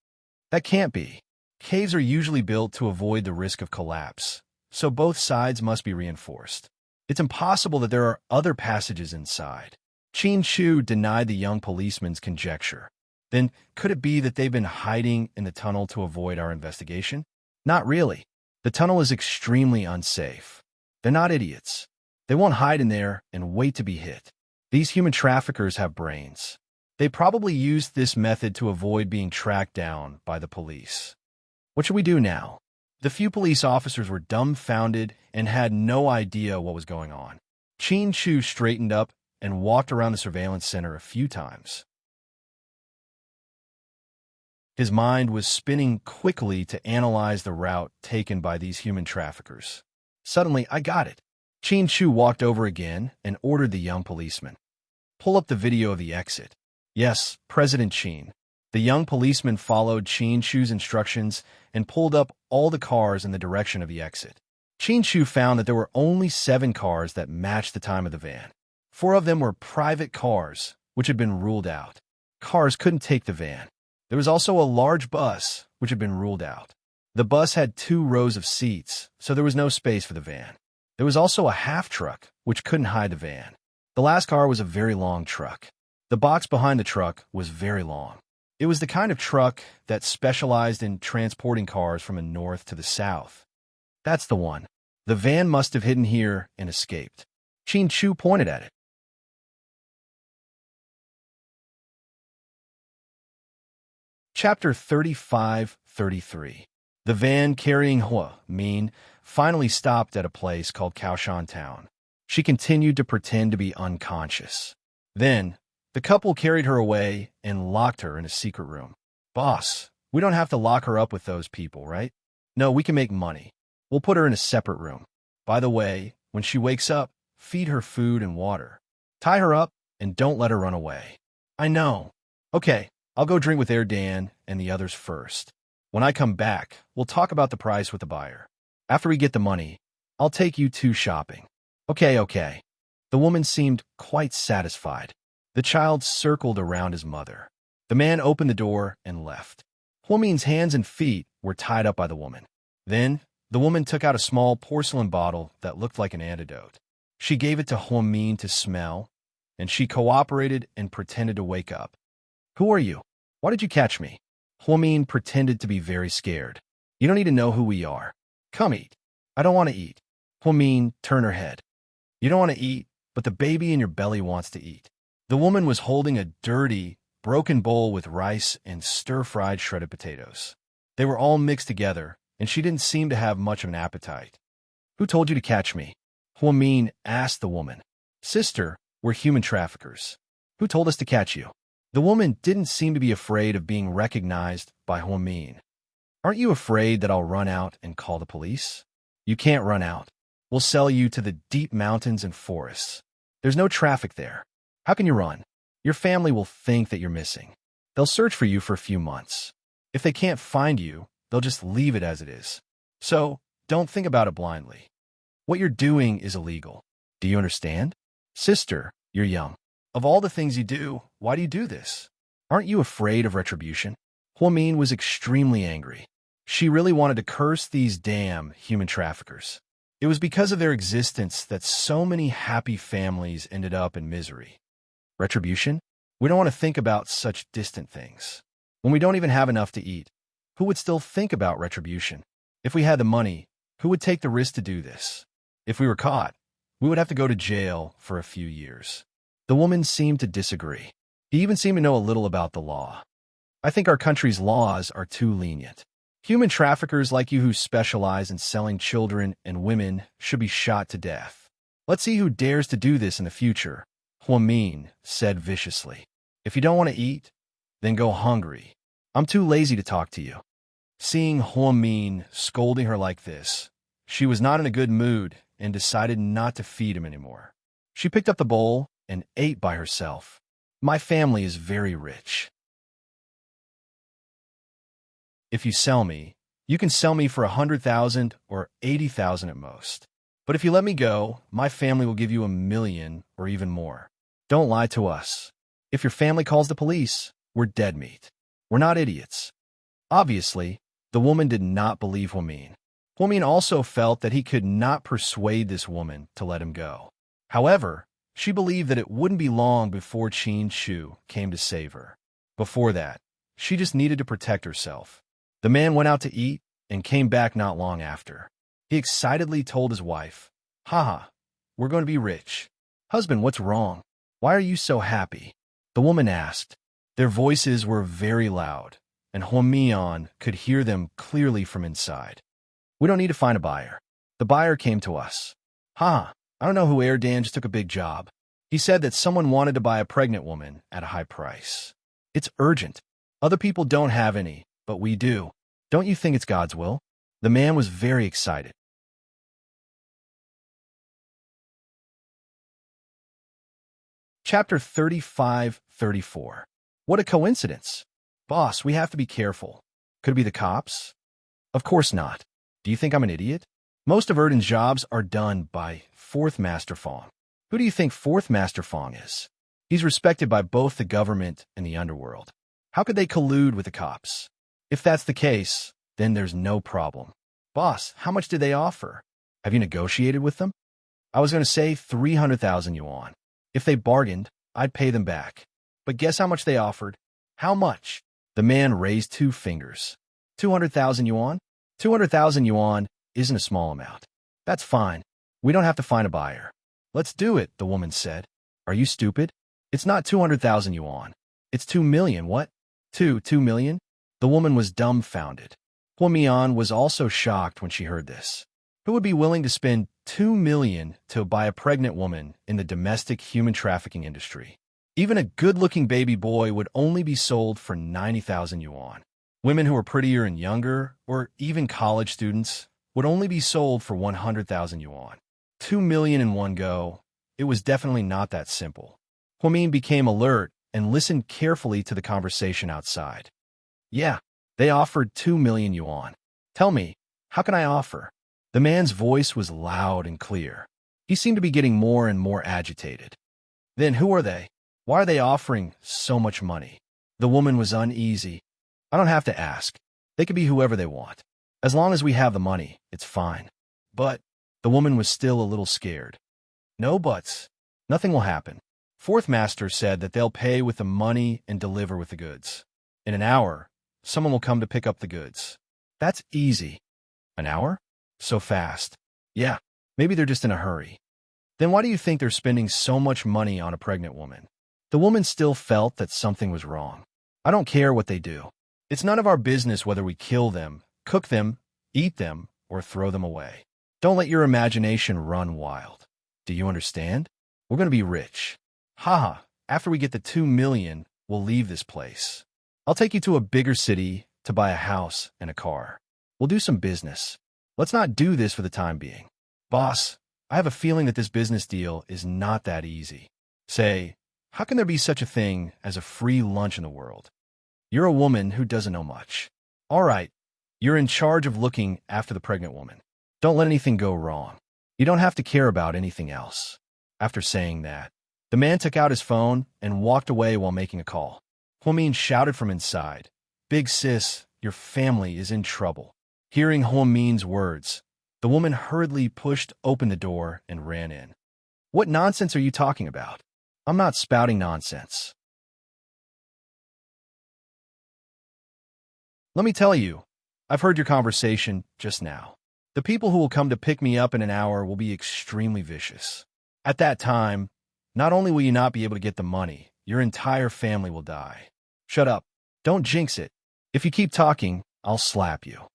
That can't be. Caves are usually built to avoid the risk of collapse, so both sides must be reinforced. It's impossible that there are other passages inside. Qin Shu denied the young policeman's conjecture. Then, could it be that they've been hiding in the tunnel to avoid our investigation? Not really. The tunnel is extremely unsafe. They're not idiots. They won't hide in there and wait to be hit. These human traffickers have brains. They probably used this method to avoid being tracked down by the police. What should we do now? The few police officers were dumbfounded and had no idea what was going on. Qin Shu straightened up and walked around the surveillance center a few times. His mind was spinning quickly to analyze the route taken by these human traffickers. Suddenly, I got it. Qin Shu walked over again and ordered the young policeman. Pull up the video of the exit. Yes, President Qin. The young policeman followed Qin Shu's instructions and pulled up all the cars in the direction of the exit. Qin Shu found that there were only 7 cars that matched the time of the van. 4 of them were private cars, which had been ruled out. Cars couldn't take the van. There was also a large bus, which had been ruled out. The bus had 2 rows of seats, so there was no space for the van. There was also a half-truck, which couldn't hide the van. The last car was a very long truck. The box behind the truck was very long. It was the kind of truck that specialized in transporting cars from the north to the south. That's the one. The van must have hidden here and escaped. Qin Shu pointed at it. Chapter 35-33. The van carrying Hua Min finally stopped at a place called Kaoshan Town. She continued to pretend to be unconscious. Then, the couple carried her away and locked her in a secret room. Boss, we don't have to lock her up with those people, right? No, we can make money. We'll put her in a separate room. By the way, when she wakes up, feed her food and water. Tie her up and don't let her run away. I know. Okay, I'll go drink with Dan and the others first. When I come back, we'll talk about the price with the buyer. After we get the money, I'll take you 2 shopping. Okay. The woman seemed quite satisfied. The child circled around his mother. The man opened the door and left. Hua Min's hands and feet were tied up by the woman. Then, the woman took out a small porcelain bottle that looked like an antidote. She gave it to Hua Min to smell, and she cooperated and pretended to wake up. Who are you? Why did you catch me? Hua Min pretended to be very scared. You don't need to know who we are. Come eat. I don't want to eat. Hua Min turned her head. You don't want to eat, but the baby in your belly wants to eat. The woman was holding a dirty, broken bowl with rice and stir-fried shredded potatoes. They were all mixed together, and she didn't seem to have much of an appetite. Who told you to catch me? Hua Min asked the woman. Sister, we're human traffickers. Who told us to catch you? The woman didn't seem to be afraid of being recognized by Hua Min. Aren't you afraid that I'll run out and call the police? You can't run out. We'll sell you to the deep mountains and forests. There's no traffic there. How can you run? Your family will think that you're missing. They'll search for you for a few months. If they can't find you, they'll just leave it as it is. So, don't think about it blindly. What you're doing is illegal. Do you understand? Sister, you're young. Of all the things you do, why do you do this? Aren't you afraid of retribution? Hua Min was extremely angry. She really wanted to curse these damn human traffickers. It was because of their existence that so many happy families ended up in misery. Retribution? We don't want to think about such distant things. When we don't even have enough to eat, who would still think about retribution? If we had the money, who would take the risk to do this? If we were caught, we would have to go to jail for a few years. The woman seemed to disagree. He even seemed to know a little about the law. I think our country's laws are too lenient. Human traffickers like you who specialize in selling children and women should be shot to death. Let's see who dares to do this in the future, Hua Min said viciously. If you don't want to eat, then go hungry. I'm too lazy to talk to you. Seeing Hua Min scolding her like this, she was not in a good mood and decided not to feed him anymore. She picked up the bowl and ate by herself. My family is very rich. If you sell me, you can sell me for 100,000 or 80,000 at most. But if you let me go, my family will give you 1 million or even more. Don't lie to us. If your family calls the police, we're dead meat. We're not idiots. Obviously, the woman did not believe Hua Min. Huamin also felt that he could not persuade this woman to let him go. However, she believed that it wouldn't be long before Qin Shu came to save her. Before that, she just needed to protect herself. The man went out to eat and came back not long after. He excitedly told his wife, "Haha, we're going to be rich." "Husband, what's wrong? Why are you so happy?" the woman asked. Their voices were very loud, and Huamian could hear them clearly from inside. "We don't need to find a buyer. The buyer came to us." "Haha, I don't know who Erdan just took a big job. He said that someone wanted to buy a pregnant woman at a high price. It's urgent. Other people don't have any, but we do. Don't you think it's God's will?" The man was very excited. Chapter 35-34. What a coincidence. "Boss, we have to be careful. Could it be the cops?" "Of course not. Do you think I'm an idiot? Most of Erden's jobs are done by Fourth Master Fong." "Who do you think Fourth Master Fong is?" "He's respected by both the government and the underworld. How could they collude with the cops?" "If that's the case, then there's no problem." "Boss, how much did they offer? Have you negotiated with them?" "I was going to say 300,000 yuan. If they bargained, I'd pay them back. But guess how much they offered?" "How much?" The man raised two fingers. 200,000 yuan? 200,000 yuan isn't a small amount. "That's fine. We don't have to find a buyer." "Let's do it," the woman said. "Are you stupid? It's not 200,000 yuan. It's 2 million. What? 2 million? The woman was dumbfounded. Huamian was also shocked when she heard this. Who would be willing to spend 2 million to buy a pregnant woman in the domestic human trafficking industry? Even a good-looking baby boy would only be sold for 90,000 yuan. Women who were prettier and younger, or even college students, would only be sold for 100,000 yuan. 2 million in one go. It was definitely not that simple. Huamin became alert and listened carefully to the conversation outside. "Yeah, they offered 2 million yuan. Tell me, how can I offer?" The man's voice was loud and clear. He seemed to be getting more and more agitated. "Then who are they? Why are they offering so much money?" The woman was uneasy. "I don't have to ask. They could be whoever they want. As long as we have the money, it's fine." "But..." The woman was still a little scared. "No buts. Nothing will happen. Fourth Master said that they'll pay with the money and deliver with the goods. In an hour, someone will come to pick up the goods." "That's easy." "An hour? So fast." "Yeah, maybe they're just in a hurry." "Then why do you think they're spending so much money on a pregnant woman?" The woman still felt that something was wrong. "I don't care what they do. It's none of our business whether we kill them, cook them, eat them, or throw them away. Don't let your imagination run wild. Do you understand? We're going to be rich. Haha, after we get the 2 million, we'll leave this place. I'll take you to a bigger city to buy a house and a car. We'll do some business. Let's not do this for the time being." "Boss, I have a feeling that this business deal is not that easy. Say, how can there be such a thing as a free lunch in the world? You're a woman who doesn't know much. All right, you're in charge of looking after the pregnant woman. Don't let anything go wrong. You don't have to care about anything else." After saying that, the man took out his phone and walked away while making a call. Huamin shouted from inside, "Big sis, your family is in trouble." Hearing Huamin's words, the woman hurriedly pushed open the door and ran in. "What nonsense are you talking about?" "I'm not spouting nonsense. Let me tell you, I've heard your conversation just now. The people who will come to pick me up in an hour will be extremely vicious. At that time, not only will you not be able to get the money, your entire family will die. Shut up. Don't jinx it. If you keep talking, I'll slap you."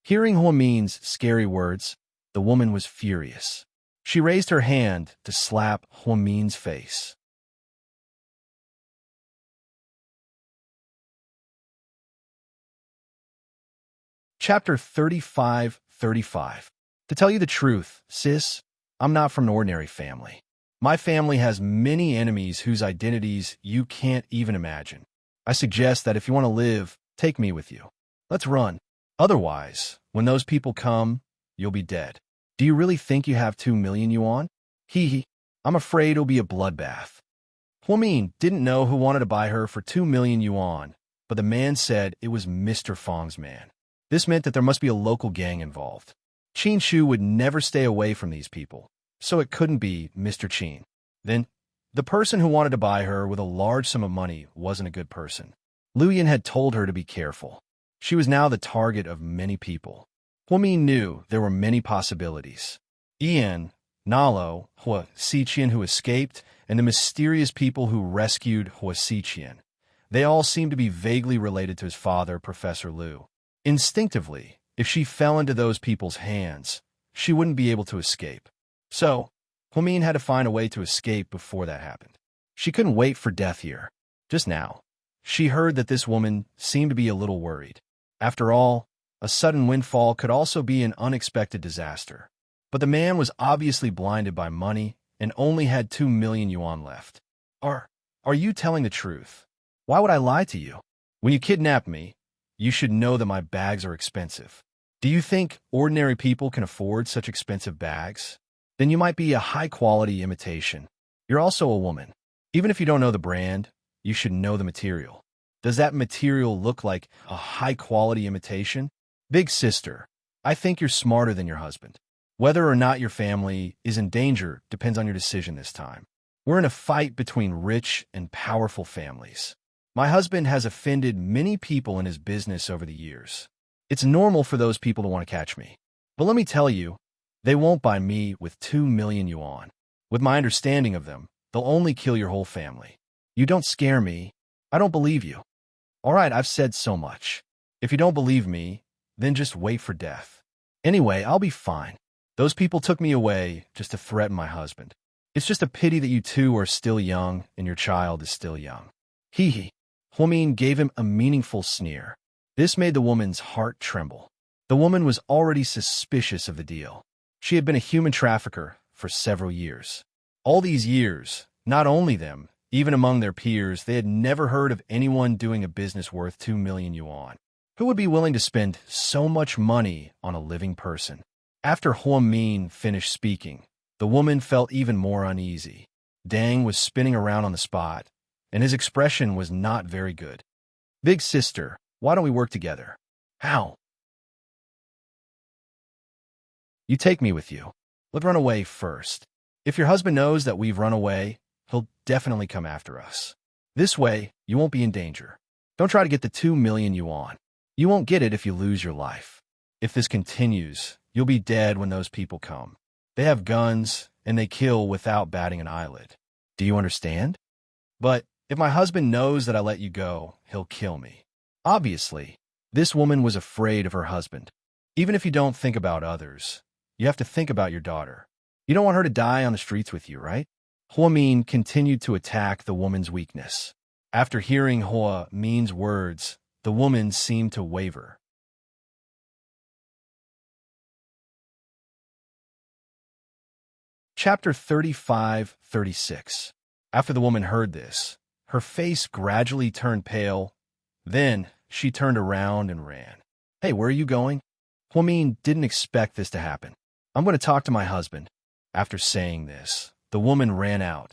Hearing Huamin's scary words, the woman was furious. She raised her hand to slap Huamin's face. Chapter 35-35. To tell you the truth, sis, I'm not from an ordinary family. My family has many enemies whose identities you can't even imagine. I suggest that if you want to live, take me with you. Let's run. Otherwise, when those people come, you'll be dead. Do you really think you have 2 million yuan? Hee hee. I'm afraid it'll be a bloodbath. Huamin didn't know who wanted to buy her for 2 million yuan, but the man said it was Mr. Fong's man. This meant that there must be a local gang involved. Qin Shu would never stay away from these people, so it couldn't be Mr. Qin. Then, the person who wanted to buy her with a large sum of money wasn't a good person. Lu Yin had told her to be careful. She was now the target of many people. Hua Min knew there were many possibilities. Ian, Nalo, Hua Xiqian who escaped, and the mysterious people who rescued Hua Xiqian. They all seemed to be vaguely related to his father, Professor Liu. Instinctively, if she fell into those people's hands, she wouldn't be able to escape. So, Hua Min had to find a way to escape before that happened. She couldn't wait for death here. Just now, she heard that this woman seemed to be a little worried. After all, a sudden windfall could also be an unexpected disaster. But the man was obviously blinded by money and only had 2 million yuan left. Are you telling the truth? Why would I lie to you? When you kidnapped me, you should know that my bags are expensive. Do you think ordinary people can afford such expensive bags? Then you might be a high-quality imitation. You're also a woman. Even if you don't know the brand, you should know the material. Does that material look like a high-quality imitation? Big sister, I think you're smarter than your husband. Whether or not your family is in danger depends on your decision this time. We're in a fight between rich and powerful families. My husband has offended many people in his business over the years. It's normal for those people to want to catch me. But let me tell you, they won't buy me with 2 million yuan. With my understanding of them, they'll only kill your whole family. You don't scare me. I don't believe you. All right, I've said so much. If you don't believe me, then just wait for death. Anyway, I'll be fine. Those people took me away just to threaten my husband. It's just a pity that you two are still young and your child is still young. Hee hee. Hua Min gave him a meaningful sneer. This made the woman's heart tremble. The woman was already suspicious of the deal. She had been a human trafficker for several years. All these years, not only them, even among their peers, they had never heard of anyone doing a business worth 2 million yuan. Who would be willing to spend so much money on a living person? After Hua Min finished speaking, the woman felt even more uneasy. Dang was spinning around on the spot, and his expression was not very good. Big sister, why don't we work together? How? You take me with you. Let's run away first. If your husband knows that we've run away, he'll definitely come after us. This way, you won't be in danger. Don't try to get the 2 million yuan. You won't get it if you lose your life. If this continues, you'll be dead when those people come. They have guns, and they kill without batting an eyelid. Do you understand? But if my husband knows that I let you go, he'll kill me. Obviously, this woman was afraid of her husband. Even if you don't think about others, you have to think about your daughter. You don't want her to die on the streets with you, right? Hua Min continued to attack the woman's weakness. After hearing Hua Min's words, the woman seemed to waver. Chapter 35-36. After the woman heard this, her face gradually turned pale. Then she turned around and ran. Hey, where are you going? Hua Min didn't expect this to happen. I'm going to talk to my husband. After saying this, the woman ran out.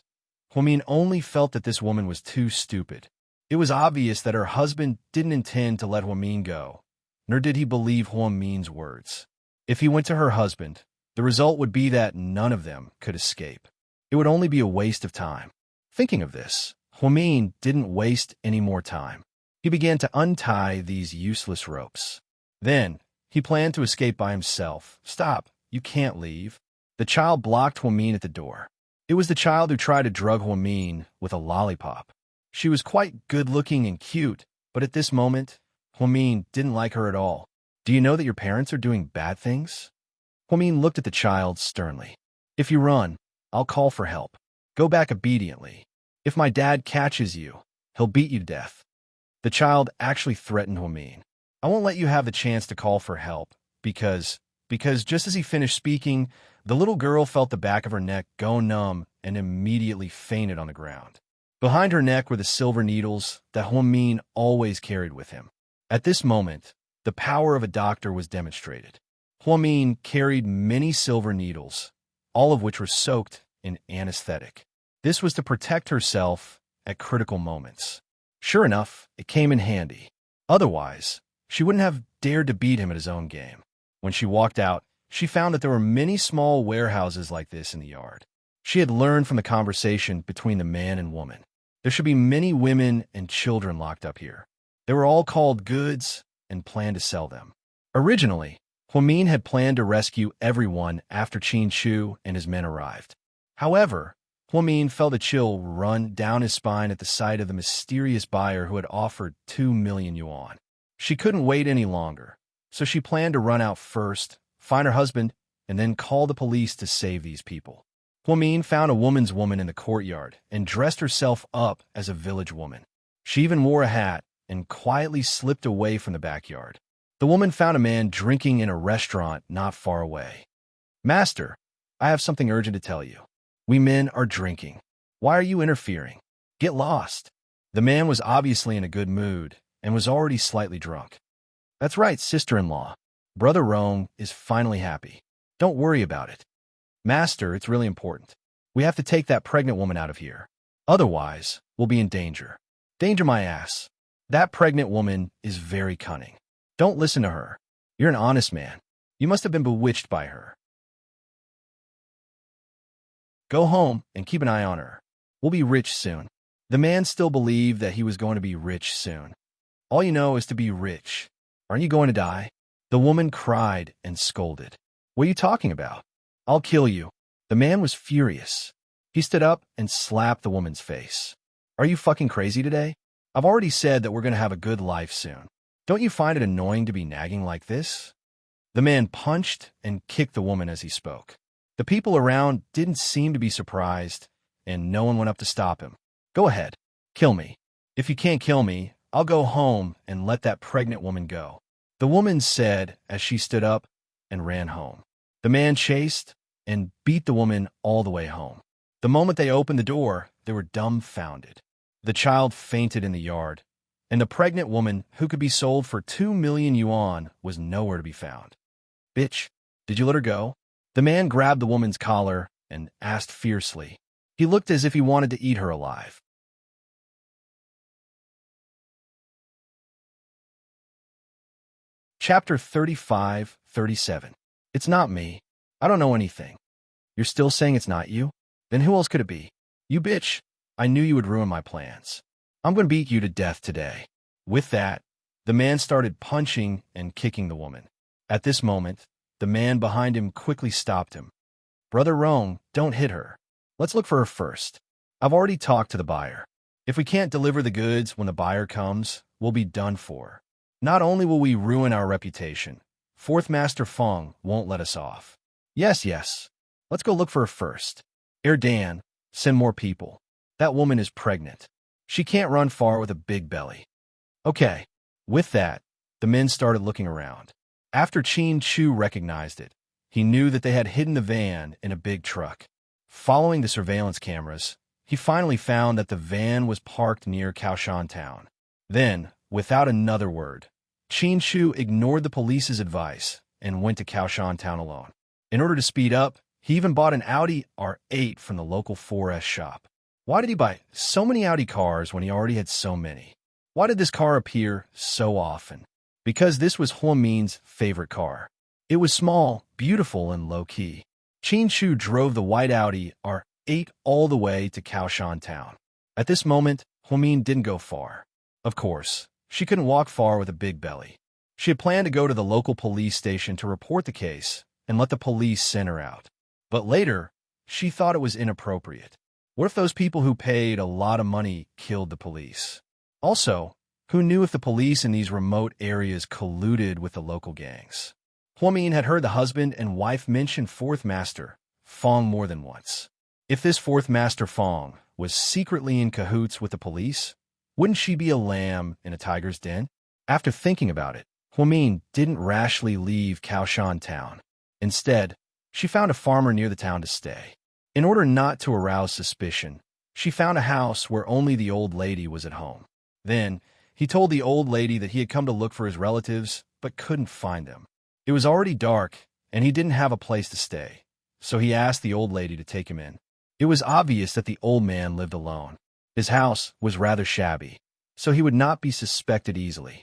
Hua Min only felt that this woman was too stupid. It was obvious that her husband didn't intend to let Hua Min go, nor did he believe Hua Min's words. If he went to her husband, the result would be that none of them could escape. It would only be a waste of time. Thinking of this, Hua Min didn't waste any more time. He began to untie these useless ropes. Then, he planned to escape by himself. Stop, you can't leave. The child blocked Hua Min at the door. It was the child who tried to drug Hua Min with a lollipop. She was quite good-looking and cute, but at this moment, Hua Min didn't like her at all. Do you know that your parents are doing bad things? Hua Min looked at the child sternly. If you run, I'll call for help. Go back obediently. If my dad catches you, he'll beat you to death. The child actually threatened Hua Min. I won't let you have the chance to call for help, because just as he finished speaking, the little girl felt the back of her neck go numb and immediately fainted on the ground. Behind her neck were the silver needles that Hua Min always carried with him. At this moment, the power of a doctor was demonstrated. Hua Min carried many silver needles, all of which were soaked in anesthetic. This was to protect herself at critical moments. Sure enough, it came in handy. Otherwise, she wouldn't have dared to beat him at his own game. When she walked out, she found that there were many small warehouses like this in the yard. She had learned from the conversation between the man and woman. There should be many women and children locked up here. They were all called goods and planned to sell them. Originally, Huamin had planned to rescue everyone after Qin Chu and his men arrived. However, Huamin felt a chill run down his spine at the sight of the mysterious buyer who had offered 2 million yuan. She couldn't wait any longer, so she planned to run out first, find her husband, and then call the police to save these people. Huamin found a woman in the courtyard and dressed herself up as a village woman. She even wore a hat and quietly slipped away from the backyard. The woman found a man drinking in a restaurant not far away. "Master, I have something urgent to tell you. We men are drinking. Why are you interfering? Get lost." The man was obviously in a good mood and was already slightly drunk. "That's right, sister-in-law. Brother Rome is finally happy. Don't worry about it. Master, it's really important. We have to take that pregnant woman out of here. Otherwise, we'll be in danger." "Danger my ass. That pregnant woman is very cunning. Don't listen to her. You're an honest man. You must have been bewitched by her. Go home and keep an eye on her. We'll be rich soon." The man still believed that he was going to be rich soon. "All you know is to be rich. Aren't you going to die?" The woman cried and scolded. "What are you talking about? I'll kill you." The man was furious. He stood up and slapped the woman's face. "Are you fucking crazy today? I've already said that we're going to have a good life soon. Don't you find it annoying to be nagging like this?" The man punched and kicked the woman as he spoke. The people around didn't seem to be surprised, and no one went up to stop him. "Go ahead. Kill me. If you can't kill me, I'll go home and let that pregnant woman go," the woman said as she stood up and ran home. The man chased and beat the woman all the way home. The moment they opened the door, they were dumbfounded. The child fainted in the yard, and the pregnant woman, who could be sold for 2 million yuan, was nowhere to be found. "Bitch, did you let her go?" The man grabbed the woman's collar and asked fiercely. He looked as if he wanted to eat her alive. Chapter 35-37. "It's not me. I don't know anything." "You're still saying it's not you? Then who else could it be?" "You bitch. I knew you would ruin my plans. I'm going to beat you to death today." With that, the man started punching and kicking the woman. At this moment, the man behind him quickly stopped him. "Brother Rome, don't hit her. Let's look for her first. I've already talked to the buyer. If we can't deliver the goods when the buyer comes, we'll be done for. Not only will we ruin our reputation, Fourth Master Feng won't let us off." Yes. Let's go look for her first. Dan, send more people. That woman is pregnant. She can't run far with a big belly." "Okay." With that, the men started looking around. After Qin Chu recognized it, he knew that they had hidden the van in a big truck. Following the surveillance cameras, he finally found that the van was parked near Kaoshan Town. Then, without another word, Qin Chu ignored the police's advice and went to Kaoshan Town alone. In order to speed up, he even bought an Audi R8 from the local 4S shop. Why did he buy so many Audi cars when he already had so many? Why did this car appear so often? Because this was Huamin's favorite car. It was small, beautiful, and low-key. Qin Chu drove the white Audi R8 all the way to Kaoshan Town. At this moment, Huamin didn't go far. Of course, she couldn't walk far with a big belly. She had planned to go to the local police station to report the case and let the police send her out. But later, she thought it was inappropriate. What if those people who paid a lot of money killed the police? Also, who knew if the police in these remote areas colluded with the local gangs? Huamin had heard the husband and wife mention Fourth Master Feng more than once. If this Fourth Master Feng was secretly in cahoots with the police, wouldn't she be a lamb in a tiger's den? After thinking about it, Huamin didn't rashly leave Kaoshan Town. Instead, she found a farmer near the town to stay. In order not to arouse suspicion, she found a house where only the old lady was at home. Then, he told the old lady that he had come to look for his relatives, but couldn't find them. It was already dark, and he didn't have a place to stay, so he asked the old lady to take him in. It was obvious that the old man lived alone. His house was rather shabby, so he would not be suspected easily.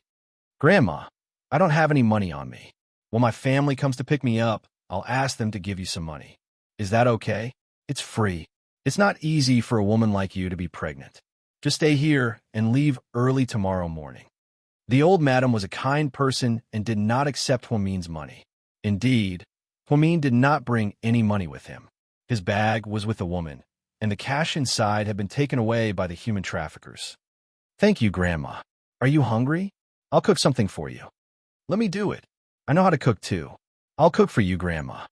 "Grandma, I don't have any money on me. When my family comes to pick me up, I'll ask them to give you some money. Is that okay? It's free. It's not easy for a woman like you to be pregnant. Just stay here and leave early tomorrow morning. The old madam was a kind person and did not accept Huamin's money. Indeed, Huamin did not bring any money with him. His bag was with the woman, and the cash inside had been taken away by the human traffickers. Thank you, Grandma. Are you hungry? I'll cook something for you. Let me do it. I know how to cook too. I'll cook for you, Grandma.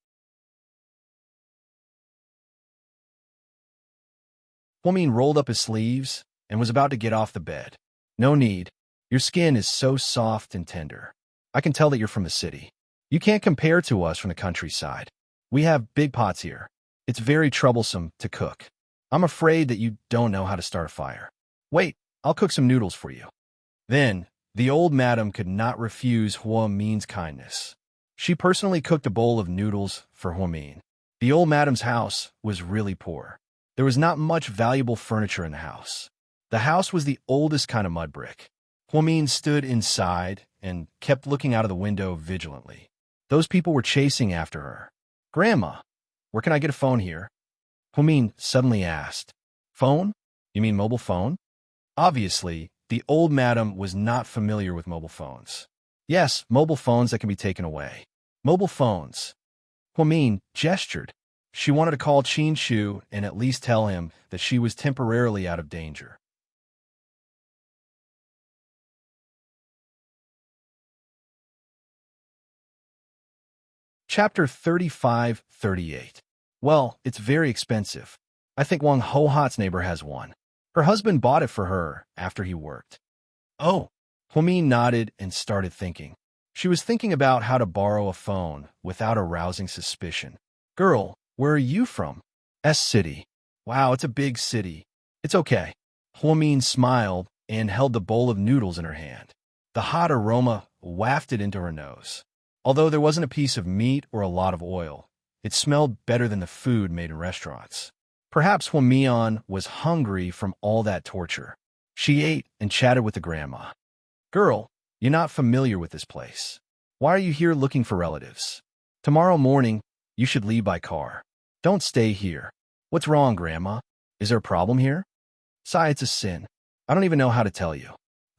Huamin rolled up his sleeves and was about to get off the bed. No need. Your skin is so soft and tender. I can tell that you're from the city. You can't compare to us from the countryside. We have big pots here. It's very troublesome to cook. I'm afraid that you don't know how to start a fire. Wait, I'll cook some noodles for you. Then, the old madam could not refuse Huamin's kindness. She personally cooked a bowl of noodles for Huamin. The old madam's house was really poor. There was not much valuable furniture in the house. The house was the oldest kind of mud brick. Huamin stood inside and kept looking out of the window vigilantly. Those people were chasing after her. Grandma, where can I get a phone here? Huamin suddenly asked. Phone? You mean mobile phone? Obviously, the old madam was not familiar with mobile phones. Yes, mobile phones that can be taken away. Mobile phones. Huamin gestured. She wanted to call Qin Shu and at least tell him that she was temporarily out of danger. Chapter 35-38. Well, it's very expensive. I think Wang Hohat's neighbor has one. Her husband bought it for her after he worked. Oh, Huamin nodded and started thinking. She was thinking about how to borrow a phone without arousing suspicion. Girl, where are you from? S City. Wow, it's a big city. It's okay. Huamin smiled and held the bowl of noodles in her hand. The hot aroma wafted into her nose. Although there wasn't a piece of meat or a lot of oil, it smelled better than the food made in restaurants. Perhaps Huamian was hungry from all that torture. She ate and chatted with the grandma. Girl, you're not familiar with this place. Why are you here looking for relatives? Tomorrow morning, you should leave by car. Don't stay here. What's wrong, Grandma? Is there a problem here? Sigh, it's a sin. I don't even know how to tell you.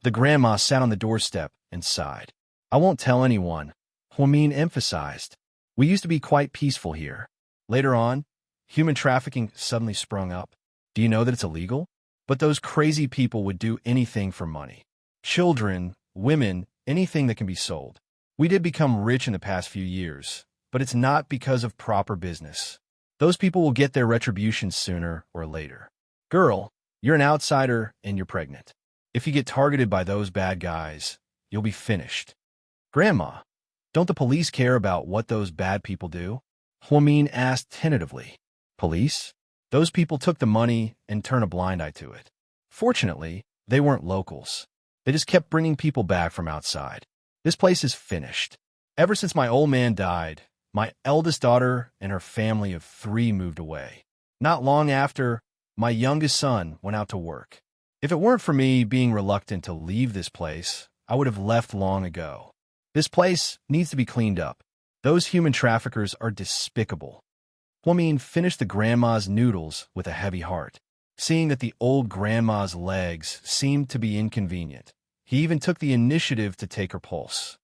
The grandma sat on the doorstep and sighed. I won't tell anyone, Huamin emphasized. We used to be quite peaceful here. Later on, human trafficking suddenly sprung up. Do you know that it's illegal? But those crazy people would do anything for money. Children, women, anything that can be sold. We did become rich in the past few years, but it's not because of proper business. Those people will get their retribution sooner or later. Girl, you're an outsider and you're pregnant. If you get targeted by those bad guys, you'll be finished. Grandma, don't the police care about what those bad people do? Huamin asked tentatively. Police? Those people took the money and turned a blind eye to it. Fortunately, they weren't locals. They just kept bringing people back from outside. This place is finished. Ever since my old man died, my eldest daughter and her family of 3 moved away. Not long after, my youngest son went out to work. If it weren't for me being reluctant to leave this place, I would have left long ago. This place needs to be cleaned up. Those human traffickers are despicable. Huamin finished the grandma's noodles with a heavy heart. Seeing that the old grandma's legs seemed to be inconvenient, he even took the initiative to take her pulse.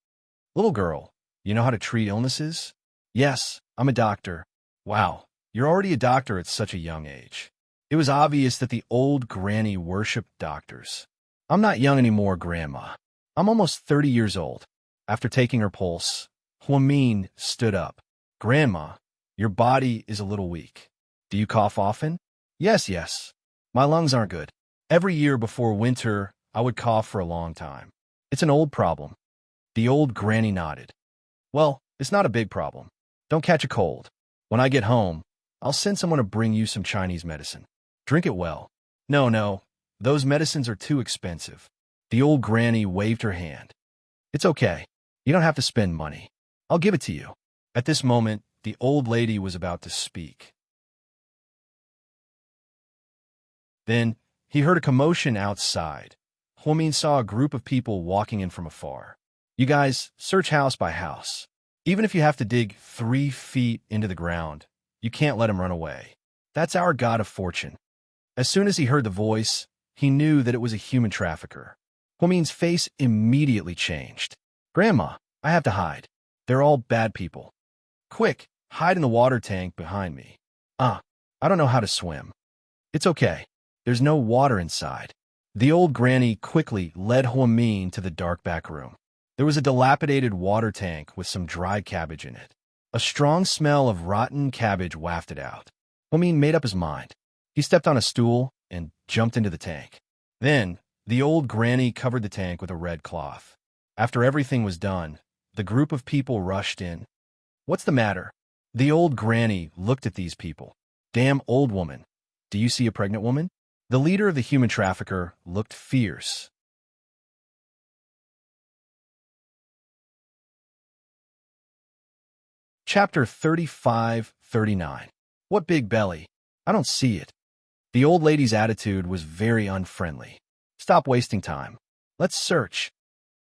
Little girl, you know how to treat illnesses? Yes, I'm a doctor. Wow, you're already a doctor at such a young age. It was obvious that the old granny worshipped doctors. I'm not young anymore, Grandma. I'm almost 30 years old. After taking her pulse, Huamin stood up. Grandma, your body is a little weak. Do you cough often? Yes. My lungs aren't good. Every year before winter, I would cough for a long time. It's an old problem. The old granny nodded. Well, it's not a big problem. Don't catch a cold. When I get home, I'll send someone to bring you some Chinese medicine. Drink it well. No, those medicines are too expensive. The old granny waved her hand. It's okay. You don't have to spend money. I'll give it to you. At this moment, the old lady was about to speak. Then, he heard a commotion outside. Huamin saw a group of people walking in from afar. You guys, search house by house. Even if you have to dig 3 feet into the ground, you can't let him run away. That's our god of fortune. As soon as he heard the voice, he knew that it was a human trafficker. Huamin's face immediately changed. Grandma, I have to hide. They're all bad people. Quick, hide in the water tank behind me. I don't know how to swim. It's okay. There's no water inside. The old granny quickly led Huamin to the dark back room. There was a dilapidated water tank with some dried cabbage in it. A strong smell of rotten cabbage wafted out. Huamin made up his mind. He stepped on a stool and jumped into the tank. Then, the old granny covered the tank with a red cloth. After everything was done, the group of people rushed in. What's the matter? The old granny looked at these people. Damn old woman. Do you see a pregnant woman? The leader of the human trafficker looked fierce. Chapter 35-39. What big belly? I don't see it. The old lady's attitude was very unfriendly. Stop wasting time. Let's search.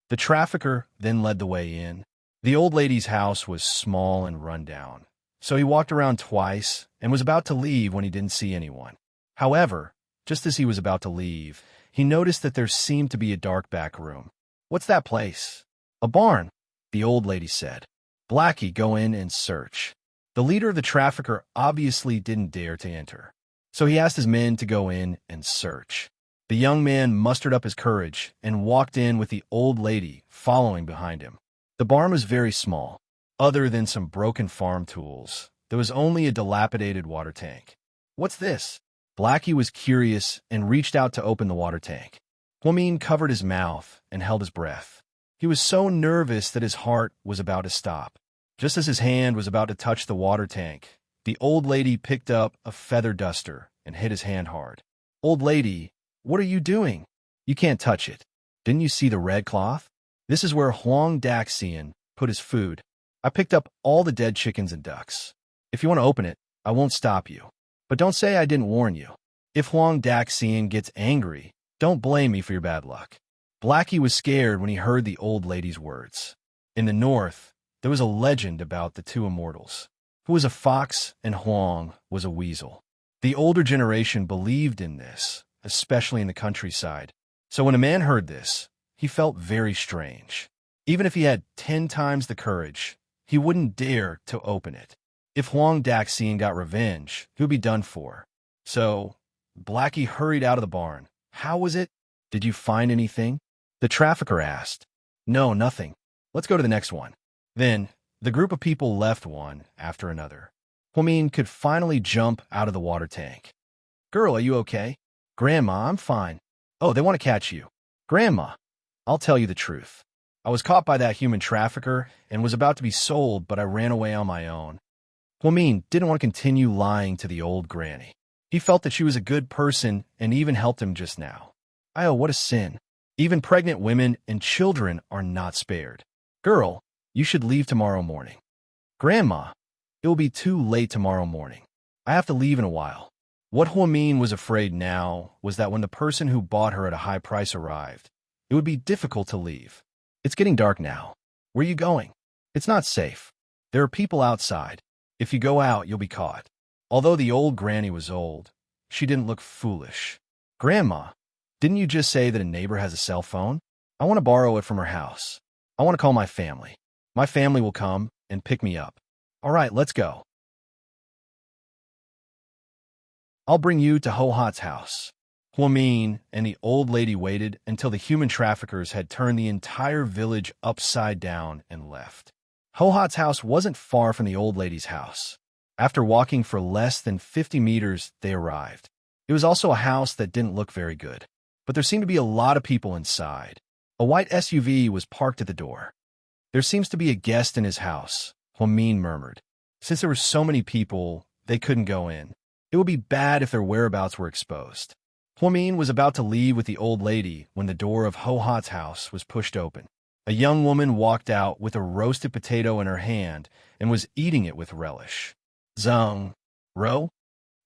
The trafficker then led the way in. The old lady's house was small and run down, so he walked around twice and was about to leave when he didn't see anyone. However, just as he was about to leave, he noticed that there seemed to be a dark back room. What's that place? A barn, the old lady said. Blackie, go in and search. The leader of the trafficker obviously didn't dare to enter, so he asked his men to go in and search. The young man mustered up his courage and walked in with the old lady following behind him. The barn was very small. Other than some broken farm tools, there was only a dilapidated water tank. What's this? Blackie was curious and reached out to open the water tank. Huamin covered his mouth and held his breath. He was so nervous that his heart was about to stop. Just as his hand was about to touch the water tank, the old lady picked up a feather duster and hit his hand hard. Old lady, what are you doing? You can't touch it. Didn't you see the red cloth? This is where Huang Daxian put his food. I picked up all the dead chickens and ducks. If you want to open it, I won't stop you. But don't say I didn't warn you. If Huang Daxian gets angry, don't blame me for your bad luck. Blackie was scared when he heard the old lady's words. In the north, there was a legend about the two immortals, who was a fox and Huang was a weasel. The older generation believed in this, especially in the countryside. So when a man heard this, he felt very strange. Even if he had 10 times the courage, he wouldn't dare to open it. If Huang Daxian got revenge, he would be done for. So, Blackie hurried out of the barn. How was it? Did you find anything? The trafficker asked. No, nothing. Let's go to the next one. Then, the group of people left one after another. Huamin could finally jump out of the water tank. Girl, are you okay? Grandma, I'm fine. Oh, they want to catch you. Grandma, I'll tell you the truth. I was caught by that human trafficker and was about to be sold, but I ran away on my own. Huamin didn't want to continue lying to the old granny. He felt that she was a good person and even helped him just now. Oh, what a sin. Even pregnant women and children are not spared. Girl, you should leave tomorrow morning. Grandma, it will be too late tomorrow morning. I have to leave in a while. What Huamin was afraid now was that when the person who bought her at a high price arrived, it would be difficult to leave. It's getting dark now. Where are you going? It's not safe. There are people outside. If you go out, you'll be caught. Although the old granny was old, she didn't look foolish. Grandma, didn't you just say that a neighbor has a cell phone? I want to borrow it from her house. I want to call my family. My family will come and pick me up. All right, let's go. I'll bring you to Ho-Hat's house. Huamin and the old lady waited until the human traffickers had turned the entire village upside down and left. Ho-Hat's house wasn't far from the old lady's house. After walking for less than 50 meters, they arrived. It was also a house that didn't look very good, but there seemed to be a lot of people inside. A white SUV was parked at the door. There seems to be a guest in his house, Huamin murmured. Since there were so many people, they couldn't go in. It would be bad if their whereabouts were exposed. Huamin was about to leave with the old lady when the door of Ho-Hat's house was pushed open. A young woman walked out with a roasted potato in her hand and was eating it with relish. Zhang Ro?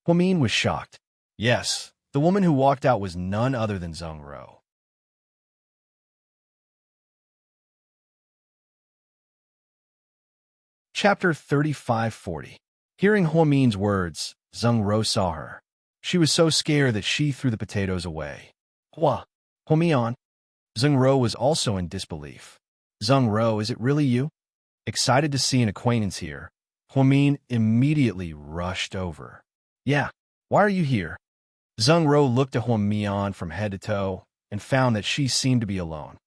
Huamin was shocked. Yes, the woman who walked out was none other than Zhang Ro. Chapter 3540. Hearing Huamin's words, Zheng Ro saw her. She was so scared that she threw the potatoes away. Hua, Huamian. Zheng Ro was also in disbelief. Zheng Ro, is it really you? Excited to see an acquaintance here, Huamin immediately rushed over. Yeah, why are you here? Zheng Ro looked at Huamian from head to toe and found that she seemed to be alone.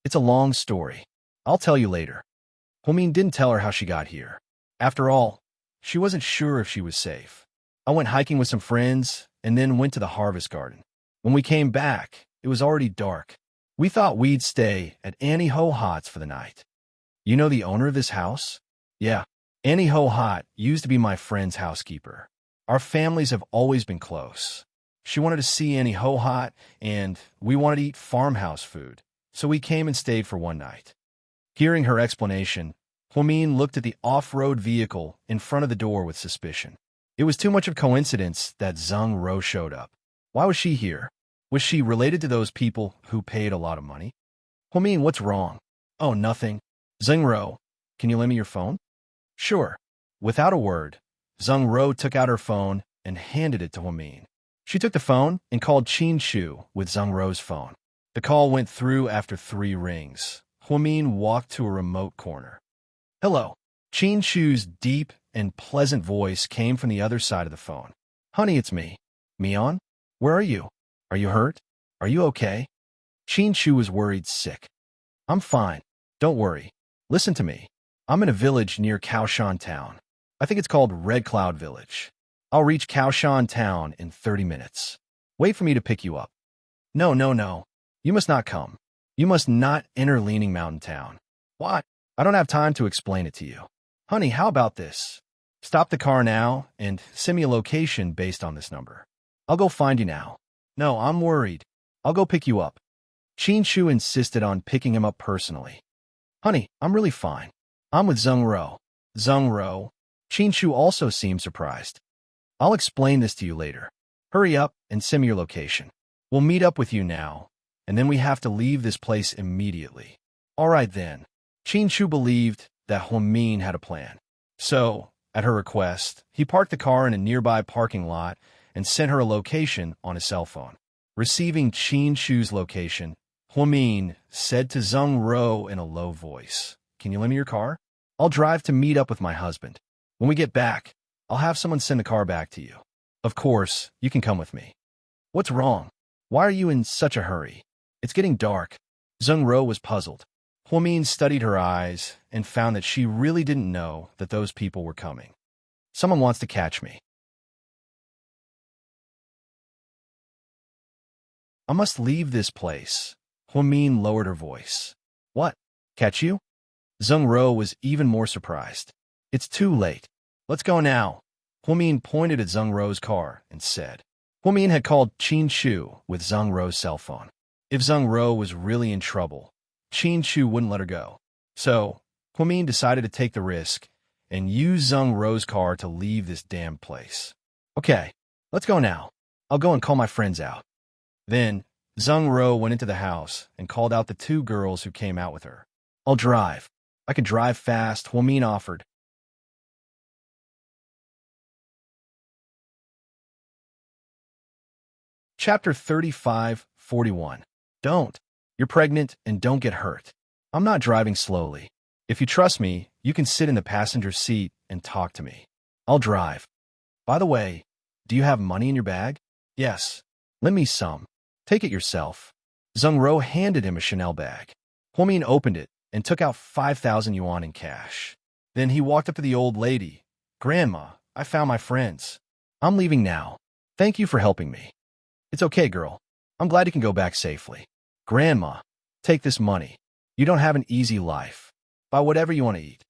It's a long story. I'll tell you later. Huamin didn't tell her how she got here. After all, she wasn't sure if she was safe. I went hiking with some friends and then went to the harvest garden. When we came back, it was already dark. We thought we'd stay at Annie Ho Hot's for the night. You know the owner of this house? Yeah, Annie Ho Hot used to be my friend's housekeeper. Our families have always been close. She wanted to see Annie Ho Hot, and we wanted to eat farmhouse food, so we came and stayed for one night. Hearing her explanation, Huamin looked at the off-road vehicle in front of the door with suspicion. It was too much of a coincidence that Zheng Ro showed up. Why was she here? Was she related to those people who paid a lot of money? Huamin, what's wrong? Oh, nothing. Zheng Ro, can you lend me your phone? Sure. Without a word, Zheng Ro took out her phone and handed it to Huamin. She took the phone and called Qin Shu with Zheng Ro's phone. The call went through after 3 rings. Huamin walked to a remote corner. Hello. Qin Shu's deep and pleasant voice came from the other side of the phone. Honey, it's me. Mian? Where are you? Are you hurt? Are you okay? Qin Shu was worried sick. I'm fine. Don't worry. Listen to me. I'm in a village near Kaoshan Town. I think it's called Red Cloud Village. I'll reach Kaoshan Town in 30 minutes. Wait for me to pick you up. No, no, no. You must not come. You must not enter Leaning Mountain Town. Why? I don't have time to explain it to you. Honey, how about this? Stop the car now and send me a location based on this number. I'll go find you now. No, I'm worried. I'll go pick you up. Qin Shu insisted on picking him up personally. Honey, I'm really fine. I'm with Zheng Ro. Zheng Ro. Qin Shu also seemed surprised. I'll explain this to you later. Hurry up and send me your location. We'll meet up with you now, and then we have to leave this place immediately. All right then. Qin Shu believed that Huamin had a plan. So, at her request, he parked the car in a nearby parking lot and sent her a location on his cell phone. Receiving Qin Shu's location, Huamin said to Zheng Ro in a low voice, Can you lend me your car? I'll drive to meet up with my husband. When we get back, I'll have someone send the car back to you. Of course, you can come with me. What's wrong? Why are you in such a hurry? It's getting dark. Zheng Ro was puzzled. Huamin studied her eyes and found that she really didn't know that those people were coming. Someone wants to catch me. I must leave this place. Huamin lowered her voice. What? Catch you? Zheng Ro was even more surprised. It's too late. Let's go now. Huamin pointed at Zheng Ro's car and said. Huamin had called Qin Shu with Zheng Ro's cell phone. If Zheng Ro was really in trouble, Qin Shu wouldn't let her go. So, Huamin decided to take the risk and use Zheng Ro's car to leave this damn place. Okay, let's go now. I'll go and call my friends out. Then, Zheng Ro went into the house and called out the 2 girls who came out with her. I'll drive. I can drive fast, Huamin offered. Chapter 3541. Don't. You're pregnant and don't get hurt. I'm not driving slowly. If you trust me, you can sit in the passenger seat and talk to me. I'll drive. By the way, do you have money in your bag? Yes. Lend me some. Take it yourself. Zheng Ro handed him a Chanel bag. Huamin opened it and took out 5,000 yuan in cash. Then he walked up to the old lady. Grandma, I found my friends. I'm leaving now. Thank you for helping me. It's okay, girl. I'm glad you can go back safely. Grandma, take this money. You don't have an easy life. Buy whatever you want to eat.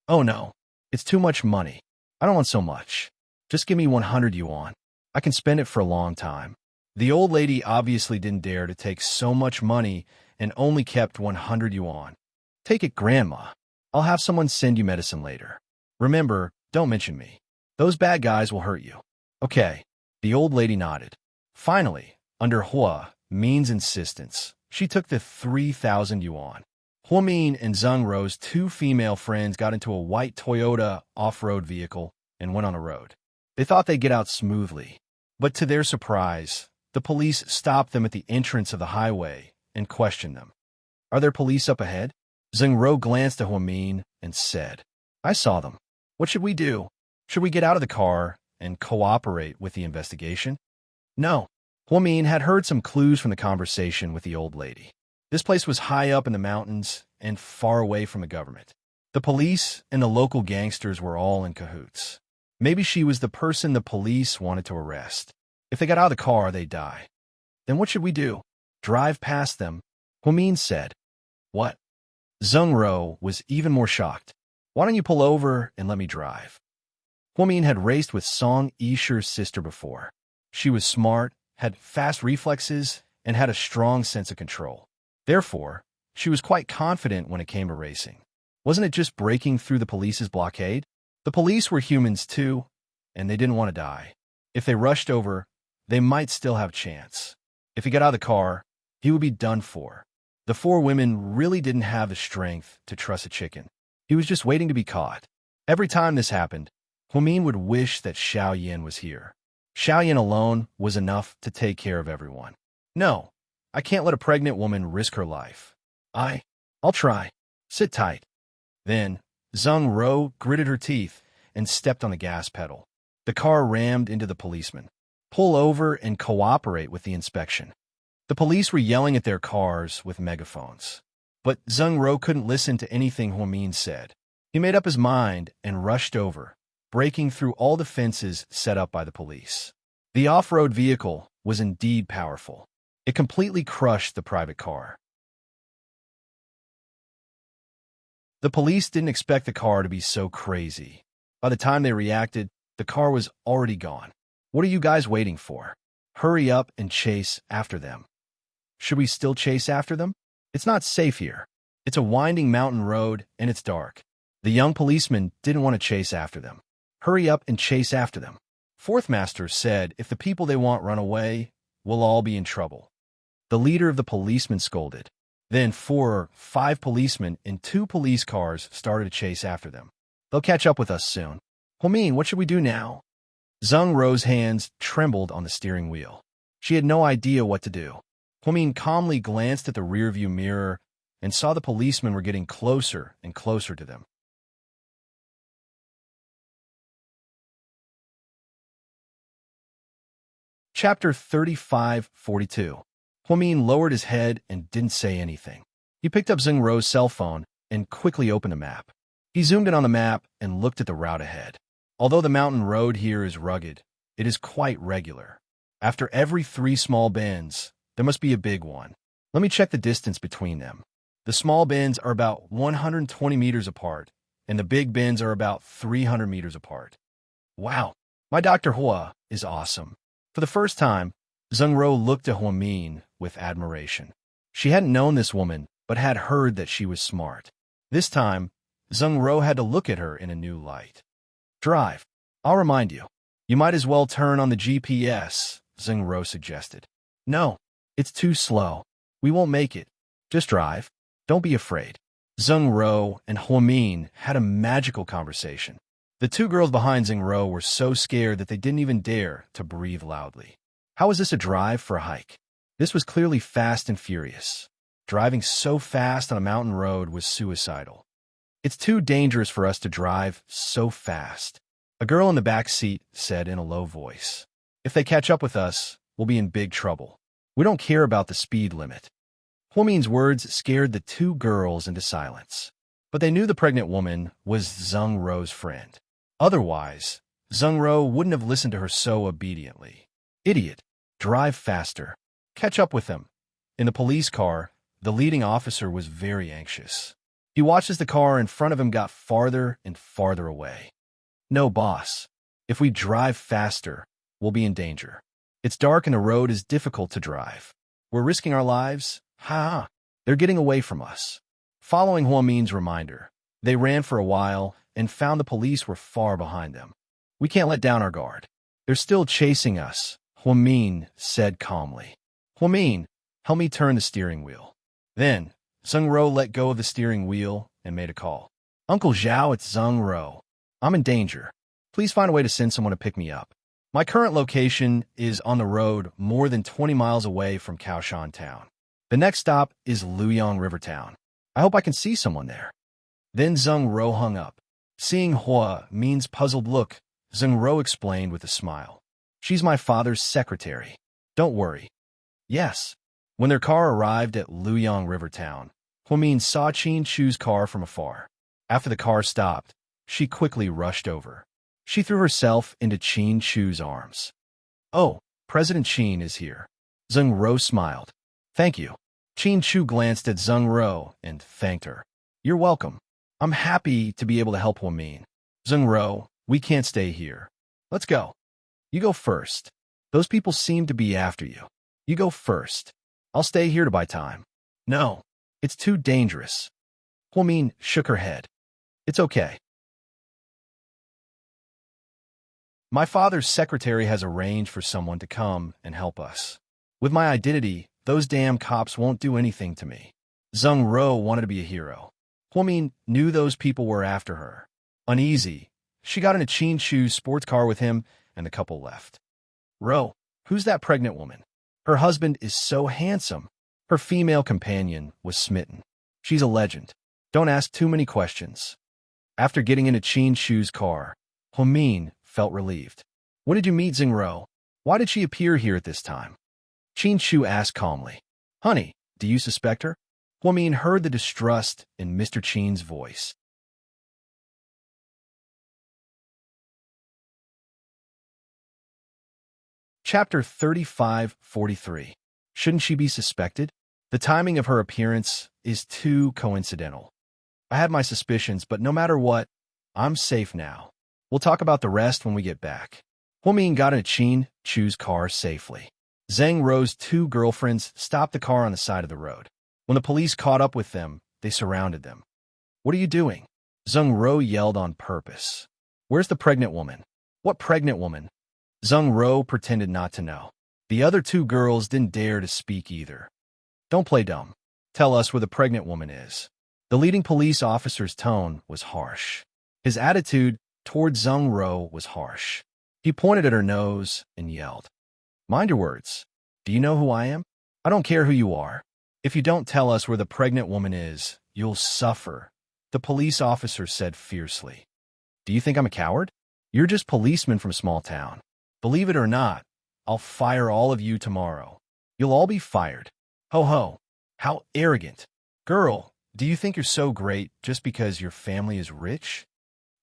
Oh no, it's too much money. I don't want so much. Just give me 100 yuan. I can spend it for a long time. The old lady obviously didn't dare to take so much money and only kept 100 yuan. Take it, Grandma. I'll have someone send you medicine later. Remember, don't mention me. Those bad guys will hurt you. Okay. The old lady nodded. Finally, under Hua Min's insistence, she took the 3,000 yuan. Huamin and Zheng Ro's two female friends got into a white Toyota off-road vehicle and went on a road. They thought they'd get out smoothly, but to their surprise, the police stopped them at the entrance of the highway and questioned them. "Are there police up ahead?" Zheng Ro glanced at Huamin and said, "I saw them. What should we do? Should we get out of the car and cooperate with the investigation?" No. Huamin had heard some clues from the conversation with the old lady. This place was high up in the mountains and far away from the government. The police and the local gangsters were all in cahoots. Maybe she was the person the police wanted to arrest. If they got out of the car, they'd die. Then what should we do? Drive past them? Huamin said. What? Zheng Ro was even more shocked. Why don't you pull over and let me drive? Huamin had raced with Song Yishi's sister before. She was smart, had fast reflexes, and had a strong sense of control. Therefore, she was quite confident when it came to racing. Wasn't it just breaking through the police's blockade? The police were humans too, and they didn't want to die. If they rushed over, they might still have a chance. If he got out of the car, he would be done for. The four women really didn't have the strength to trust a chicken. He was just waiting to be caught. Every time this happened, Huamin would wish that Xiao Yin was here. Xiao Yin alone was enough to take care of everyone. No, I can't let a pregnant woman risk her life. I'll try. Sit tight. Then, Zheng Ro gritted her teeth and stepped on the gas pedal. The car rammed into the policeman. Pull over and cooperate with the inspection. The police were yelling at their cars with megaphones. But Zheng Ro couldn't listen to anything Huamin said. He made up his mind and rushed over, breaking through all the fences set up by the police. The off-road vehicle was indeed powerful. It completely crushed the private car. The police didn't expect the car to be so crazy. By the time they reacted, the car was already gone. What are you guys waiting for? Hurry up and chase after them. Should we still chase after them? It's not safe here. It's a winding mountain road and it's dark. The young policeman didn't want to chase after them. Hurry up and chase after them. Fourth Master said if the people they want run away, we'll all be in trouble. The leader of the policemen scolded. Then 4 or 5 policemen in 2 police cars started to chase after them. They'll catch up with us soon. Huamin, what should we do now? Zheng Ro's hands trembled on the steering wheel. She had no idea what to do. Huamin calmly glanced at the rearview mirror and saw the policemen were getting closer and closer to them. Chapter 35:42. Huamin lowered his head and didn't say anything. He picked up Zheng Ro's cell phone and quickly opened a map. He zoomed in on the map and looked at the route ahead. Although the mountain road here is rugged, it is quite regular. After every 3 small bends, there must be a big one. Let me check the distance between them. The small bends are about 120 meters apart, and the big bends are about 300 meters apart. Wow, my Dr. Hua is awesome. For the first time, Zheng Ro looked at Huamin with admiration. She hadn't known this woman, but had heard that she was smart. This time, Zheng Ro had to look at her in a new light. Drive. I'll remind you. You might as well turn on the GPS, Zheng Ro suggested. No, it's too slow. We won't make it. Just drive. Don't be afraid. Zheng Ro and Huamin had a magical conversation. The 2 girls behind Zheng Ro were so scared that they didn't even dare to breathe loudly. How was this a drive for a hike? This was clearly fast and furious. Driving so fast on a mountain road was suicidal. It's too dangerous for us to drive so fast, a girl in the back seat said in a low voice. If they catch up with us, we'll be in big trouble. We don't care about the speed limit. Huamin's words scared the 2 girls into silence. But they knew the pregnant woman was Zheng Ro's friend. Otherwise, Zheng Ro wouldn't have listened to her so obediently. Idiot. Drive faster. Catch up with them. In the police car, the leading officer was very anxious. He watched as the car in front of him got farther and farther away. No, boss. If we drive faster, we'll be in danger. It's dark and the road is difficult to drive. We're risking our lives. Ha! They're getting away from us. Following Huamin's reminder, they ran for a while and found the police were far behind them. We can't let down our guard. They're still chasing us, Huamin said calmly. Huamin, help me turn the steering wheel. Then, Zheng Ro let go of the steering wheel and made a call. Uncle Zhao, it's Zheng Ro. I'm in danger. Please find a way to send someone to pick me up. My current location is on the road more than 20 miles away from Kaoshan Town. The next stop is Luyang River Town. I hope I can see someone there. Then Zheng Ro hung up. Seeing Hua Min's puzzled look, Zheng Ro explained with a smile. She's my father's secretary. Don't worry. Yes. When their car arrived at Luyang River Town, Hua Min saw Qin Chu's car from afar. After the car stopped, she quickly rushed over. She threw herself into Qin Chu's arms. Oh, President Qin is here. Zheng Ro smiled. Thank you. Qin Chu glanced at Zheng Ro and thanked her. You're welcome. I'm happy to be able to help Hua Min. Zheng Ro, we can't stay here. Let's go. You go first. Those people seem to be after you. You go first. I'll stay here to buy time. No, it's too dangerous. Hua Min shook her head. It's okay. My father's secretary has arranged for someone to come and help us. With my identity, those damn cops won't do anything to me. Zheng Ro wanted to be a hero. Hua Min knew those people were after her. Uneasy, she got in a Qin Chu sports car with him, and the couple left. Ro, who's that pregnant woman? Her husband is so handsome. Her female companion was smitten. She's a legend. Don't ask too many questions. After getting into Qin Chu's car, Hua Min felt relieved. When did you meet Zheng Ro? Why did she appear here at this time? Qin Chu asked calmly. Honey, do you suspect her? Hua Min heard the distrust in Mr. Qin's voice. Chapter 35-43. Shouldn't she be suspected? The timing of her appearance is too coincidental. I had my suspicions, but no matter what, I'm safe now. We'll talk about the rest when we get back. Hua Min got in Qin Chu's car safely. Zheng Ro's two girlfriends stopped the car on the side of the road. When the police caught up with them, they surrounded them. What are you doing? Zheng Ro yelled on purpose. Where's the pregnant woman? What pregnant woman? Zheng Ro pretended not to know. The other two girls didn't dare to speak either. Don't play dumb. Tell us where the pregnant woman is. The leading police officer's tone was harsh. His attitude toward Zheng Ro was harsh. He pointed at her nose and yelled, Mind your words. Do you know who I am? I don't care who you are. If you don't tell us where the pregnant woman is, you'll suffer, the police officer said fiercely. Do you think I'm a coward? You're just policemen from a small town. Believe it or not, I'll fire all of you tomorrow. You'll all be fired. Ho ho. How arrogant. Girl, do you think you're so great just because your family is rich?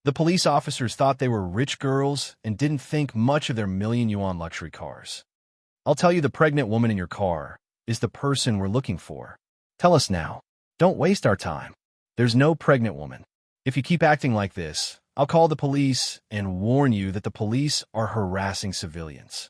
The police officers thought they were rich girls and didn't think much of their million-yuan luxury cars. I'll tell you, the pregnant woman in your car is the person we're looking for. Tell us now. Don't waste our time. There's no pregnant woman. If you keep acting like this, I'll call the police and warn you that the police are harassing civilians.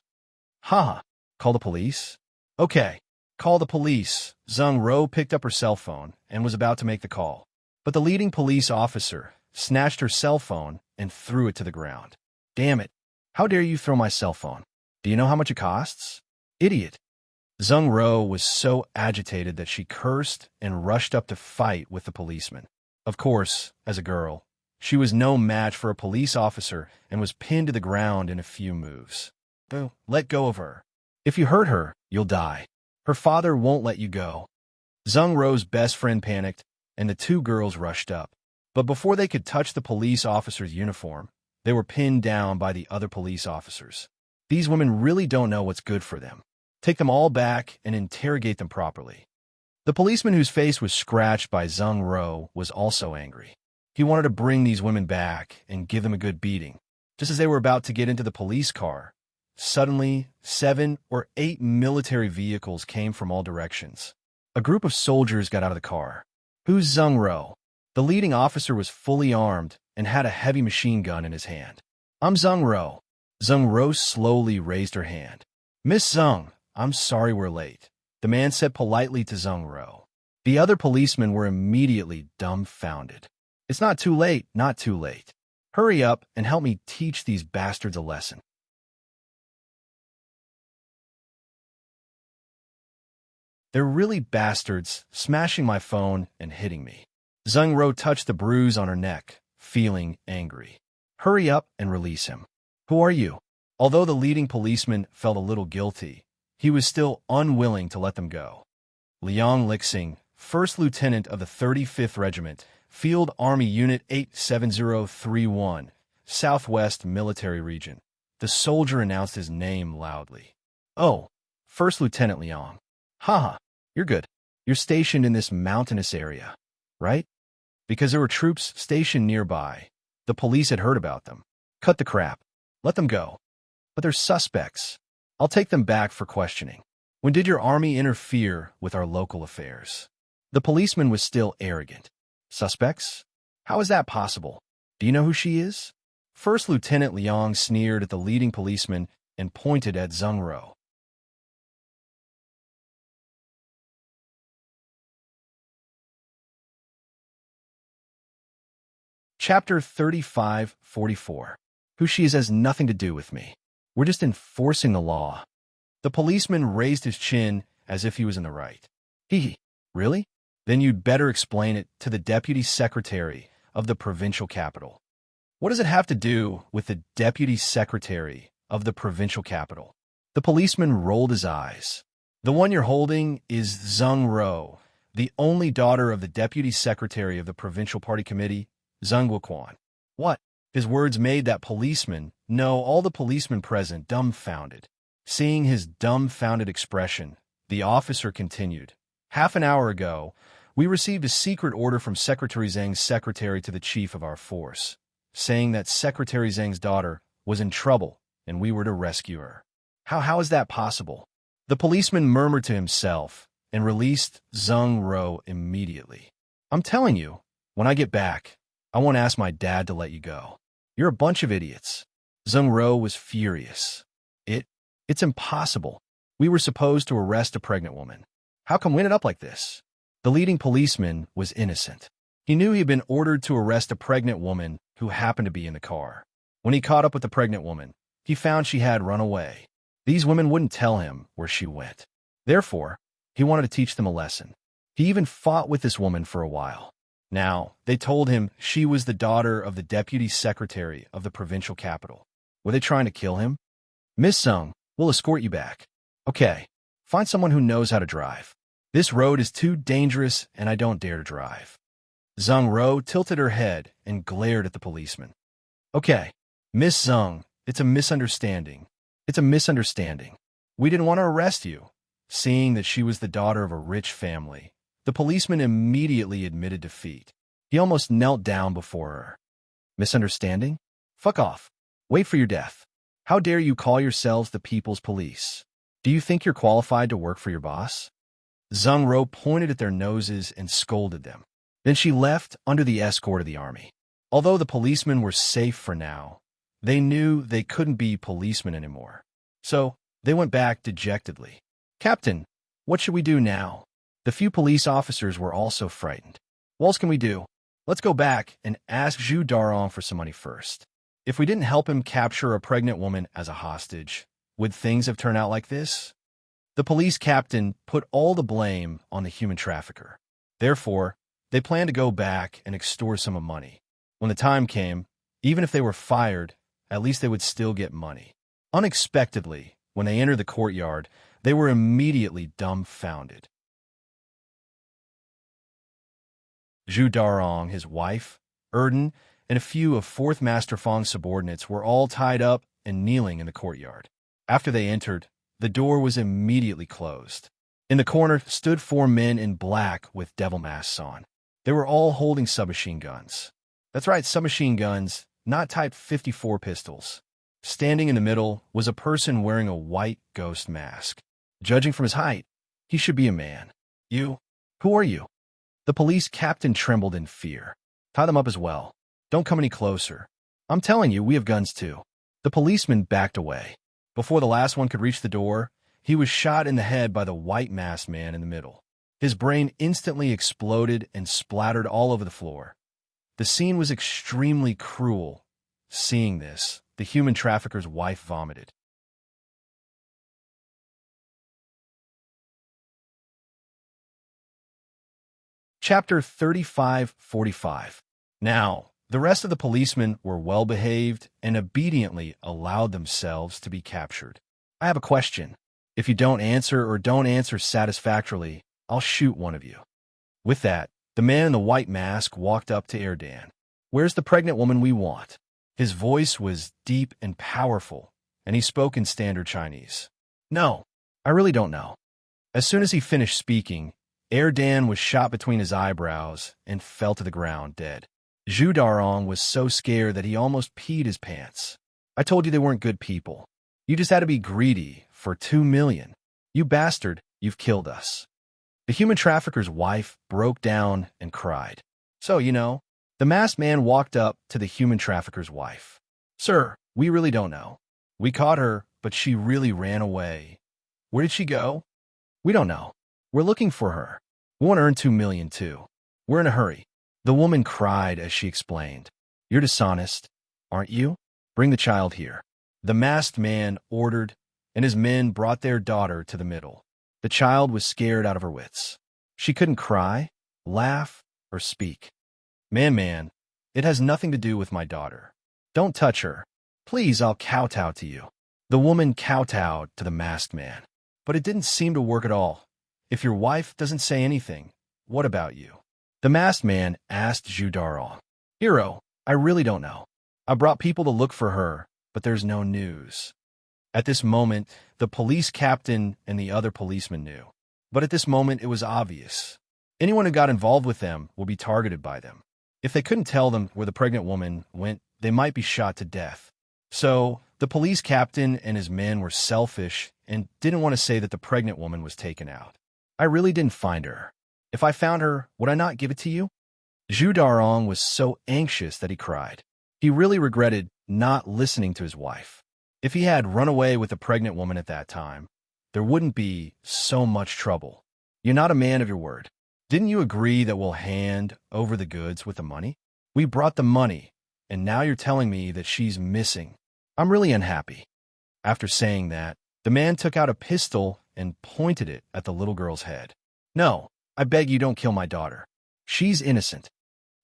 Haha. Call the police? Okay. Call the police. Zheng Ro picked up her cell phone and was about to make the call. But the leading police officer snatched her cell phone and threw it to the ground. Damn it. How dare you throw my cell phone? Do you know how much it costs? Idiot. Zheng Ro was so agitated that she cursed and rushed up to fight with the policeman. Of course, as a girl, she was no match for a police officer and was pinned to the ground in a few moves. Though, let go of her. If you hurt her, you'll die. Her father won't let you go. Zheng Ro's best friend panicked, and the two girls rushed up. But before they could touch the police officer's uniform, they were pinned down by the other police officers. These women really don't know what's good for them. Take them all back and interrogate them properly. The policeman whose face was scratched by Zheng Ro was also angry. He wanted to bring these women back and give them a good beating. Just as they were about to get into the police car, suddenly 7 or 8 military vehicles came from all directions. A group of soldiers got out of the car. Who's Zheng Ro? The leading officer was fully armed and had a heavy machine gun in his hand. I'm Zheng Ro. Zheng Ro slowly raised her hand. Miss Zheng, I'm sorry we're late, the man said politely to Zheng Ro. The other policemen were immediately dumbfounded. It's not too late, not too late. Hurry up and help me teach these bastards a lesson. They're really bastards, smashing my phone and hitting me. Zheng Ro touched the bruise on her neck, feeling angry. Hurry up and release him. Who are you? Although the leading policeman felt a little guilty, he was still unwilling to let them go. Liang Lixing, First Lieutenant of the 35th Regiment, Field Army Unit 87031, Southwest Military Region. The soldier announced his name loudly. Oh, First Lieutenant Liang. Haha, you're good. You're stationed in this mountainous area, right? Because there were troops stationed nearby. The police had heard about them. Cut the crap. Let them go. But they're suspects. I'll take them back for questioning. When did your army interfere with our local affairs? The policeman was still arrogant. Suspects? How is that possible? Do you know who she is? First Lieutenant Liang sneered at the leading policeman and pointed at Zheng Ro. Chapter 3544. Who she is has nothing to do with me. We're just enforcing the law. The policeman raised his chin as if he was in the right. Really? Then you'd better explain it to the Deputy Secretary of the Provincial Capital. What does it have to do with the Deputy Secretary of the Provincial Capital? The policeman rolled his eyes. The one you're holding is Zheng Ro, the only daughter of the Deputy Secretary of the Provincial Party Committee, Zheng Wuquan. What? His words made that policeman, no, all the policemen present, dumbfounded. Seeing his dumbfounded expression, the officer continued. Half an hour ago, we received a secret order from Secretary Zheng's secretary to the chief of our force, saying that Secretary Zheng's daughter was in trouble and we were to rescue her. How is that possible? The policeman murmured to himself and released Zheng Ro immediately. I'm telling you, when I get back, I won't ask my dad to let you go. You're a bunch of idiots. Zheng Ro was furious. It's impossible. We were supposed to arrest a pregnant woman. How come we ended up like this? The leading policeman was innocent. He knew he had been ordered to arrest a pregnant woman who happened to be in the car. When he caught up with the pregnant woman, he found she had run away. These women wouldn't tell him where she went. Therefore, he wanted to teach them a lesson. He even fought with this woman for a while. Now, they told him she was the daughter of the Deputy Secretary of the Provincial Capital. Were they trying to kill him? Miss Zheng, we'll escort you back. Okay, find someone who knows how to drive. This road is too dangerous and I don't dare to drive. Zheng Ro tilted her head and glared at the policeman. Okay, Miss Zheng, it's a misunderstanding. It's a misunderstanding. We didn't want to arrest you. Seeing that she was the daughter of a rich family, the policeman immediately admitted defeat. He almost knelt down before her. Misunderstanding? Fuck off. Wait for your death. How dare you call yourselves the People's Police? Do you think you're qualified to work for your boss? Zheng Ro pointed at their noses and scolded them. Then she left under the escort of the army. Although the policemen were safe for now, they knew they couldn't be policemen anymore. So they went back dejectedly. Captain, what should we do now? The few police officers were also frightened. What else can we do? Let's go back and ask Zhu Darong for some money first. If we didn't help him capture a pregnant woman as a hostage, would things have turned out like this? The police captain put all the blame on the human trafficker. Therefore, they planned to go back and extort some money. When the time came, even if they were fired, at least they would still get money. Unexpectedly, when they entered the courtyard, they were immediately dumbfounded. Zhu Darong, his wife, Erden, and a few of 4th Master Fang's subordinates were all tied up and kneeling in the courtyard. After they entered, the door was immediately closed. In the corner stood 4 men in black with devil masks on. They were all holding submachine guns. That's right, submachine guns, not Type 54 pistols. Standing in the middle was a person wearing a white ghost mask. Judging from his height, he should be a man. You? Who are you? The police captain trembled in fear. Tie them up as well. Don't come any closer. I'm telling you, we have guns too. The policeman backed away. Before the last one could reach the door, he was shot in the head by the white masked man in the middle. His brain instantly exploded and splattered all over the floor. The scene was extremely cruel. Seeing this, the human trafficker's wife vomited. Chapter 3545. Now, the rest of the policemen were well-behaved and obediently allowed themselves to be captured. I have a question. If you don't answer satisfactorily, I'll shoot one of you. With that, the man in the white mask walked up to Erdan. Where's the pregnant woman we want? His voice was deep and powerful, and he spoke in standard Chinese. No, I really don't know. As soon as he finished speaking, Erdan was shot between his eyebrows and fell to the ground dead. Zhu Darong was so scared that he almost peed his pants. I told you they weren't good people. You just had to be greedy for 2 million. You bastard, you've killed us. The human trafficker's wife broke down and cried. So, the masked man walked up to the human trafficker's wife. Sir, we really don't know. We caught her, but she really ran away. Where did she go? We don't know. We're looking for her. We want to earn 2 million too. We're in a hurry. The woman cried as she explained. You're dishonest, aren't you? Bring the child here. The masked man ordered, and his men brought their daughter to the middle. The child was scared out of her wits. She couldn't cry, laugh, or speak. Man, it has nothing to do with my daughter. Don't touch her. Please, I'll kowtow to you. The woman kowtowed to the masked man. But it didn't seem to work at all. If your wife doesn't say anything, what about you? The masked man asked Zhu Darong. Hero, I really don't know. I brought people to look for her, but there's no news. At this moment, the police captain and the other policemen knew. But at this moment, it was obvious. Anyone who got involved with them would be targeted by them. If they couldn't tell them where the pregnant woman went, they might be shot to death. So, the police captain and his men were selfish and didn't want to say that the pregnant woman was taken out. I really didn't find her. If I found her, would I not give it to you? Zhu Darong was so anxious that he cried. He really regretted not listening to his wife. If he had run away with the pregnant woman at that time, there wouldn't be so much trouble. You're not a man of your word. Didn't you agree that we'll hand over the goods with the money? We brought the money, and now you're telling me that she's missing. I'm really unhappy. After saying that, the man took out a pistol and pointed it at the little girl's head. No, I beg you don't kill my daughter. She's innocent.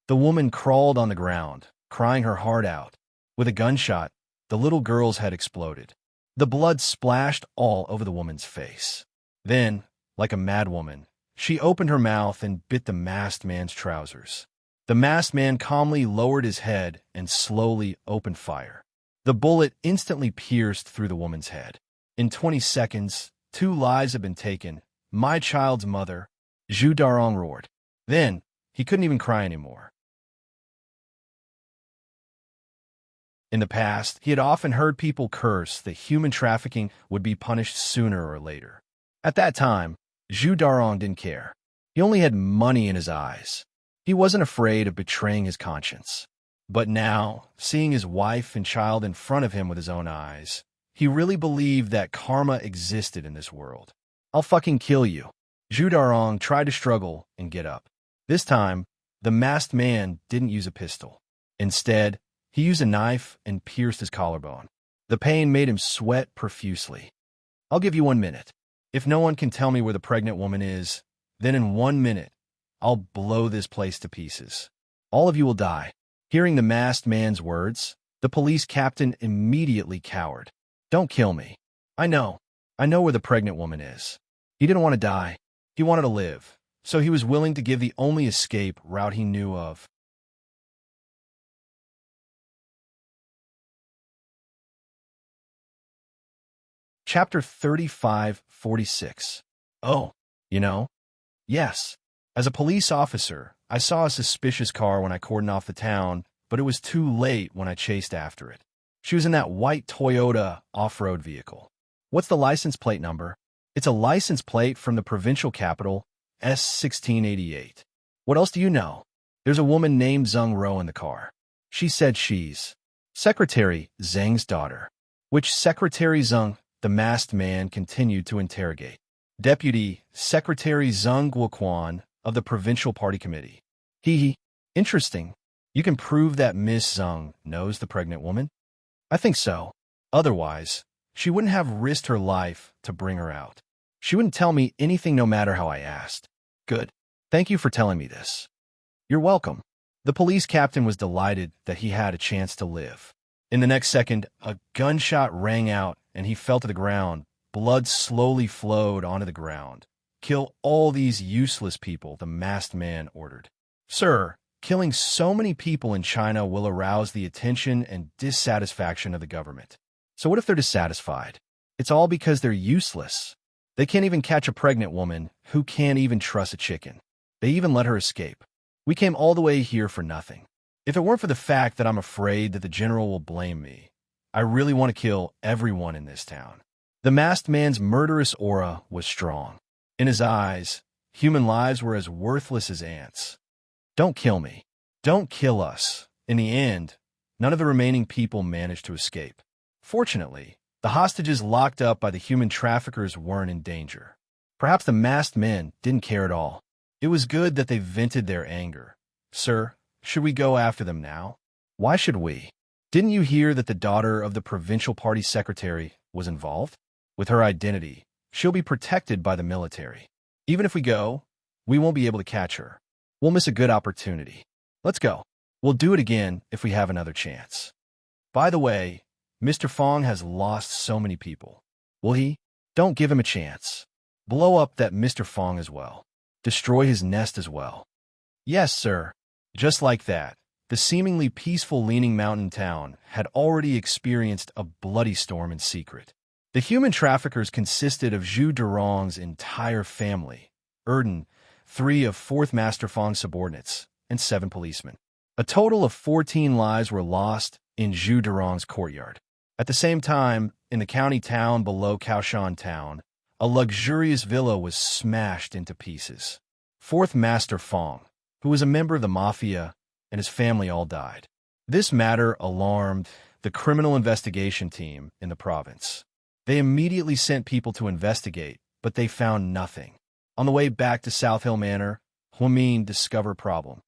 The woman crawled on the ground, crying her heart out. With a gunshot, the little girl's head exploded. The blood splashed all over the woman's face. Then, like a madwoman, she opened her mouth and bit the masked man's trousers. The masked man calmly lowered his head and slowly opened fire. The bullet instantly pierced through the woman's head. In 20 seconds, 2 lives had been taken. My child's mother, Zhu Darong roared. Then, he couldn't even cry anymore. In the past, he had often heard people curse that human trafficking would be punished sooner or later. At that time, Zhu Darong didn't care. He only had money in his eyes. He wasn't afraid of betraying his conscience. But now, seeing his wife and child in front of him with his own eyes, he really believed that karma existed in this world. I'll fucking kill you. Zhu Darong tried to struggle and get up. This time, the masked man didn't use a pistol. Instead, he used a knife and pierced his collarbone. The pain made him sweat profusely. I'll give you 1 minute. If no one can tell me where the pregnant woman is, then in 1 minute, I'll blow this place to pieces. All of you will die. Hearing the masked man's words, the police captain immediately cowered. Don't kill me. I know where the pregnant woman is. He didn't want to die. He wanted to live. So he was willing to give the only escape route he knew of. Chapter 3546. Oh, yes. As a police officer, I saw a suspicious car when I cordoned off the town, but it was too late when I chased after it. She was in that white Toyota off-road vehicle. What's the license plate number? It's a license plate from the provincial capital, S1688. What else do you know? There's a woman named Zheng Ro in the car. She said she's Secretary Zheng's daughter. Which Secretary Zheng? The masked man continued to interrogate. Deputy Secretary Zheng Guoquan of the Provincial Party Committee. Interesting. You can prove that Miss Zheng knows the pregnant woman? I think so. Otherwise, she wouldn't have risked her life to bring her out. She wouldn't tell me anything no matter how I asked. Good. Thank you for telling me this. You're welcome. The police captain was delighted that he had a chance to live. In the next second, a gunshot rang out and he fell to the ground. Blood slowly flowed onto the ground. Kill all these useless people, the masked man ordered. Sir, killing so many people in China will arouse the attention and dissatisfaction of the government. So what if they're dissatisfied? It's all because they're useless. They can't even catch a pregnant woman who can't even trust a chicken. They even let her escape. We came all the way here for nothing. If it weren't for the fact that I'm afraid that the general will blame me, I really want to kill everyone in this town. The masked man's murderous aura was strong. In his eyes, human lives were as worthless as ants. Don't kill me. Don't kill us. In the end, none of the remaining people managed to escape. Fortunately, the hostages locked up by the human traffickers weren't in danger. Perhaps the masked men didn't care at all. It was good that they vented their anger. Sir, should we go after them now? Why should we? Didn't you hear that the daughter of the provincial party secretary was involved? With her identity, she'll be protected by the military. Even if we go, we won't be able to catch her. We'll miss a good opportunity. Let's go. We'll do it again if we have another chance. By the way, Mr. Fong has lost so many people. Will he? Don't give him a chance. Blow up that Mr. Fong as well. Destroy his nest as well. Yes, sir. Just like that, the seemingly peaceful leaning mountain town had already experienced a bloody storm in secret. The human traffickers consisted of Zhu Durong's entire family, Erden, 3 of 4th Master Fong's subordinates, and 7 policemen. A total of 14 lives were lost in Zhu Durong's courtyard. At the same time, in the county town below Kaoshan Town, a luxurious villa was smashed into pieces. 4th Master Fong, who was a member of the mafia, and his family all died. This matter alarmed the criminal investigation team in the province. They immediately sent people to investigate, but they found nothing. On the way back to South Hill Manor, Huamin discovered a problem.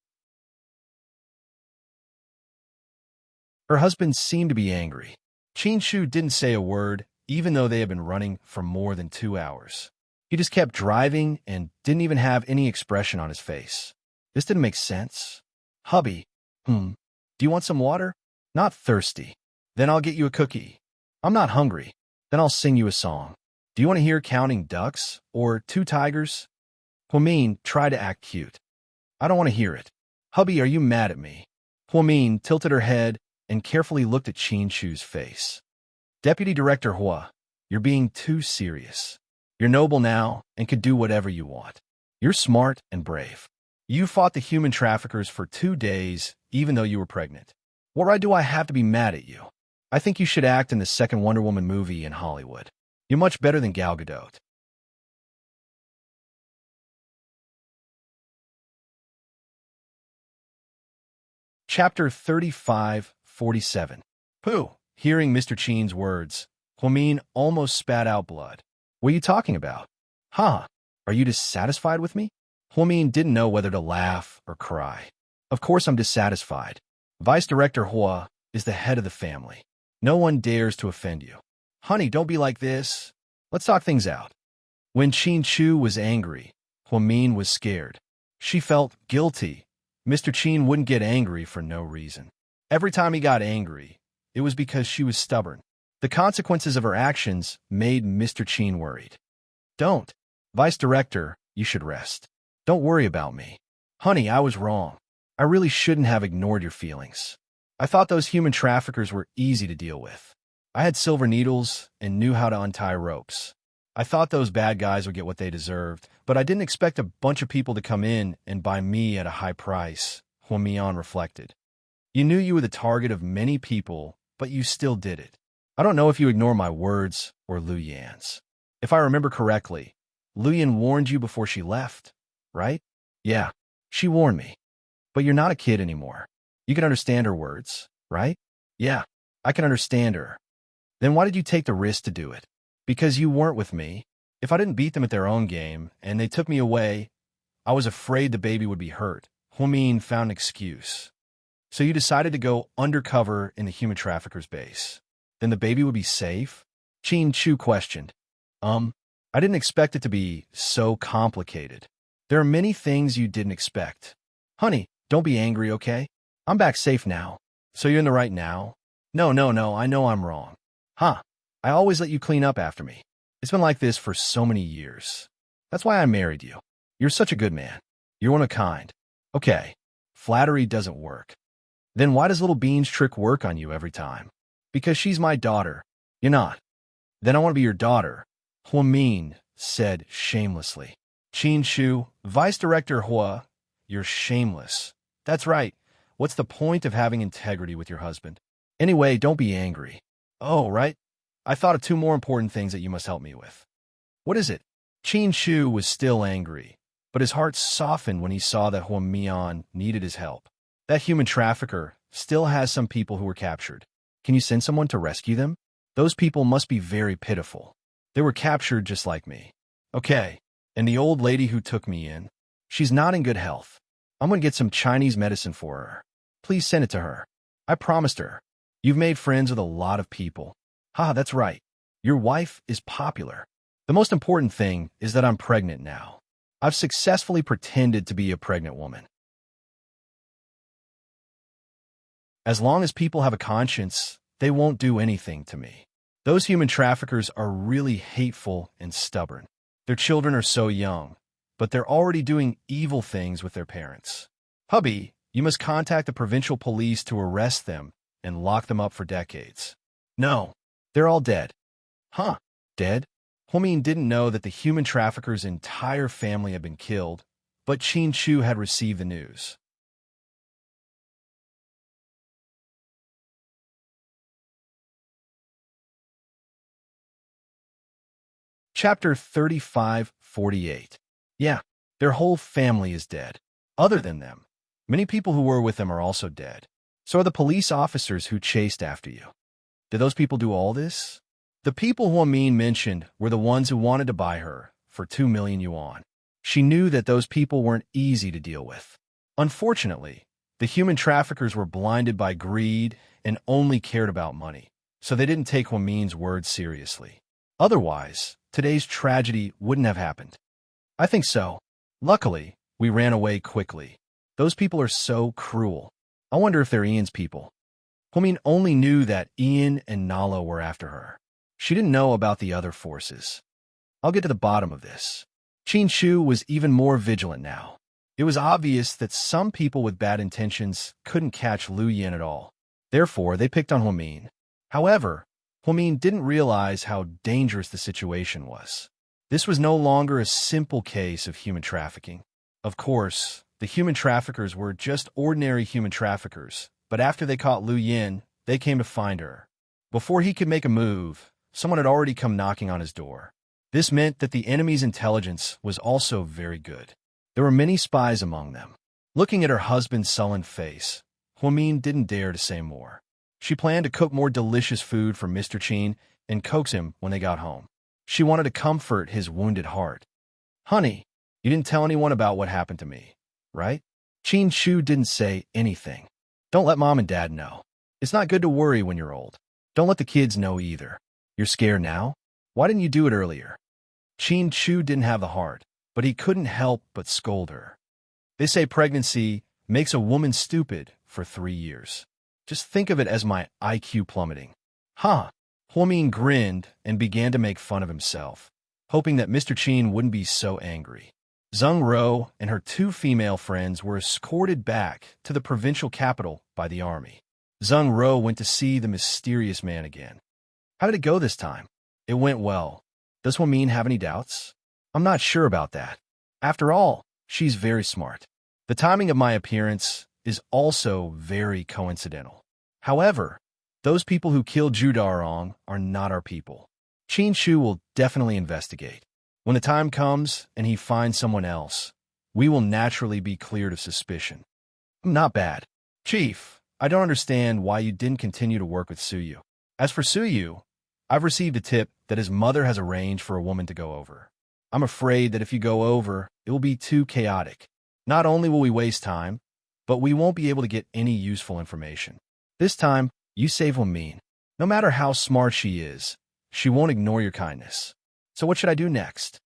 Her husband seemed to be angry. Qin Shu didn't say a word, even though they had been running for more than 2 hours. He just kept driving and didn't even have any expression on his face. This didn't make sense. Hubby, do you want some water? Not thirsty. Then I'll get you a cookie. I'm not hungry. Then I'll sing you a song. Do you want to hear Counting Ducks or 2 Tigers? Huamin tried to act cute. I don't want to hear it. Hubby, are you mad at me? Huamin tilted her head and carefully looked at Qin Shu's face. Deputy Director Hua, you're being too serious. You're noble now and could do whatever you want. You're smart and brave. You fought the human traffickers for 2 days, even though you were pregnant. What right do I have to be mad at you? I think you should act in the second Wonder Woman movie in Hollywood. You're much better than Gal Gadot. Chapter 35:47. Pooh! Hearing Mr. Qin's words, Huamin almost spat out blood. What are you talking about? Huh? Are you dissatisfied with me? Huamin didn't know whether to laugh or cry. Of course I'm dissatisfied. Vice Director Hua is the head of the family. No one dares to offend you. Honey, don't be like this. Let's talk things out. When Qin Shu was angry, Huamin was scared. She felt guilty. Mr. Qin wouldn't get angry for no reason. Every time he got angry, it was because she was stubborn. The consequences of her actions made Mr. Qin worried. Don't. Vice Director, you should rest. Don't worry about me. Honey, I was wrong. I really shouldn't have ignored your feelings. I thought those human traffickers were easy to deal with. I had silver needles and knew how to untie ropes. I thought those bad guys would get what they deserved, but I didn't expect a bunch of people to come in and buy me at a high price, Huamian reflected. You knew you were the target of many people, but you still did it. I don't know if you ignore my words or Lu Yan's. If I remember correctly, Lu Yan warned you before she left, right? Yeah, she warned me. But you're not a kid anymore. You can understand her words, right? Yeah, I can understand her. Then why did you take the risk to do it? Because you weren't with me. If I didn't beat them at their own game and they took me away, I was afraid the baby would be hurt. Huamin found an excuse. So you decided to go undercover in the human trafficker's base. Then the baby would be safe? Qin Chu questioned. I didn't expect it to be so complicated. There are many things you didn't expect. Honey, don't be angry, okay? I'm back safe now. So you're in the right now? No, I know I'm wrong. Huh? I always let you clean up after me. It's been like this for so many years. That's why I married you. You're such a good man. You're one of a kind. Okay, flattery doesn't work. Then why does Little Bean's trick work on you every time? Because she's my daughter. You're not. Then I want to be your daughter, Hua Min said shamelessly. Qin Shu, Vice Director Hua, you're shameless. That's right. What's the point of having integrity with your husband? Anyway, don't be angry. Oh, right. I thought of two more important things that you must help me with. What is it? Qin Shu was still angry, but his heart softened when he saw that Hua Mian needed his help. That human trafficker still has some people who were captured. Can you send someone to rescue them? Those people must be very pitiful. They were captured just like me. Okay. And the old lady who took me in? She's not in good health. I'm going to get some Chinese medicine for her. Please send it to her. I promised her. You've made friends with a lot of people. Ha, that's right. Your wife is popular. The most important thing is that I'm pregnant now. I've successfully pretended to be a pregnant woman. As long as people have a conscience, they won't do anything to me. Those human traffickers are really hateful and stubborn. Their children are so young, but they're already doing evil things with their parents. Hubby, you must contact the provincial police to arrest them and lock them up for decades. No, they're all dead. Huh? Dead? Huamin didn't know that the human trafficker's entire family had been killed, but Qin Shu had received the news. Chapter 35:48. Yeah, their whole family is dead. Other than them, many people who were with them are also dead. So are the police officers who chased after you. Did those people do all this? The people Hua Min mentioned were the ones who wanted to buy her for 2 million yuan. She knew that those people weren't easy to deal with. Unfortunately, the human traffickers were blinded by greed and only cared about money, so they didn't take Hua Min's words seriously. Otherwise, today's tragedy wouldn't have happened. I think so. Luckily, we ran away quickly. Those people are so cruel. I wonder if they're Ian's people. Huamin only knew that Ian and Nala were after her. She didn't know about the other forces. I'll get to the bottom of this. Qin Shu was even more vigilant now. It was obvious that some people with bad intentions couldn't catch Lu Yin at all. Therefore, they picked on Huamin. However, Huamin didn't realize how dangerous the situation was. This was no longer a simple case of human trafficking. Of course, the human traffickers were just ordinary human traffickers, but after they caught Lu Yin, they came to find her. Before he could make a move, someone had already come knocking on his door. This meant that the enemy's intelligence was also very good. There were many spies among them. Looking at her husband's sullen face, Huamin didn't dare to say more. She planned to cook more delicious food for Mr. Qin and coax him when they got home. She wanted to comfort his wounded heart. Honey, you didn't tell anyone about what happened to me, right? Qin Shu didn't say anything. Don't let mom and dad know. It's not good to worry when you're old. Don't let the kids know either. You're scared now? Why didn't you do it earlier? Qin Shu didn't have the heart, but he couldn't help but scold her. They say pregnancy makes a woman stupid for 3 years. Just think of it as my IQ plummeting. Huh? Huamin grinned and began to make fun of himself, hoping that Mr. Qin wouldn't be so angry. Zheng Ro and her 2 female friends were escorted back to the provincial capital by the army. Zheng Ro went to see the mysterious man again. How did it go this time? It went well. Does Huamin have any doubts? I'm not sure about that. After all, she's very smart. The timing of my appearance is also very coincidental. However, those people who killed Zhu Darong are not our people. Qin Shu will definitely investigate. When the time comes and he finds someone else, we will naturally be cleared of suspicion. Not bad. Chief, I don't understand why you didn't continue to work with Suyu. As for Suyu, I've received a tip that his mother has arranged for a woman to go over. I'm afraid that if you go over, it will be too chaotic. Not only will we waste time, but we won't be able to get any useful information. This time, you save Huamin. No matter how smart she is, she won't ignore your kindness. So what should I do next?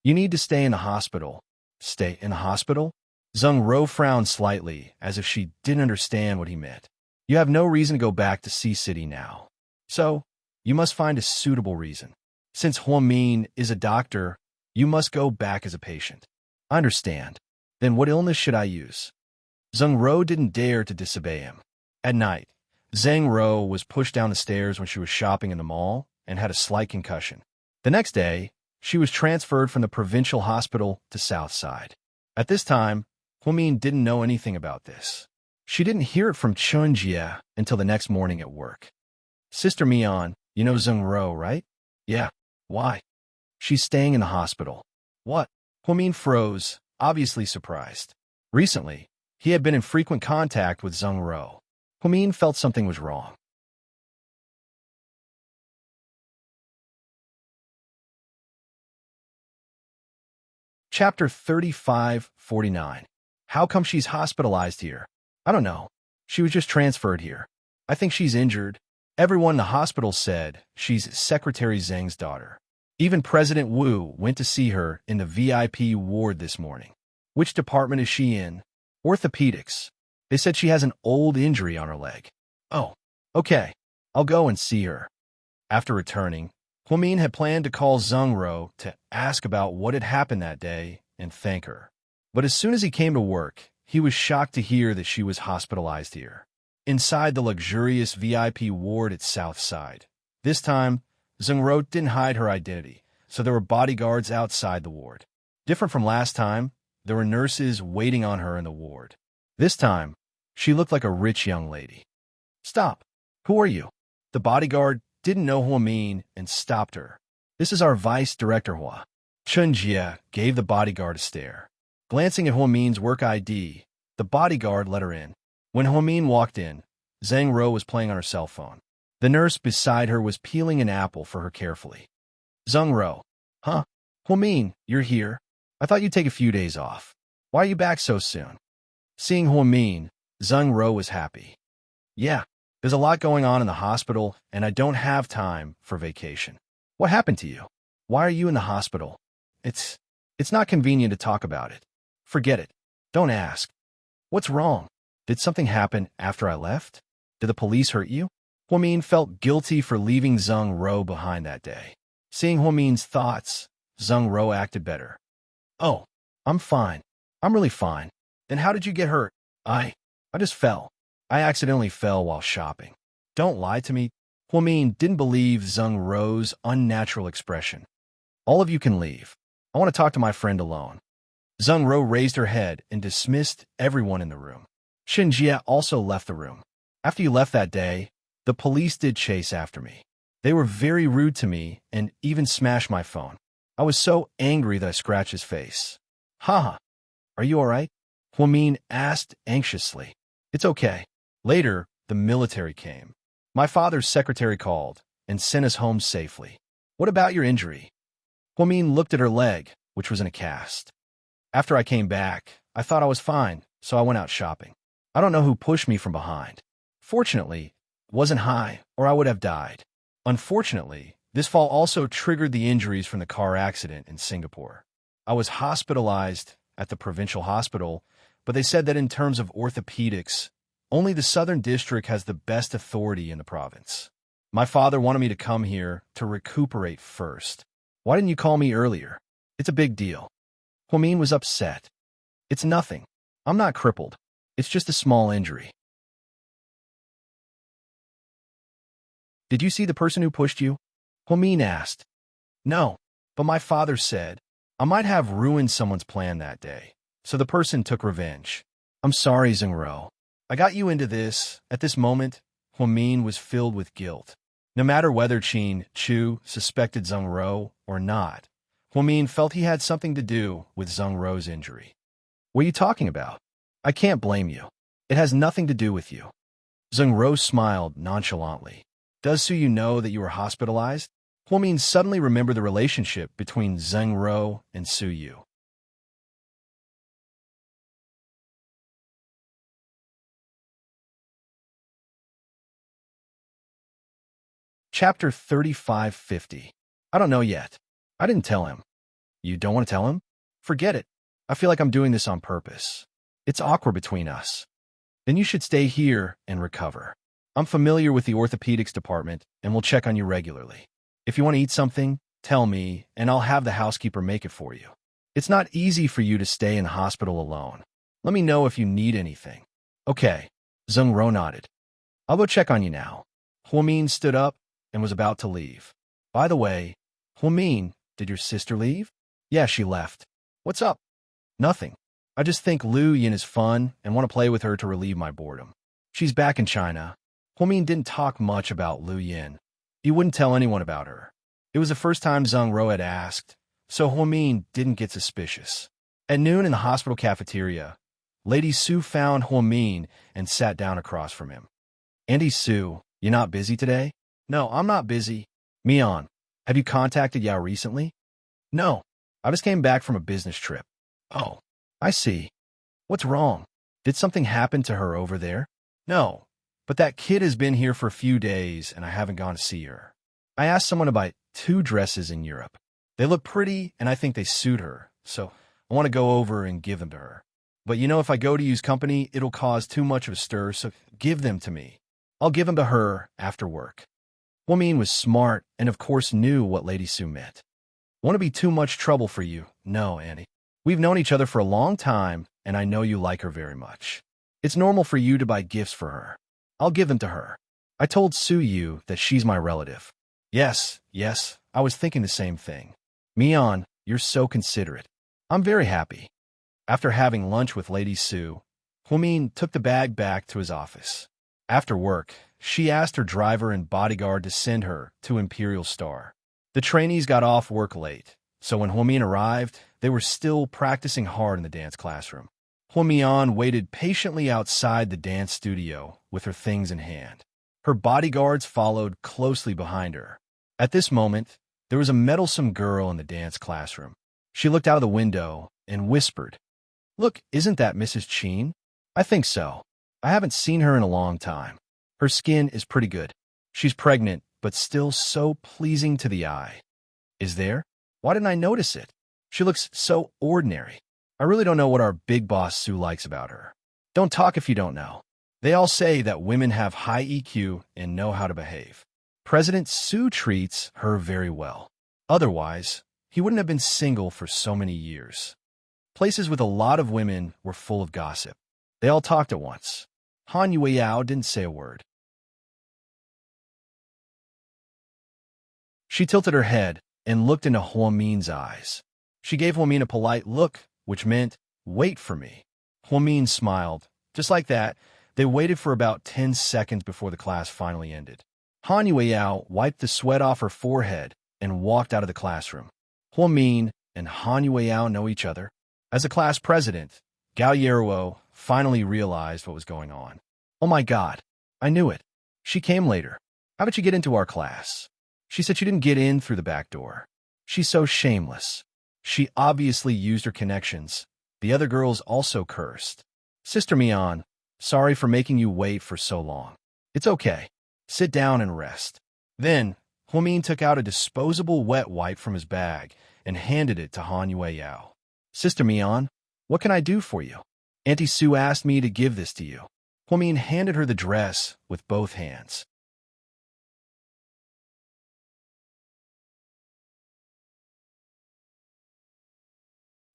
You need to stay in the hospital. Stay in the hospital? Zheng Ro frowned slightly, as if she didn't understand what he meant. You have no reason to go back to Sea City now. So, you must find a suitable reason. Since Huamin is a doctor, you must go back as a patient. I understand. Then what illness should I use? Zheng Ro didn't dare to disobey him. At night, Zheng Ro was pushed down the stairs when she was shopping in the mall and had a slight concussion. The next day, she was transferred from the provincial hospital to Southside. At this time, Huamin didn't know anything about this. She didn't hear it from Chunjie until the next morning at work. Sister Mian, you know Zheng Ro, right? Yeah. Why? She's staying in the hospital. What? Huamin froze, obviously surprised. Recently, he had been in frequent contact with Zheng Ro. Huamin felt something was wrong. Chapter 35-49. How come she's hospitalized here? I don't know. She was just transferred here. I think she's injured. Everyone in the hospital said she's Secretary Zheng's daughter. Even President Wu went to see her in the VIP ward this morning. Which department is she in? Orthopedics. They said she has an old injury on her leg. Oh, okay. I'll go and see her. After returning, Huamin had planned to call Zheng Ro to ask about what had happened that day and thank her. But as soon as he came to work, he was shocked to hear that she was hospitalized here, inside the luxurious VIP ward at Southside. This time, Zheng Ro didn't hide her identity, so there were bodyguards outside the ward. Different from last time, there were nurses waiting on her in the ward. This time, she looked like a rich young lady. Stop! Who are you? The bodyguard didn't know Huamin and stopped her. This is our vice director Hua. Chunjie gave the bodyguard a stare. Glancing at Huamin's work ID, the bodyguard let her in. When Huamin walked in, Zheng Ro was playing on her cell phone. The nurse beside her was peeling an apple for her carefully. Zheng Ro. Huh? Huamin, you're here? I thought you'd take a few days off. Why are you back so soon? Seeing Huamin, Zheng Ro was happy. Yeah, there's a lot going on in the hospital, and I don't have time for vacation. What happened to you? Why are you in the hospital? It's not convenient to talk about it. Forget it. Don't ask. What's wrong? Did something happen after I left? Did the police hurt you? Huamin felt guilty for leaving Zheng Ro behind that day. Seeing Huamin's thoughts, Zheng Ro acted better. Oh, I'm fine. I'm really fine. Then how did you get hurt? I just fell. I accidentally fell while shopping. Don't lie to me. Huamin didn't believe Zheng Ro's unnatural expression. All of you can leave. I want to talk to my friend alone. Zheng Ro raised her head and dismissed everyone in the room. Xinjie also left the room. After you left that day, the police did chase after me. They were very rude to me and even smashed my phone. I was so angry that I scratched his face. Haha. Are you all right? Huamin asked anxiously. It's okay. Later, the military came. My father's secretary called and sent us home safely. What about your injury? Huamin looked at her leg, which was in a cast. After I came back, I thought I was fine, so I went out shopping. I don't know who pushed me from behind. Fortunately, it wasn't high, or I would have died. Unfortunately, this fall also triggered the injuries from the car accident in Singapore. I was hospitalized at the provincial hospital, but they said that in terms of orthopedics, only the Southern District has the best authority in the province. My father wanted me to come here to recuperate first. Why didn't you call me earlier? It's a big deal. Huamin was upset. It's nothing. I'm not crippled. It's just a small injury. Did you see the person who pushed you? Huamin asked. No, but my father said I might have ruined someone's plan that day, so the person took revenge. I'm sorry, Zheng Ro. I got you into this. At this moment, Huamin was filled with guilt. No matter whether Qin Chu suspected Zheng Ro or not, Huamin felt he had something to do with Zheng Ro's injury. What are you talking about? I can't blame you. It has nothing to do with you. Zheng Ro smiled nonchalantly. Does Suyu know that you were hospitalized? Huamin suddenly remembered the relationship between Zheng Ro and Suyu. Chapter 35-50. I don't know yet. I didn't tell him. You don't want to tell him? Forget it. I feel like I'm doing this on purpose. It's awkward between us. Then you should stay here and recover. I'm familiar with the orthopedics department and will check on you regularly. If you want to eat something, tell me, and I'll have the housekeeper make it for you. It's not easy for you to stay in the hospital alone. Let me know if you need anything. Okay. Zheng Ro nodded. I'll go check on you now. Huamin stood up and was about to leave. By the way, Huamin, did your sister leave? Yeah, she left. What's up? Nothing. I just think Lu Yin is fun and want to play with her to relieve my boredom. She's back in China. Huamin didn't talk much about Lu Yin. He wouldn't tell anyone about her. It was the first time Zheng Ro had asked, so Huamin didn't get suspicious. At noon in the hospital cafeteria, Lady Su found Huamin and sat down across from him. Auntie Su, you not busy today? No, I'm not busy. Mian, have you contacted Yao recently? No, I just came back from a business trip. Oh, I see. What's wrong? Did something happen to her over there? No, but that kid has been here for a few days and I haven't gone to see her. I asked someone to buy 2 dresses in Europe. They look pretty and I think they suit her, so I want to go over and give them to her. But you know, if I go to use company, it'll cause too much of a stir, so give them to me. I'll give them to her after work. Huamin was smart and of course knew what Lady Su meant. Want to be too much trouble for you? No, Annie. We've known each other for a long time and I know you like her very much. It's normal for you to buy gifts for her. I'll give them to her. I told Su Yu that she's my relative. Yes, I was thinking the same thing. Mian, you're so considerate. I'm very happy. After having lunch with Lady Su, Huamin took the bag back to his office. After work, she asked her driver and bodyguard to send her to Imperial Star. The trainees got off work late, so when Huamin arrived, they were still practicing hard in the dance classroom. Huamian waited patiently outside the dance studio with her things in hand. Her bodyguards followed closely behind her. At this moment, there was a meddlesome girl in the dance classroom. She looked out of the window and whispered, "Look, isn't that Mrs. Qin?" "I think so. I haven't seen her in a long time. Her skin is pretty good. She's pregnant, but still so pleasing to the eye." "Is there? Why didn't I notice it? She looks so ordinary. I really don't know what our big boss Su likes about her." "Don't talk if you don't know. They all say that women have high EQ and know how to behave. President Su treats her very well. Otherwise, he wouldn't have been single for so many years." Places with a lot of women were full of gossip. They all talked at once. Han Yueyao didn't say a word. She tilted her head and looked into Huamin's eyes. She gave Huamin a polite look, which meant, "Wait for me." Huamin smiled. Just like that, they waited for about 10 seconds before the class finally ended. Han Yueyao wiped the sweat off her forehead and walked out of the classroom. Huamin and Han Yueyao know each other. As a class president, Gao Yeruo finally realized what was going on. "Oh my God, I knew it. She came later. How did she get into our class?" "She said she didn't get in through the back door. She's so shameless. She obviously used her connections. The other girls also cursed. Sister Mian, sorry for making you wait for so long. It's okay. Sit down and rest." Then, Huamin took out a disposable wet wipe from his bag and handed it to Han Yueyao. "Sister Mian, what can I do for you? Auntie Su asked me to give this to you." Huamin handed her the dress with both hands.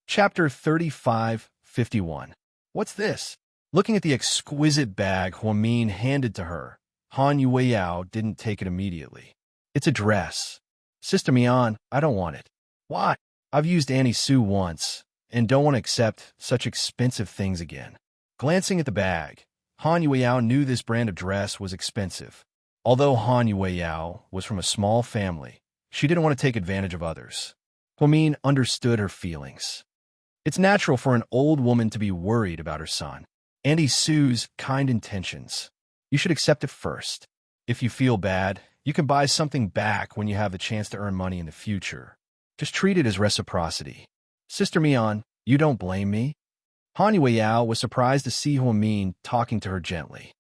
Chapter 35:51. "What's this?" Looking at the exquisite bag Huamin handed to her, Han Yueyao didn't take it immediately. "It's a dress." "Sister Mian, I don't want it." "Why?" "I've used Auntie Su once, and don't want to accept such expensive things again." Glancing at the bag, Han Yueyao knew this brand of dress was expensive. Although Han Yueyao was from a small family, she didn't want to take advantage of others. Huamin understood her feelings. It's natural for an old woman to be worried about her son. Auntie Sue's kind intentions. You should accept it first. If you feel bad, you can buy something back when you have the chance to earn money in the future. Just treat it as reciprocity. "Sister Mian, you don't blame me?" Han Yueyao was surprised to see Huamin talking to her gently.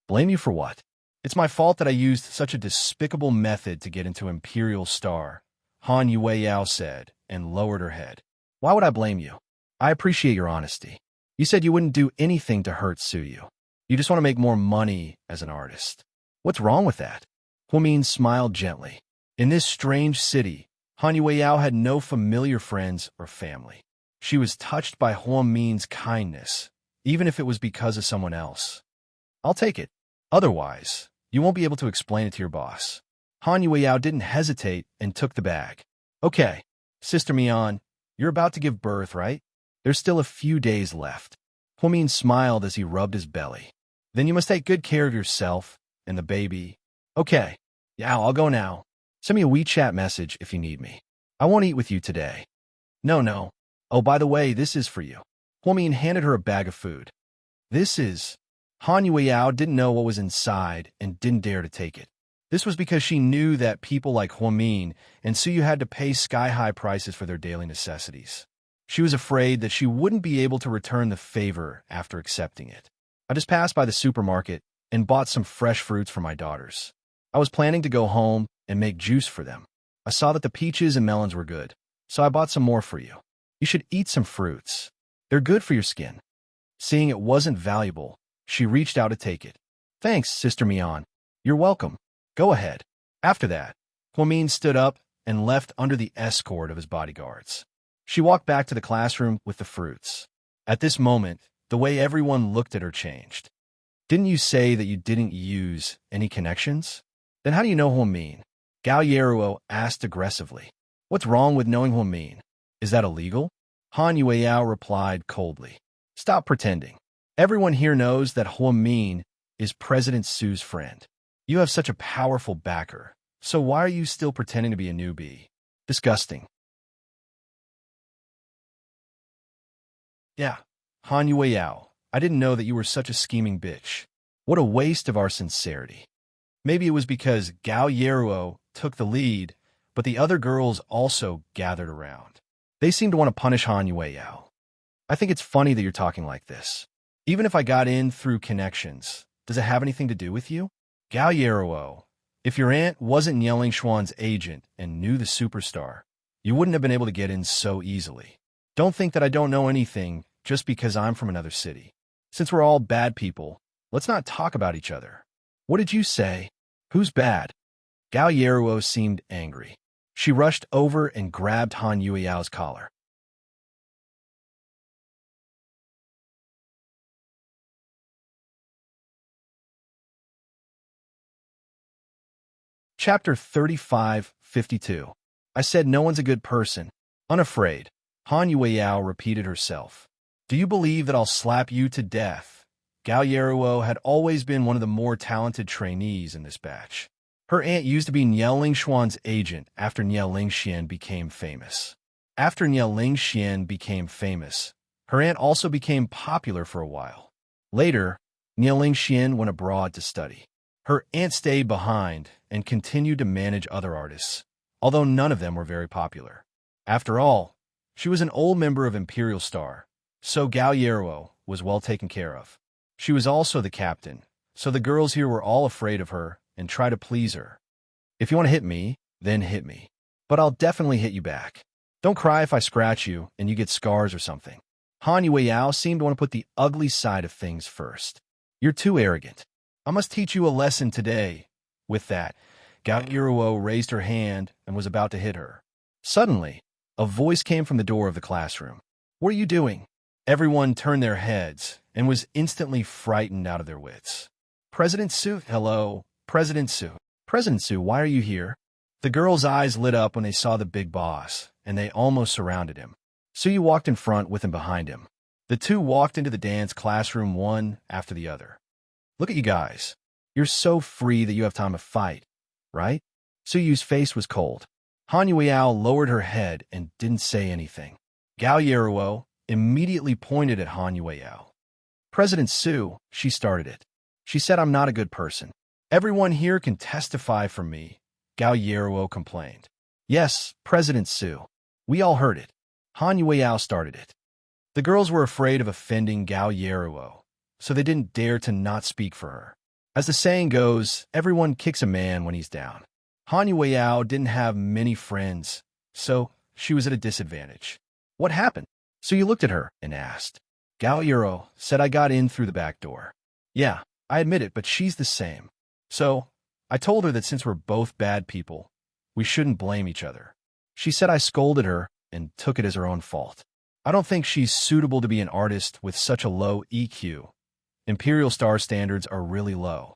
"Blame you for what?" "It's my fault that I used such a despicable method to get into Imperial Star," Han Yueyao said, and lowered her head. Why would I blame you? I appreciate your honesty. You said you wouldn't do anything to hurt Suyu. You just want to make more money as an artist. What's wrong with that? Huamin smiled gently. In this strange city, Han Yueyao had no familiar friends or family. She was touched by Huamin's kindness, even if it was because of someone else. I'll take it. Otherwise, you won't be able to explain it to your boss. Han Yueyao didn't hesitate and took the bag. Okay, Sister Mian, you're about to give birth, right? There's still a few days left. Huamin smiled as he rubbed his belly. Then you must take good care of yourself and the baby. Okay, yeah, I'll go now. Send me a WeChat message if you need me. I won't eat with you today. No. Oh, by the way, this is for you. Huamin handed her a bag of food. This is... Han Yueyao didn't know what was inside and didn't dare to take it. This was because she knew that people like Huamin and Suyu had to pay sky-high prices for their daily necessities. She was afraid that she wouldn't be able to return the favor after accepting it. I just passed by the supermarket and bought some fresh fruits for my daughters. I was planning to go home and make juice for them. I saw that the peaches and melons were good, so I bought some more for you. You should eat some fruits. They're good for your skin. Seeing it wasn't valuable, she reached out to take it. Thanks, Sister Mian. You're welcome. Go ahead. After that, Huamin stood up and left under the escort of his bodyguards. She walked back to the classroom with the fruits. At this moment, the way everyone looked at her changed. Didn't you say that you didn't use any connections? Then how do you know Huamin? Gao Yeruo asked aggressively. What's wrong with knowing Huamin? Is that illegal? Han Yueyao replied coldly. Stop pretending. Everyone here knows that Huamin is President Su's friend. You have such a powerful backer, so why are you still pretending to be a newbie? Disgusting. Yeah, Han Yueyao, I didn't know that you were such a scheming bitch. What a waste of our sincerity. Maybe it was because Gao Yeruo took the lead, but the other girls also gathered around. They seemed to want to punish Han Yueyao. I think it's funny that you're talking like this. Even if I got in through connections, does it have anything to do with you? Gao Yeruo, if your aunt wasn't Nialing Xuan's agent and knew the superstar, you wouldn't have been able to get in so easily. Don't think that I don't know anything just because I'm from another city. Since we're all bad people, let's not talk about each other. What did you say? Who's bad? Gao Yeruo seemed angry. She rushed over and grabbed Han Yueyao's collar. Chapter 35:52. I said no one's a good person. Unafraid, Han Yueyao repeated herself. Do you believe that I'll slap you to death? Gao Yeruo had always been one of the more talented trainees in this batch. Her aunt used to be Nialing Xuan's agent after Nialing Xian became famous. After Nialing Xian became famous, her aunt also became popular for a while. Later, Nialing Xian went abroad to study. Her aunt stayed behind and continued to manage other artists, although none of them were very popular. After all, she was an old member of Imperial Star, so Gao Yeruo was well taken care of. She was also the captain, so the girls here were all afraid of her and tried to please her. If you want to hit me, then hit me. But I'll definitely hit you back. Don't cry if I scratch you and you get scars or something. Han Yueyao seemed to want to put the ugly side of things first. You're too arrogant. I must teach you a lesson today. With that, Gao Yeruo raised her hand and was about to hit her. Suddenly, a voice came from the door of the classroom. What are you doing? Everyone turned their heads and was instantly frightened out of their wits. President Su, hello, President Su. President Su, why are you here? The girls' eyes lit up when they saw the big boss, and they almost surrounded him. Suyu walked in front with him behind him. The two walked into the dance classroom one after the other. Look at you guys. You're so free that you have time to fight, right? Suyu's face was cold. Han Yueyao lowered her head and didn't say anything. Gao Yeruo immediately pointed at Han Yueyao. President Su, she started it. She said I'm not a good person. Everyone here can testify for me, Gao Yeruo complained. Yes, President Su. We all heard it. Han Yueyao started it. The girls were afraid of offending Gao Yeruo, so they didn't dare to not speak for her. As the saying goes, everyone kicks a man when he's down. Han Yueyao didn't have many friends, so she was at a disadvantage. What happened? So you looked at her and asked. Galliero said I got in through the back door. Yeah, I admit it, but she's the same. So I told her that since we're both bad people, we shouldn't blame each other. She said I scolded her and took it as her own fault. I don't think she's suitable to be an artist with such a low EQ. Imperial Star standards are really low.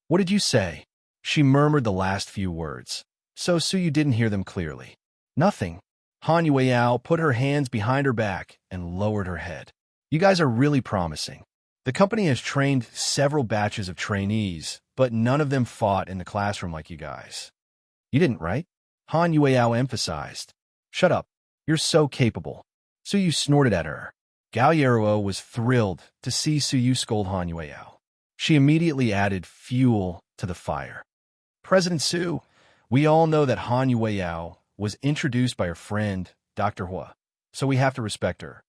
What did you say? She murmured the last few words. So you didn't hear them clearly. Nothing. Han Yueyao put her hands behind her back and lowered her head. You guys are really promising. The company has trained several batches of trainees, but none of them fought in the classroom like you guys. You didn't, right? Han Yueyao emphasized. Shut up. You're so capable. Suyu snorted at her. Galliero was thrilled to see Suyu scold Han Yueyao. She immediately added fuel to the fire. President Su, we all know that Han Yueyao was introduced by her friend, Dr. Hua, so we have to respect her.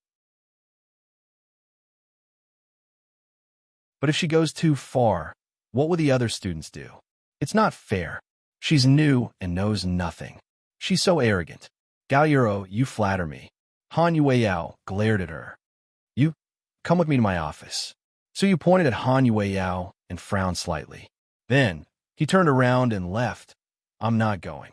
But if she goes too far, what will the other students do? It's not fair. She's new and knows nothing. She's so arrogant. Galliero, you flatter me. Han Yueyao glared at her. You, come with me to my office. So you pointed at Han Yueyao and frowned slightly. Then, he turned around and left. I'm not going.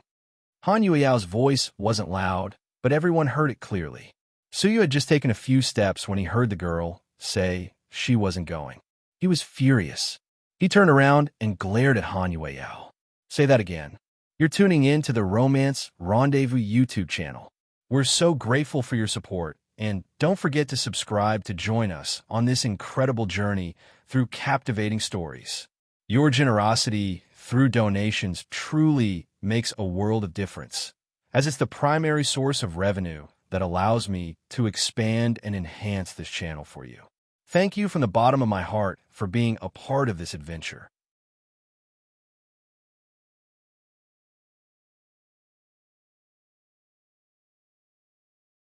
Han Yueyao's voice wasn't loud, but everyone heard it clearly. Suyu had just taken a few steps when he heard the girl say she wasn't going. He was furious. He turned around and glared at Han Yueyao. Say that again. You're tuning in to the Romance Rendezvous YouTube channel. We're so grateful for your support, and don't forget to subscribe to join us on this incredible journey through captivating stories. Your generosity through donations truly makes a world of difference, as it's the primary source of revenue that allows me to expand and enhance this channel for you. Thank you from the bottom of my heart for being a part of this adventure.